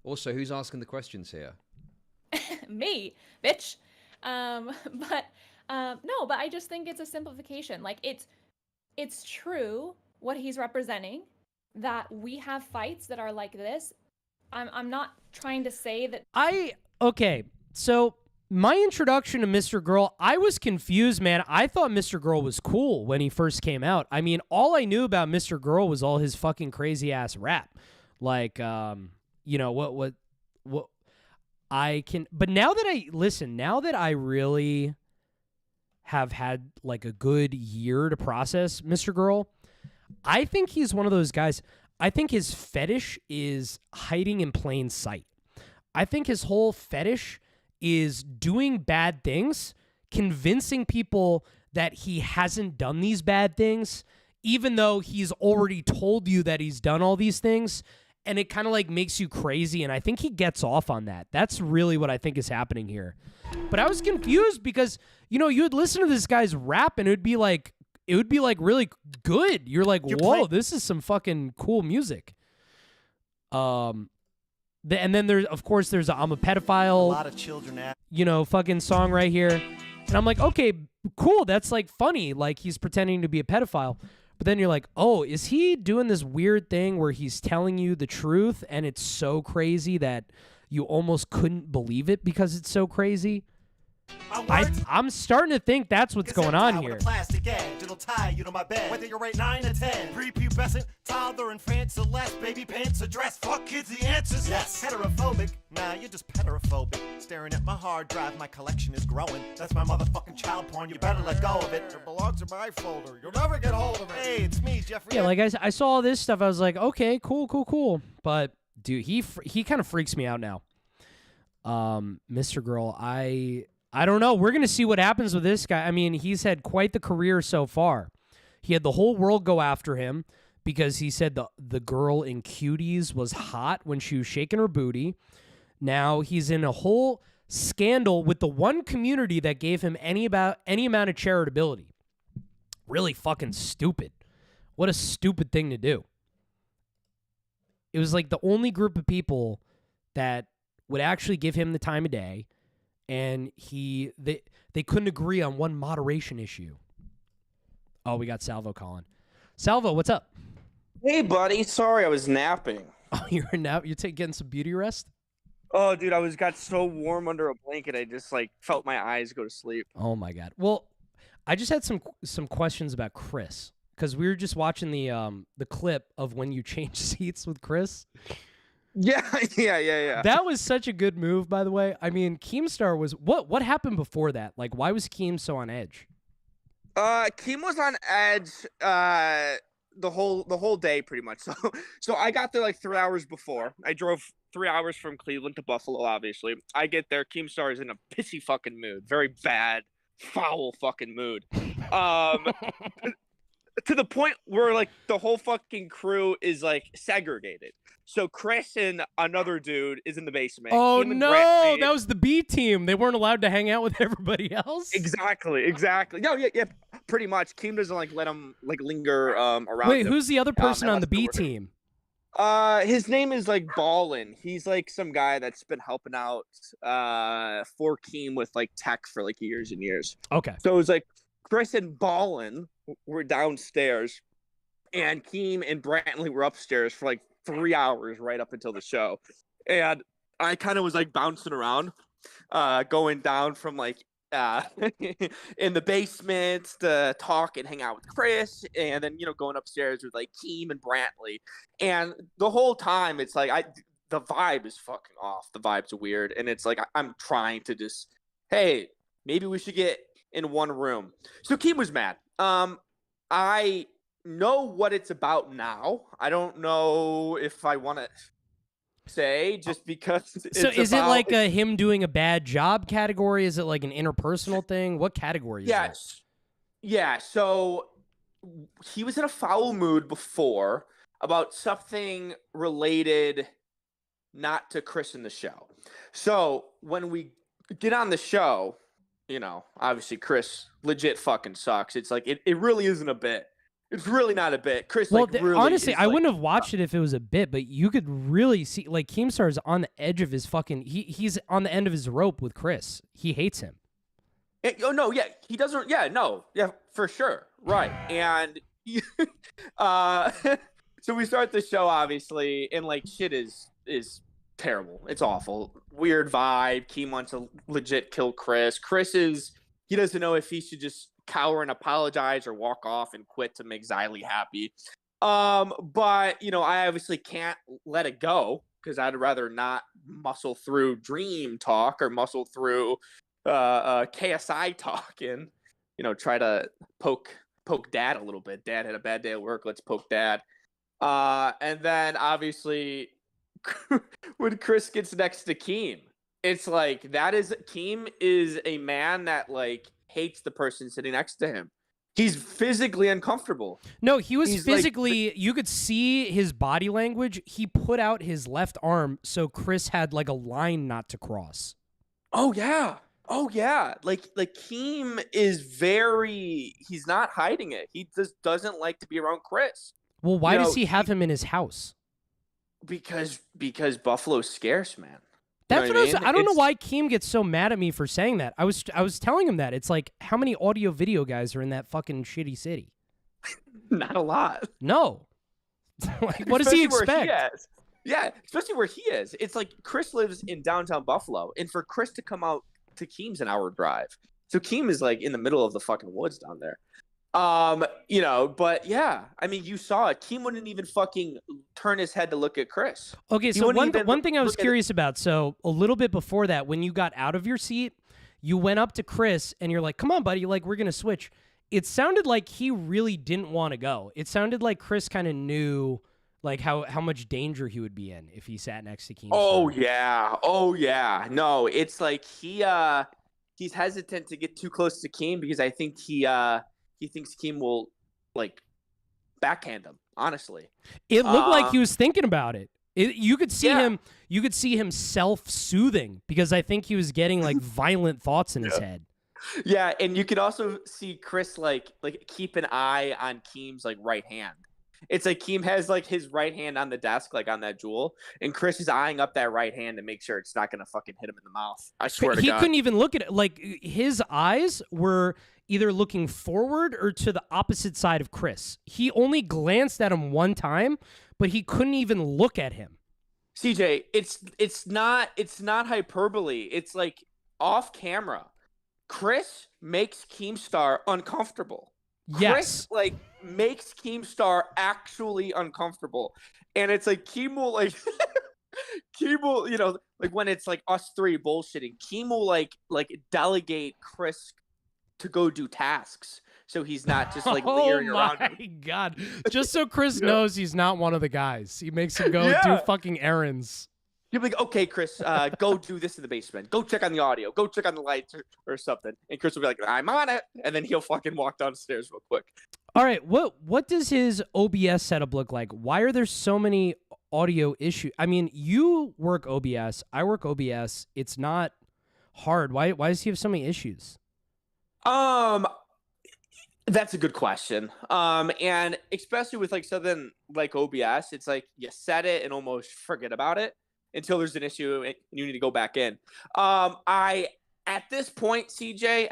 Also, who's asking the questions here? Me, bitch. No, but I just think it's a simplification. Like, it's true what he's representing, that we have fights that are like this. I'm not trying to say that. Okay, so my introduction to Mr. Girl, I was confused, man. I thought Mr. Girl was cool when he first came out. I mean, all I knew about Mr. Girl was all his fucking crazy ass rap. Like, you know, what I can, but now that I really have had like a good year to process Mr. Girl, I think he's one of those guys. I think his fetish is hiding in plain sight. I think his whole fetish is doing bad things, convincing people that he hasn't done these bad things, even though he's already told you that he's done all these things. And it kind of like makes you crazy. And I think he gets off on that. That's really what I think is happening here. But I was confused because, you know, you would listen to this guy's rap and it would be like really good. You're like, whoa, this is some fucking cool music. And then there's a I'm a pedophile, A lot of children you know, fucking song right here. And I'm like, okay, cool. That's like funny. Like he's pretending to be a pedophile. But then you're like, oh, is he doing this weird thing where he's telling you the truth and it's so crazy that you almost couldn't believe it because it's so crazy? I'm starting to think that's what's going on here. Plastic edge, it'll tie you to my bed. Whether you're 8, 9, or 10. Prepubescent, toddler, infant, celeste, baby pants, or dress. Fuck kids, the answers yes. Heterophobic, nah, you're just heterophobic. Staring at my hard drive, my collection is growing. That's my motherfucking child porn, you better let go of it. It belongs in my folder, you'll never get hold of it. Hey, it's me, Jeffrey. Yeah, like I saw all this stuff, I was like, okay, cool. But dude, he kind of freaks me out now. Mr. Girl, I don't know. We're going to see what happens with this guy. I mean, he's had quite the career so far. He had the whole world go after him because he said the girl in Cuties was hot when she was shaking her booty. Now he's in a whole scandal with the one community that gave him any amount of charitability. Really fucking stupid. What a stupid thing to do. It was like the only group of people that would actually give him the time of day. And they couldn't agree on one moderation issue. Oh, we got Salvo calling. Salvo, what's up? Hey, buddy. Sorry, I was napping. Oh, you're getting some beauty rest? Oh, dude, I got so warm under a blanket, I just like felt my eyes go to sleep. Oh my god. Well, I just had some questions about Chris because we were just watching the clip of when you changed seats with Chris. Yeah. That was such a good move, by the way. I mean, Keemstar was what happened before that? Like, why was Keem so on edge? Keem was on edge the whole day pretty much. So I got there like 3 hours before. I drove 3 hours from Cleveland to Buffalo, obviously. I get there, Keemstar is in a pissy fucking mood. Very bad, foul fucking mood. To the point where like the whole fucking crew is like segregated. So Chris and another dude is in the basement. Oh Keem and no, Brantley- that was the B team. They weren't allowed to hang out with everybody else. Exactly. No, yeah, pretty much. Keem doesn't like let him like linger around. Wait, him, who's the other person on unless the B they're- team? His name is like Ballin. He's like some guy that's been helping out for Keem with like tech for like years and years. Okay. So it was like Chris and Ballin were downstairs, and Keem and Brantley were upstairs for like 3 hours right up until the show. And I kind of was like bouncing around, going down from like in the basement to talk and hang out with Chris, and then going upstairs with like Keem and Brantley. And the whole time it's like the vibe is fucking off. The vibe's weird, and it's like I'm trying to just, hey, maybe we should get in one room. So Keem was mad. I know what it's about now. I don't know if I want to say just because it's So is it about- like him doing a bad job category? Is it like an interpersonal thing? What category is that? Yes. Yeah, so he was in a foul mood before about something related not to Chris in the show. So when we get on the show, obviously Chris legit fucking sucks. It's like it really isn't a bit. It's really not a bit. Chris, Well, really honestly, is, I like, wouldn't have watched it if it was a bit, but you could really see, like, Keemstar is on the edge of his fucking. He's on the end of his rope with Chris. He hates him. Oh no, yeah, he doesn't. Yeah, no, yeah, for sure, right. And so we start the show obviously, and like shit is terrible. It's awful, weird vibe. Keem wants to legit kill Chris. He doesn't know if he should just cower and apologize or walk off and quit to make Xylee happy. But I obviously can't let it go because I'd rather not muscle through Dream talk or muscle through KSI talk and try to poke Dad a little bit. Dad had a bad day at work. Let's poke Dad. And then obviously when Chris gets next to Keem, it's like Keem is a man that like hates the person sitting next to him. He's physically uncomfortable. No, he was He's physically. You could see his body language. He put out his left arm so Chris had like a line not to cross. Oh yeah. Like Keem is he's not hiding it. He just doesn't like to be around Chris. Well, why does he have him in his house? Because Buffalo's scarce, man. That's what I don't know why Keem gets so mad at me for saying that. I was telling him that. It's like, how many audio video guys are in that fucking shitty city? Not a lot. No. Like, what does he expect? Yeah, especially where he is. It's like Chris lives in downtown Buffalo, and for Chris to come out to Keem's an hour drive. So Keem is like in the middle of the fucking woods down there. But yeah, I mean, you saw it. Keem wouldn't even fucking turn his head to look at Chris. Okay, so one thing I was curious about. So a little bit before that, when you got out of your seat, you went up to Chris and you're like, "Come on, buddy, like we're gonna switch." It sounded like he really didn't want to go. It sounded like Chris kind of knew like how much danger he would be in if he sat next to Keemstar. Oh yeah. No, it's like he's hesitant to get too close to Keem because I think he thinks Keem will like backhand him. Honestly, it looked like he was thinking about it. You could see him. You could see him self-soothing because I think he was getting like violent thoughts in his head. Yeah, and you could also see Chris like keep an eye on Keem's like right hand. It's like Keem has like his right hand on the desk, like on that jewel, and Chris is eyeing up that right hand to make sure it's not gonna fucking hit him in the mouth. I swear to God. He couldn't even look at it. Like his eyes were either looking forward or to the opposite side of Chris. He only glanced at him one time, but he couldn't even look at him. CJ, it's not hyperbole. It's like off camera. Chris makes Keemstar uncomfortable. Yes. Chris like makes Keemstar actually uncomfortable. And it's like Keem will like like when it's like us three bullshitting, Keem will like delegate Chris to go do tasks. So he's not just like leering around him. Oh my God. Just so Chris knows he's not one of the guys. He makes him go do fucking errands. You'll be like, okay, Chris, go do this in the basement. Go check on the audio. Go check on the lights or something. And Chris will be like, I'm on it. And then he'll fucking walk downstairs real quick. All right. What does his OBS setup look like? Why are there so many audio issue? I mean, you work OBS. I work OBS. It's not hard. Why does he have so many issues? That's a good question. And especially with like something like OBS, it's like you set it and almost forget about it until there's an issue and you need to go back in. At this point, CJ,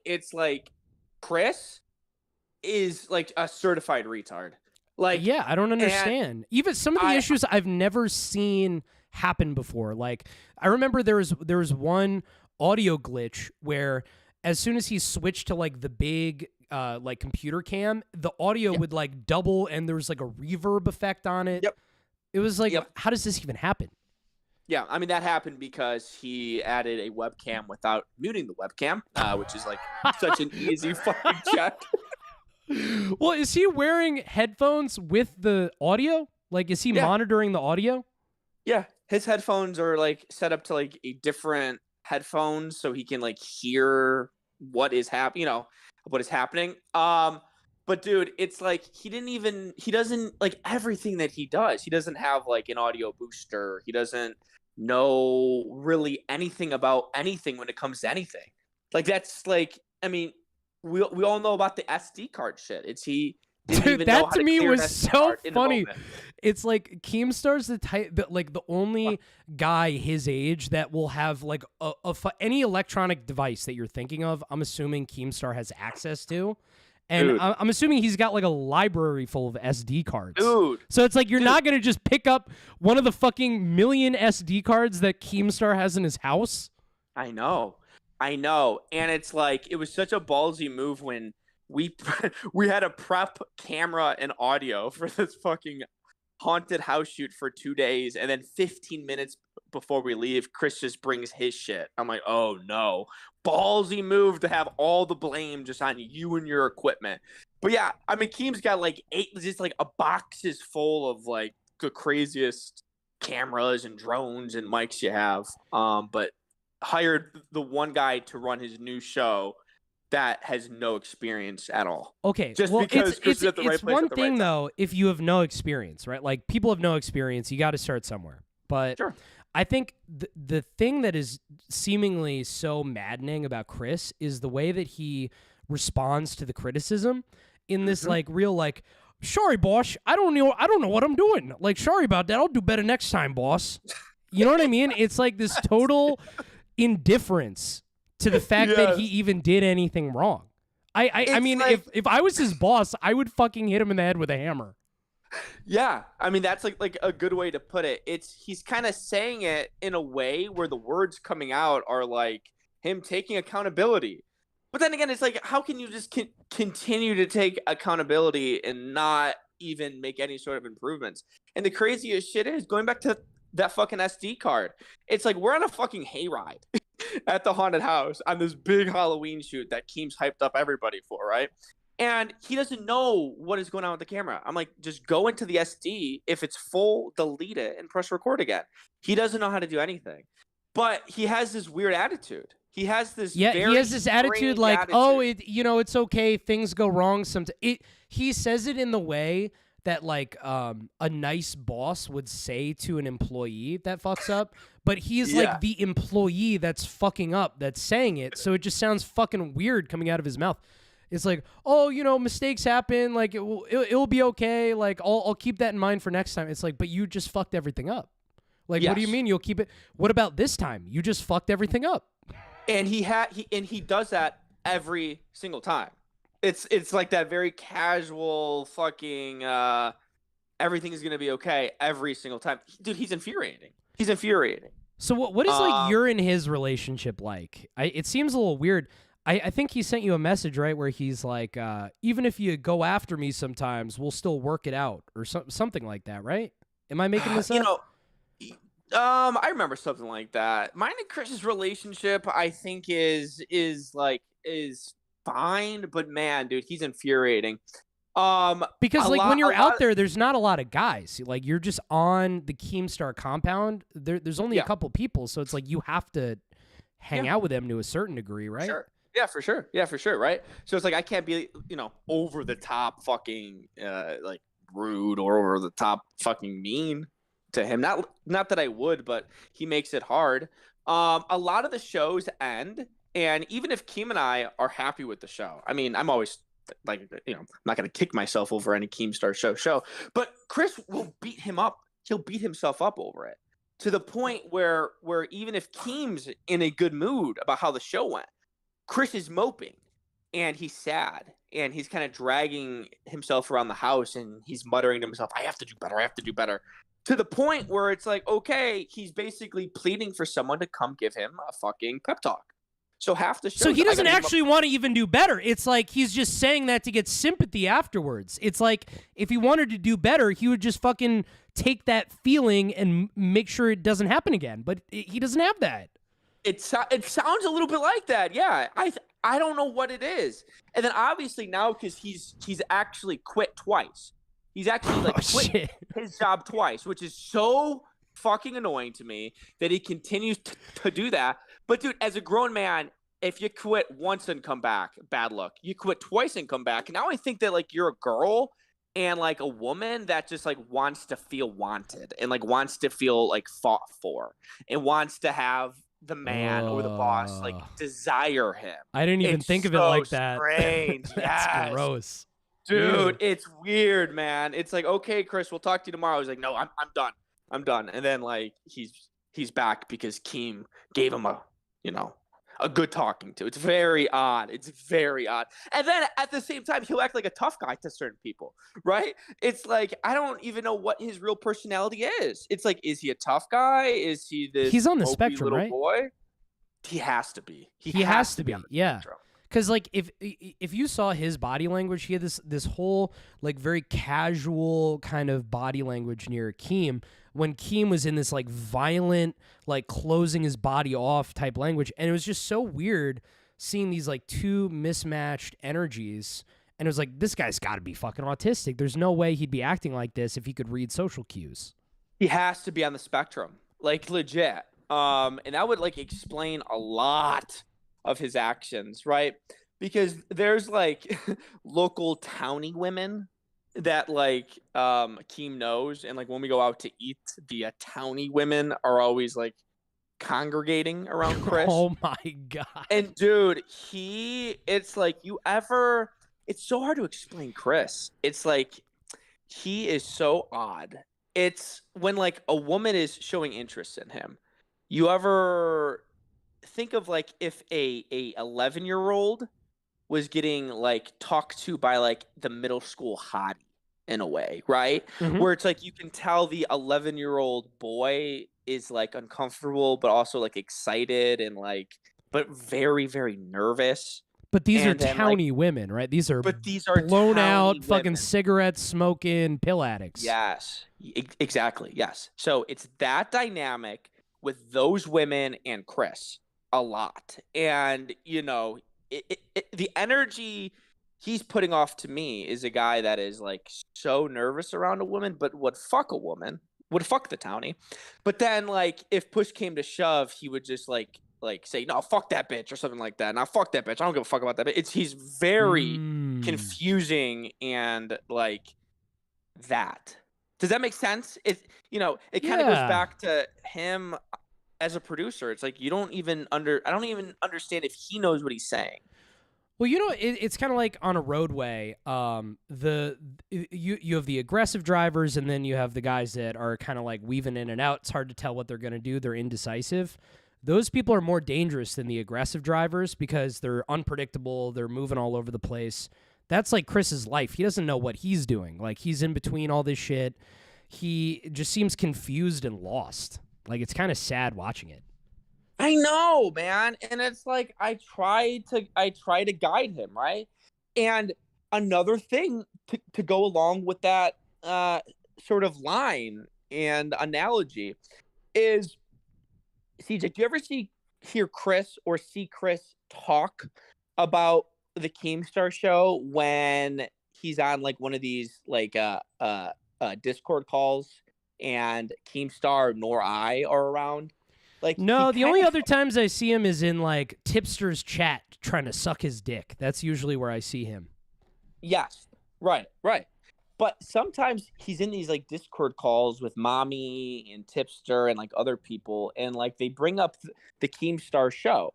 it's like Chris is like a certified retard. Like, yeah, I don't understand. Even some of the issues I've never seen happen before. Like, I remember there was one audio glitch where as soon as he switched to like the big like computer cam, the audio would like double and there was like a reverb effect on it. Yep. It was like, how does this even happen? Yeah, I mean, that happened because he added a webcam without muting the webcam, which is like such an easy fucking check. Well, is he wearing headphones with the audio? Like, is he monitoring the audio? Yeah, his headphones are like set up to like a different headphones so he can like hear what is happening, what is happening. But dude, it's like he doesn't like everything that he does. He doesn't have like an audio booster. He doesn't know really anything about anything when it comes to anything. Like that's like, I mean, we all know about the SD card shit. He didn't even know how to me clear an was SD so card in a funny. moment. It's like Keemstar's the only guy his age that will have like any electronic device that you're thinking of. I'm assuming Keemstar has access to. And Dude. I'm assuming he's got like a library full of SD cards. Dude. So it's like you're not going to just pick up one of the fucking million SD cards that Keemstar has in his house. I know. And it's like, it was such a ballsy move when we had to prep camera and audio for this fucking haunted house shoot for 2 days. And then 15 minutes before we leave, Chris just brings his shit. I'm like, oh no. Ballsy move to have all the blame just on you and your equipment. But yeah, I mean, Keem's got like just like a boxes full of like the craziest cameras and drones and mics you have. But hired the one guy to run his new show that has no experience at all. Okay, just because Chris is at the right place one at the thing right time. though, if you have no experience, right? Like people have no experience, you got to start somewhere. But Sure. I think the thing that is seemingly so maddening about Chris is the way that he responds to the criticism in this like real like, sorry boss, I don't know what I'm doing. Like, sorry about that. I'll do better next time, boss. You know what I mean? It's like this total indifference to the fact that he even did anything wrong. I mean, like, if I was his boss, I would fucking hit him in the head with a hammer. Yeah, I mean that's like a good way to put it. He's kind of saying it in a way where the words coming out are like him taking accountability. But then again, it's like, how can you just continue to take accountability and not even make any sort of improvements? And the craziest shit is going back to that fucking SD card. It's like we're on a fucking hayride at the haunted house on this big Halloween shoot that Keem's hyped up everybody for, right? And he doesn't know what is going on with the camera. I'm like, just go into the SD. If it's full, delete it and press record again. He doesn't know how to do anything. But he has this weird attitude. He has this he has this attitude like, oh, it's okay, things go wrong sometimes. He says it in the way that like a nice boss would say to an employee that fucks up, but he's like the employee that's fucking up that's saying it, so it just sounds fucking weird coming out of his mouth. It's like, oh, mistakes happen, like it'll be okay, like I'll keep that in mind for next time. It's like, but you just fucked everything up. Like, what do you mean you'll keep it? What about this time? You just fucked everything up. And he does that every single time. It's like that very casual fucking everything is gonna be okay every single time. Dude, he's infuriating. So what is like your and his relationship like? It seems a little weird. I think he sent you a message, right, where he's like, even if you go after me sometimes, we'll still work it out, or something like that, right? Am I making this up? I remember something like that. Mine and Chris's relationship, I think, is fine, but man, dude, he's infuriating. Because like when you're out there, there's not a lot of guys. Like you're just on the Keemstar compound. There's only a couple people, so it's like you have to hang out with them to a certain degree, right? Sure. Yeah, for sure. Right? So it's like I can't be, over the top fucking like rude or over the top fucking mean to him. Not that I would, but he makes it hard. A lot of the shows end, and even if Keem and I are happy with the show, I mean, I'm always like, I'm not gonna kick myself over any Keemstar show, but Chris will beat him up. He'll beat himself up over it to the point where even if Keem's in a good mood about how the show went, Chris is moping and he's sad and he's kind of dragging himself around the house and he's muttering to himself, I have to do better, to the point where it's like, okay, he's basically pleading for someone to come give him a fucking pep talk. So half the show. So he doesn't actually want to even do better. It's like he's just saying that to get sympathy afterwards. It's like if he wanted to do better, he would just fucking take that feeling and make sure it doesn't happen again. But he doesn't have that. It sounds a little bit like that. Yeah. I don't know what it is. And then obviously now because he's actually quit twice. He's actually quit his job twice, which is so fucking annoying to me that he continues to do that. But dude, as a grown man, if you quit once and come back, bad luck. You quit twice and come back. Now I think that like you're a girl and like a woman that just like wants to feel wanted and like wants to feel like fought for and wants to have the man or the boss like desire him. I didn't even think of it like that. Strange. That's Yes. gross. Dude, it's weird, man. It's like, okay, Chris, we'll talk to you tomorrow. He's like, no, I'm done. And then like he's back because Keem gave him a good talking to. It's very odd. And then at the same time, he'll act like a tough guy to certain people, right? It's like, I don't even know what his real personality is. It's like, is he a tough guy? Is he this He's on the mopey spectrum, little right? boy? He has to be. He has to be. on the Yeah. spectrum. Because like if you saw his body language, he had this whole like very casual kind of body language near Keem when Keem was in this like violent like closing his body off type language, and it was just so weird seeing these like two mismatched energies. And it was like, this guy's got to be fucking autistic. There's no way he'd be acting like this if he could read social cues. He has to be on the spectrum, like legit. And that would like explain a lot of his actions, right? Because there's like local townie women that like Keem knows, and like when we go out to eat, the townie women are always like congregating around Chris. Oh my god! And dude, it's like it's so hard to explain Chris. It's like he is so odd. It's when like a woman is showing interest in him. You ever think of like if a 11-year-old was getting like talked to by like the middle school hottie in a way, right? Mhm. Where it's like you can tell the 11-year-old boy is like uncomfortable but also like excited and like but very very nervous. But these are And then, towny women, right? These are are blown out, towny fucking women. cigarette smoking pill addicts. Yes, exactly. Yes. So it's that dynamic with those women and Chris a lot. And, the energy he's putting off to me is a guy that is like so nervous around a woman, but would fuck a woman, would fuck the townie. But then like if push came to shove, he would just like say, no, fuck that bitch or something like that. Now fuck that bitch. I don't give a fuck about that bitch. He's very confusing and like that. Does that make sense? It kind of goes back to him as a producer. It's like I don't even understand if he knows what he's saying. Well, it's kind of like on a roadway. You have the aggressive drivers, and then you have the guys that are kind of like weaving in and out. It's hard to tell what they're going to do. They're indecisive. Those people are more dangerous than the aggressive drivers because they're unpredictable. They're moving all over the place. That's like Chris's life. He doesn't know what he's doing. Like he's in between all this shit. He just seems confused and lost. Like it's kind of sad watching it. I know, man. And it's like I try to guide him, right? And another thing to go along with that sort of line and analogy is, CJ, do you ever hear Chris or see Chris talk about the Keemstar show when he's on like one of these like Discord calls and Keemstar nor I are around? Like no, the only other times I see him is in like Tipster's chat trying to suck his dick. That's usually where I see him. Yes, right. But sometimes he's in these like Discord calls with Mommy and Tipster and like other people, and like they bring up the Keemstar show,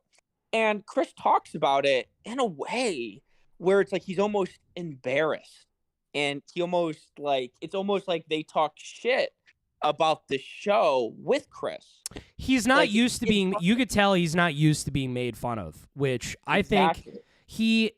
and Chris talks about it in a way where it's like he's almost embarrassed, and he almost like it's almost like they talk shit about the show with Chris. He's not used to being. You could tell he's not used to being made fun of, which I think he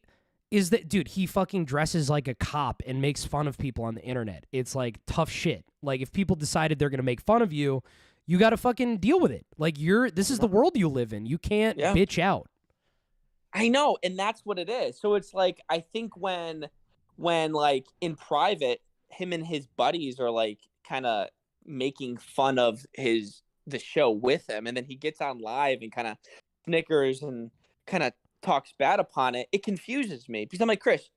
is. That dude, he fucking dresses like a cop and makes fun of people on the internet. It's like tough shit. Like if people decided they're gonna make fun of you, you got to fucking deal with it. Like this is the world you live in. You can't bitch out. I know, and that's what it is. So it's like I think when like in private, him and his buddies are like kind of making fun of the show with him, and then he gets on live and kind of snickers and kind of talks bad upon it. It confuses me because I'm like, Chris,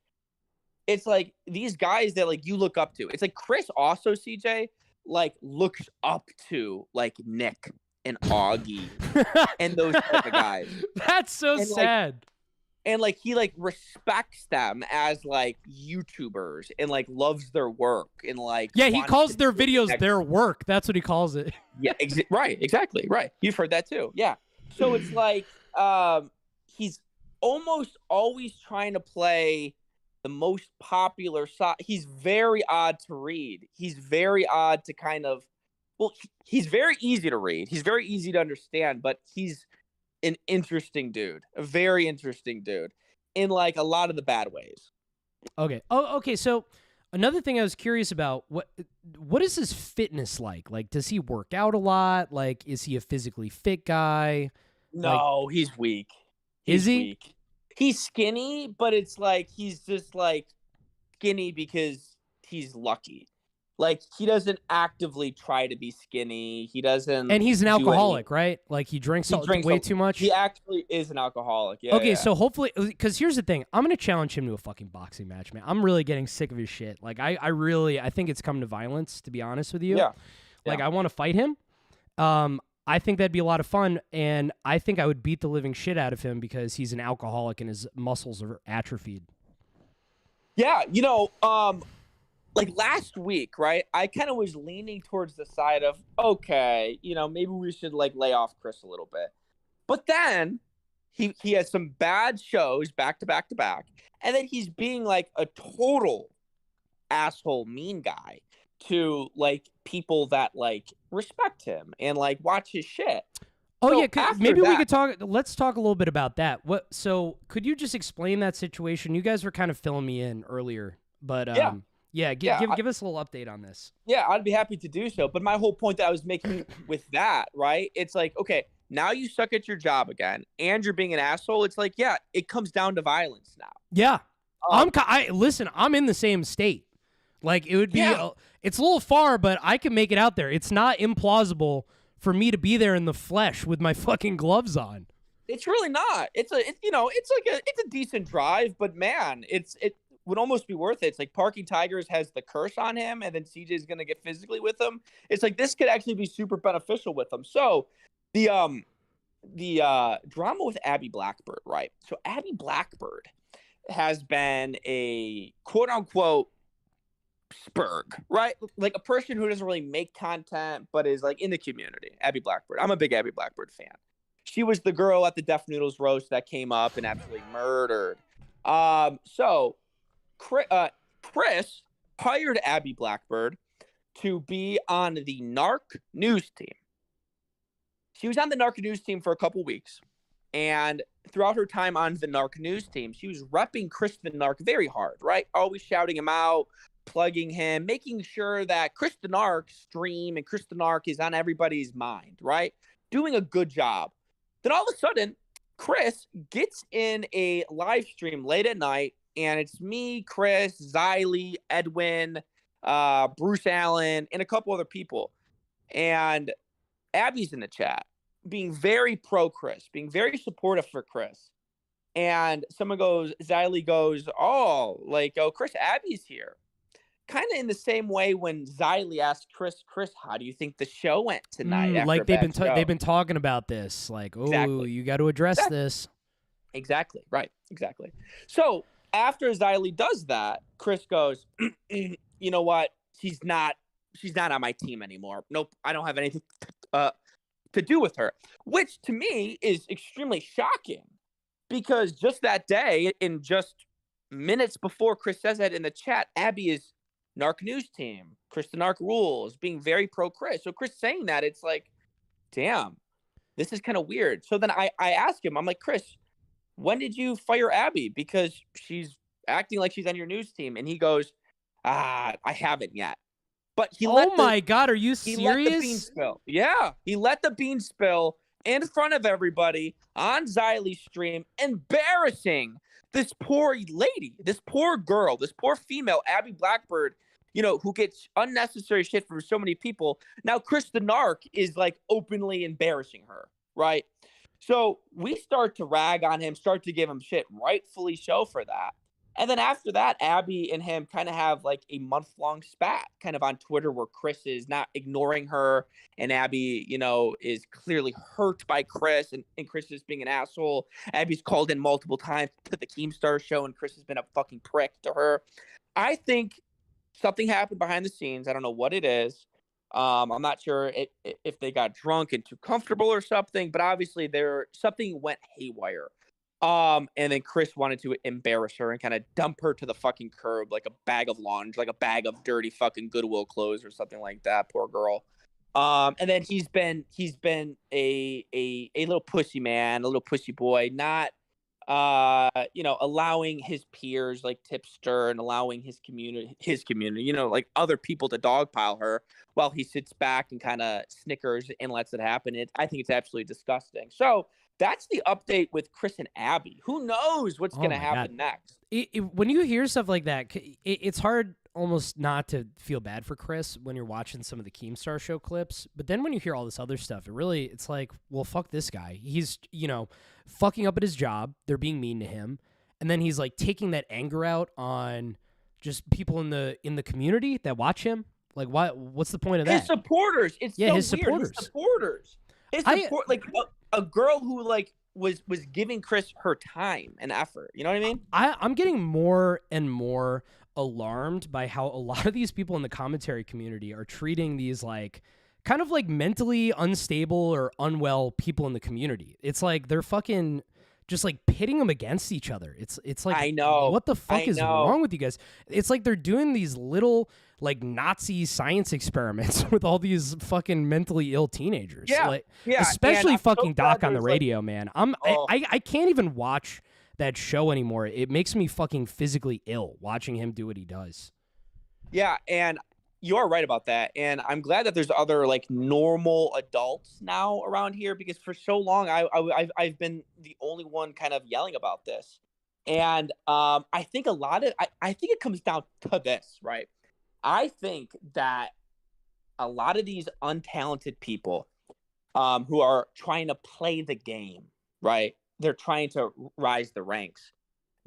it's like these guys that like you look up to. It's like Chris also, CJ, like looks up to like Nick and Augie and those type of guys. That's so and, sad. Like, and like he like respects them as like YouTubers and like loves their work and like he calls their videos their work. That's what he calls it. Yeah, right, exactly, right. You've heard that too. Yeah. So it's like he's almost always trying to play the most popular side. He's very odd to read. He's very odd to kind of he's very easy to read. He's very easy to understand, but he's an interesting dude, a very interesting dude in like a lot of the bad ways. Okay. Oh, okay. So another thing I was curious about, what is his fitness like? Like, does he work out a lot? Like, is he a physically fit guy? No, he's weak. Is he? Weak. He's skinny, but it's like he's just like skinny because he's lucky. Like he doesn't actively try to be skinny. He doesn't. And he's an alcoholic, right? Like he drinks way too much. He actually is an alcoholic. Yeah. Okay, so hopefully, because here's the thing, I'm gonna challenge him to a fucking boxing match, man. I'm really getting sick of his shit. Like I think it's come to violence, to be honest with you. Yeah. Like I want to fight him. I think that'd be a lot of fun, and I think I would beat the living shit out of him because he's an alcoholic and his muscles are atrophied. Yeah, like last week, right? I kind of was leaning towards the side of, okay, maybe we should like lay off Chris a little bit. But then he has some bad shows back to back to back. And then he's being like a total asshole mean guy to like people that like respect him and like watch his shit. Oh, so yeah, maybe we could talk. Let's talk a little bit about that. So could you just explain that situation? You guys were kind of filling me in earlier, but give us a little update on this. Yeah, I'd be happy to do so. But my whole point that I was making with that, right? It's like, okay, now you suck at your job again, and you're being an asshole. It's like, yeah, it comes down to violence now. Yeah, listen. I'm in the same state. Like it would be. It's a little far, but I can make it out there. It's not implausible for me to be there in the flesh with my fucking gloves on. It's really not. It's a decent drive, but man, it would almost be worth it. It's like Parking Tigers has the curse on him, and then CJ's gonna get physically with him. It's like this could actually be super beneficial with him. So the drama with Abby Blackbird, right? So Abby Blackbird has been a quote unquote spurg, right? Like a person who doesn't really make content, but is like in the community. Abby Blackbird. I'm a big Abby Blackbird fan. She was the girl at the Deaf Noodles roast that came up and absolutely murdered. So Chris hired Abby Blackbird to be on the Narc news team. She was on the Narc news team for a couple weeks, and throughout her time on the Narc news team, she was repping Chris the Narc very hard, right? Always shouting him out, plugging him, making sure that Chris the Narc stream and Chris the Narc is on everybody's mind, right? Doing a good job. Then all of a sudden, Chris gets in a live stream late at night, and it's me, Chris, Xylee, Edwin, Bruce Allen, and a couple other people. And Abby's in the chat, being very pro Chris, being very supportive for Chris. And Xylee goes, oh, Chris, Abby's here. Kind of in the same way when Xylee asked Chris, how do you think the show went tonight? Like they've been talking about this. Like, exactly. You got to address this. Exactly. Right. Exactly. So after Xylee does that, Chris goes, you know what? She's not on my team anymore. Nope, I don't have anything to do with her, which to me is extremely shocking because just that day, in just minutes before Chris says that in the chat, Abby is Narc News Team. Chris the Narc rules, being very pro Chris. So Chris saying that, it's like, damn, this is kind of weird. So then I ask him, I'm like, Chris, when did you fire Abby? Because she's acting like she's on your news team. And he goes, I haven't yet. But he Oh my God, are you serious? He let the bean spill. Yeah, he let the bean spill in front of everybody on Xylie's stream, embarrassing this poor lady, this poor girl, this poor female, Abby Blackbird, you know, who gets unnecessary shit from so many people. Now, Chris the Narc is like openly embarrassing her, right? So we start to rag on him, start to give him shit, rightfully so for that. And then after that, Abby and him kind of have like a month-long spat kind of on Twitter where Chris is not ignoring her and Abby, you know, is clearly hurt by Chris and Chris is being an asshole. Abby's called in multiple times to the Keemstar show and Chris has been a fucking prick to her. I think something happened behind the scenes. I don't know what it is. I'm not sure if they got drunk and too comfortable or something, but obviously something went haywire. And then Chris wanted to embarrass her and kind of dump her to the fucking curb like a bag of laundry, like a bag of dirty fucking Goodwill clothes or something like that. Poor girl. And then he's been a little pussy man, a little pussy boy, not you know, allowing his peers like Tipster and allowing his community, you know, like other people to dogpile her while he sits back and kind of snickers and lets it happen. I think it's absolutely disgusting. So that's the update with Chris and Abby. Who knows what's going to happen next? When you hear stuff like that, it's hard almost not to feel bad for Chris when you're watching some of the Keemstar show clips. But then when you hear all this other stuff, it's like, well, fuck this guy. He's, you know, fucking up at his job. They're being mean to him. And then he's like taking that anger out on just people in the community that watch him. Like, what's the point of that? His supporters. It's so his weird. supporters. His supporters. His support, like a girl who like was giving Chris her time and effort. You know what I mean? I'm getting more and more alarmed by how a lot of these people in the commentary community are treating these like kind of like mentally unstable or unwell people in the community. It's like they're fucking just like pitting them against each other. It's like, I know. What the fuck is wrong with you guys? It's like they're doing these little like Nazi science experiments with all these fucking mentally ill teenagers. Especially fucking Doc on the radio, man. I can't even watch that show anymore. It makes me fucking physically ill watching him do what he does. Yeah, and you're right about that. And I'm glad that there's other like normal adults now around here because for so long I've been the only one kind of yelling about this. And I think I think it comes down to this, right? I think that a lot of these untalented people who are trying to play the game, right? They're trying to rise the ranks.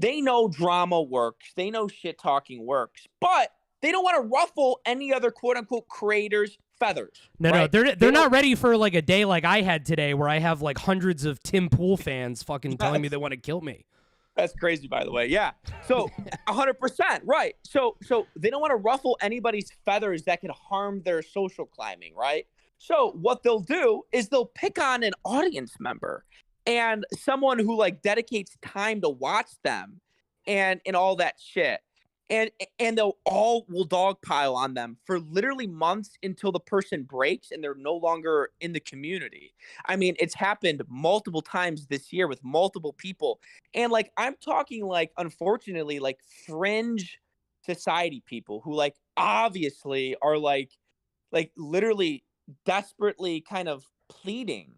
They know drama works. They know shit talking works, but they don't want to ruffle any other quote unquote creators' feathers. No, they're not ready for like a day like I had today where I have like hundreds of Tim Pool fans fucking telling me they want to kill me. That's crazy, by the way. Yeah. So 100%. Right. So they don't want to ruffle anybody's feathers that could harm their social climbing. Right. So what they'll do is they'll pick on an audience member and someone who like dedicates time to watch them and all that shit. And they'll all will dogpile on them for literally months until the person breaks and they're no longer in the community. I mean, it's happened multiple times this year with multiple people. And like, I'm talking like, unfortunately, like fringe society people who like obviously are like literally desperately kind of pleading.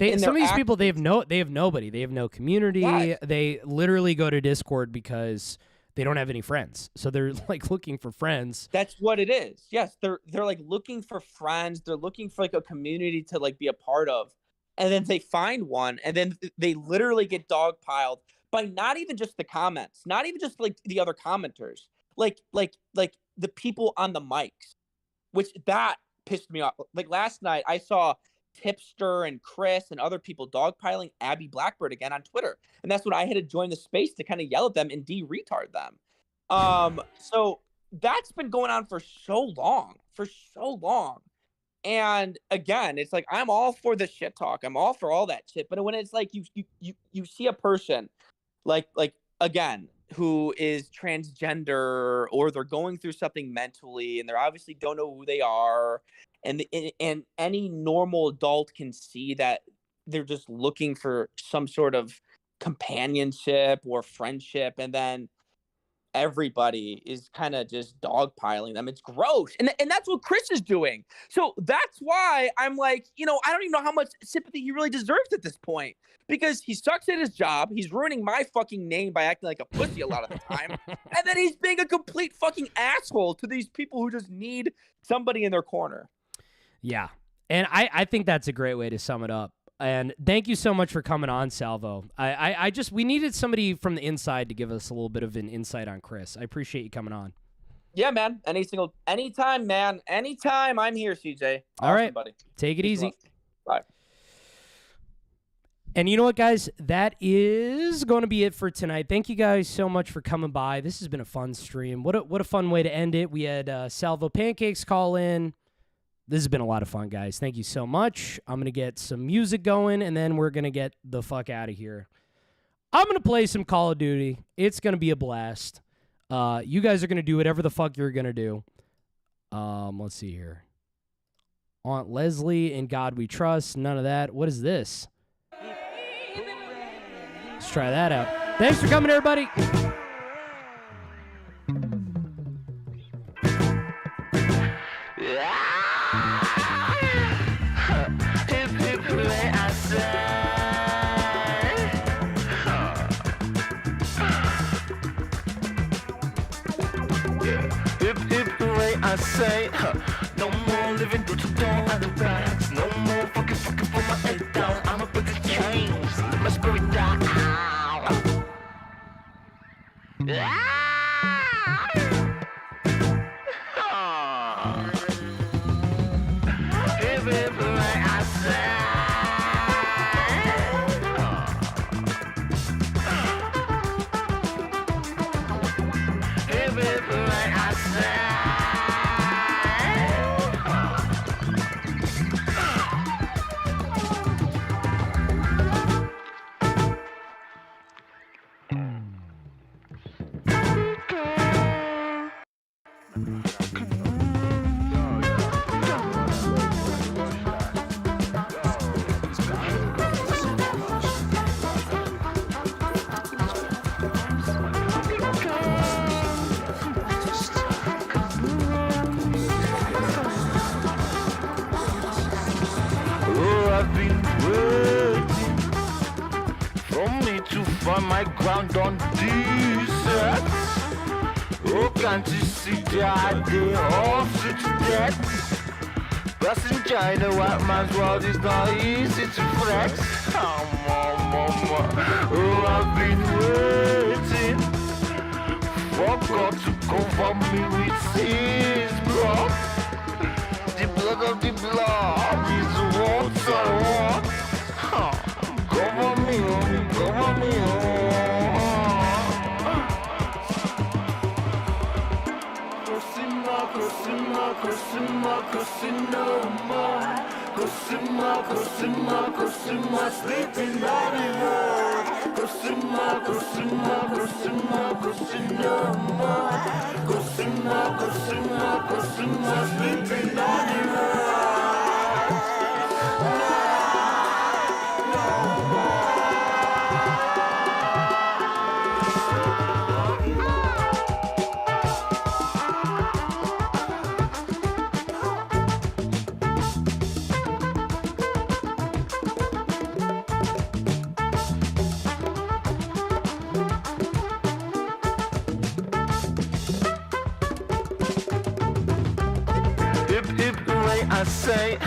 Some of these people, they have nobody. They have no community. Yes. They literally go to Discord because they don't have any friends. So they're like looking for friends. That's what it is. Yes, they're like looking for friends. They're looking for like a community to like be a part of. And then they find one and then they literally get dogpiled by not even just the comments, not even just like the other commenters, like the people on the mics, which that pissed me off. Like last night I saw Tipster and Chris and other people dogpiling Abby Blackbird again on Twitter. And that's when I had to join the space to kind of yell at them and de-retard them. So that's been going on for so long. And again, it's like, I'm all for the shit talk. I'm all for all that shit. But when it's like you see a person like again, who is transgender, or they're going through something mentally and they obviously don't know who they are. And any normal adult can see that they're just looking for some sort of companionship or friendship. And then everybody is kind of just dogpiling them. It's gross. And that's what Chris is doing. So that's why I'm like, I don't even know how much sympathy he really deserves at this point, because he sucks at his job. He's ruining my fucking name by acting like a pussy a lot of the time. And then he's being a complete fucking asshole to these people who just need somebody in their corner. Yeah. And I think that's a great way to sum it up. And thank you so much for coming on, Salvo. We needed somebody from the inside to give us a little bit of an insight on Chris. I appreciate you coming on. Yeah, man. Anytime, man. Anytime, I'm here, CJ. All right, buddy. Take it easy. Bye. And you know what, guys? That is going to be it for tonight. Thank you guys so much for coming by. This has been a fun stream. What a fun way to end it. We had Salvo Pancakes call in. This has been a lot of fun, guys. Thank you so much. I'm going to get some music going, and then we're going to get the fuck out of here. I'm going to play some Call of Duty. It's going to be a blast. You guys are going to do whatever the fuck you're going to do. Let's see here. Aunt Leslie, In God We Trust. None of that. What is this? Let's try that out. Thanks for coming, everybody. I say, no more living through the dawn of the rats. No more fucking for my head down. I'ma put the chains, let my spirit down. Find my ground on desert. Oh, can't you see that they all sit to death? Passenger in the white man's world is not easy to flex. Oh, mama. Oh, I've been waiting for God to cover me with his blood. The blood of the blood is what I want. Cover me, cover me, Cosima, sleeping body more. Cosima, sleeping body more. I say,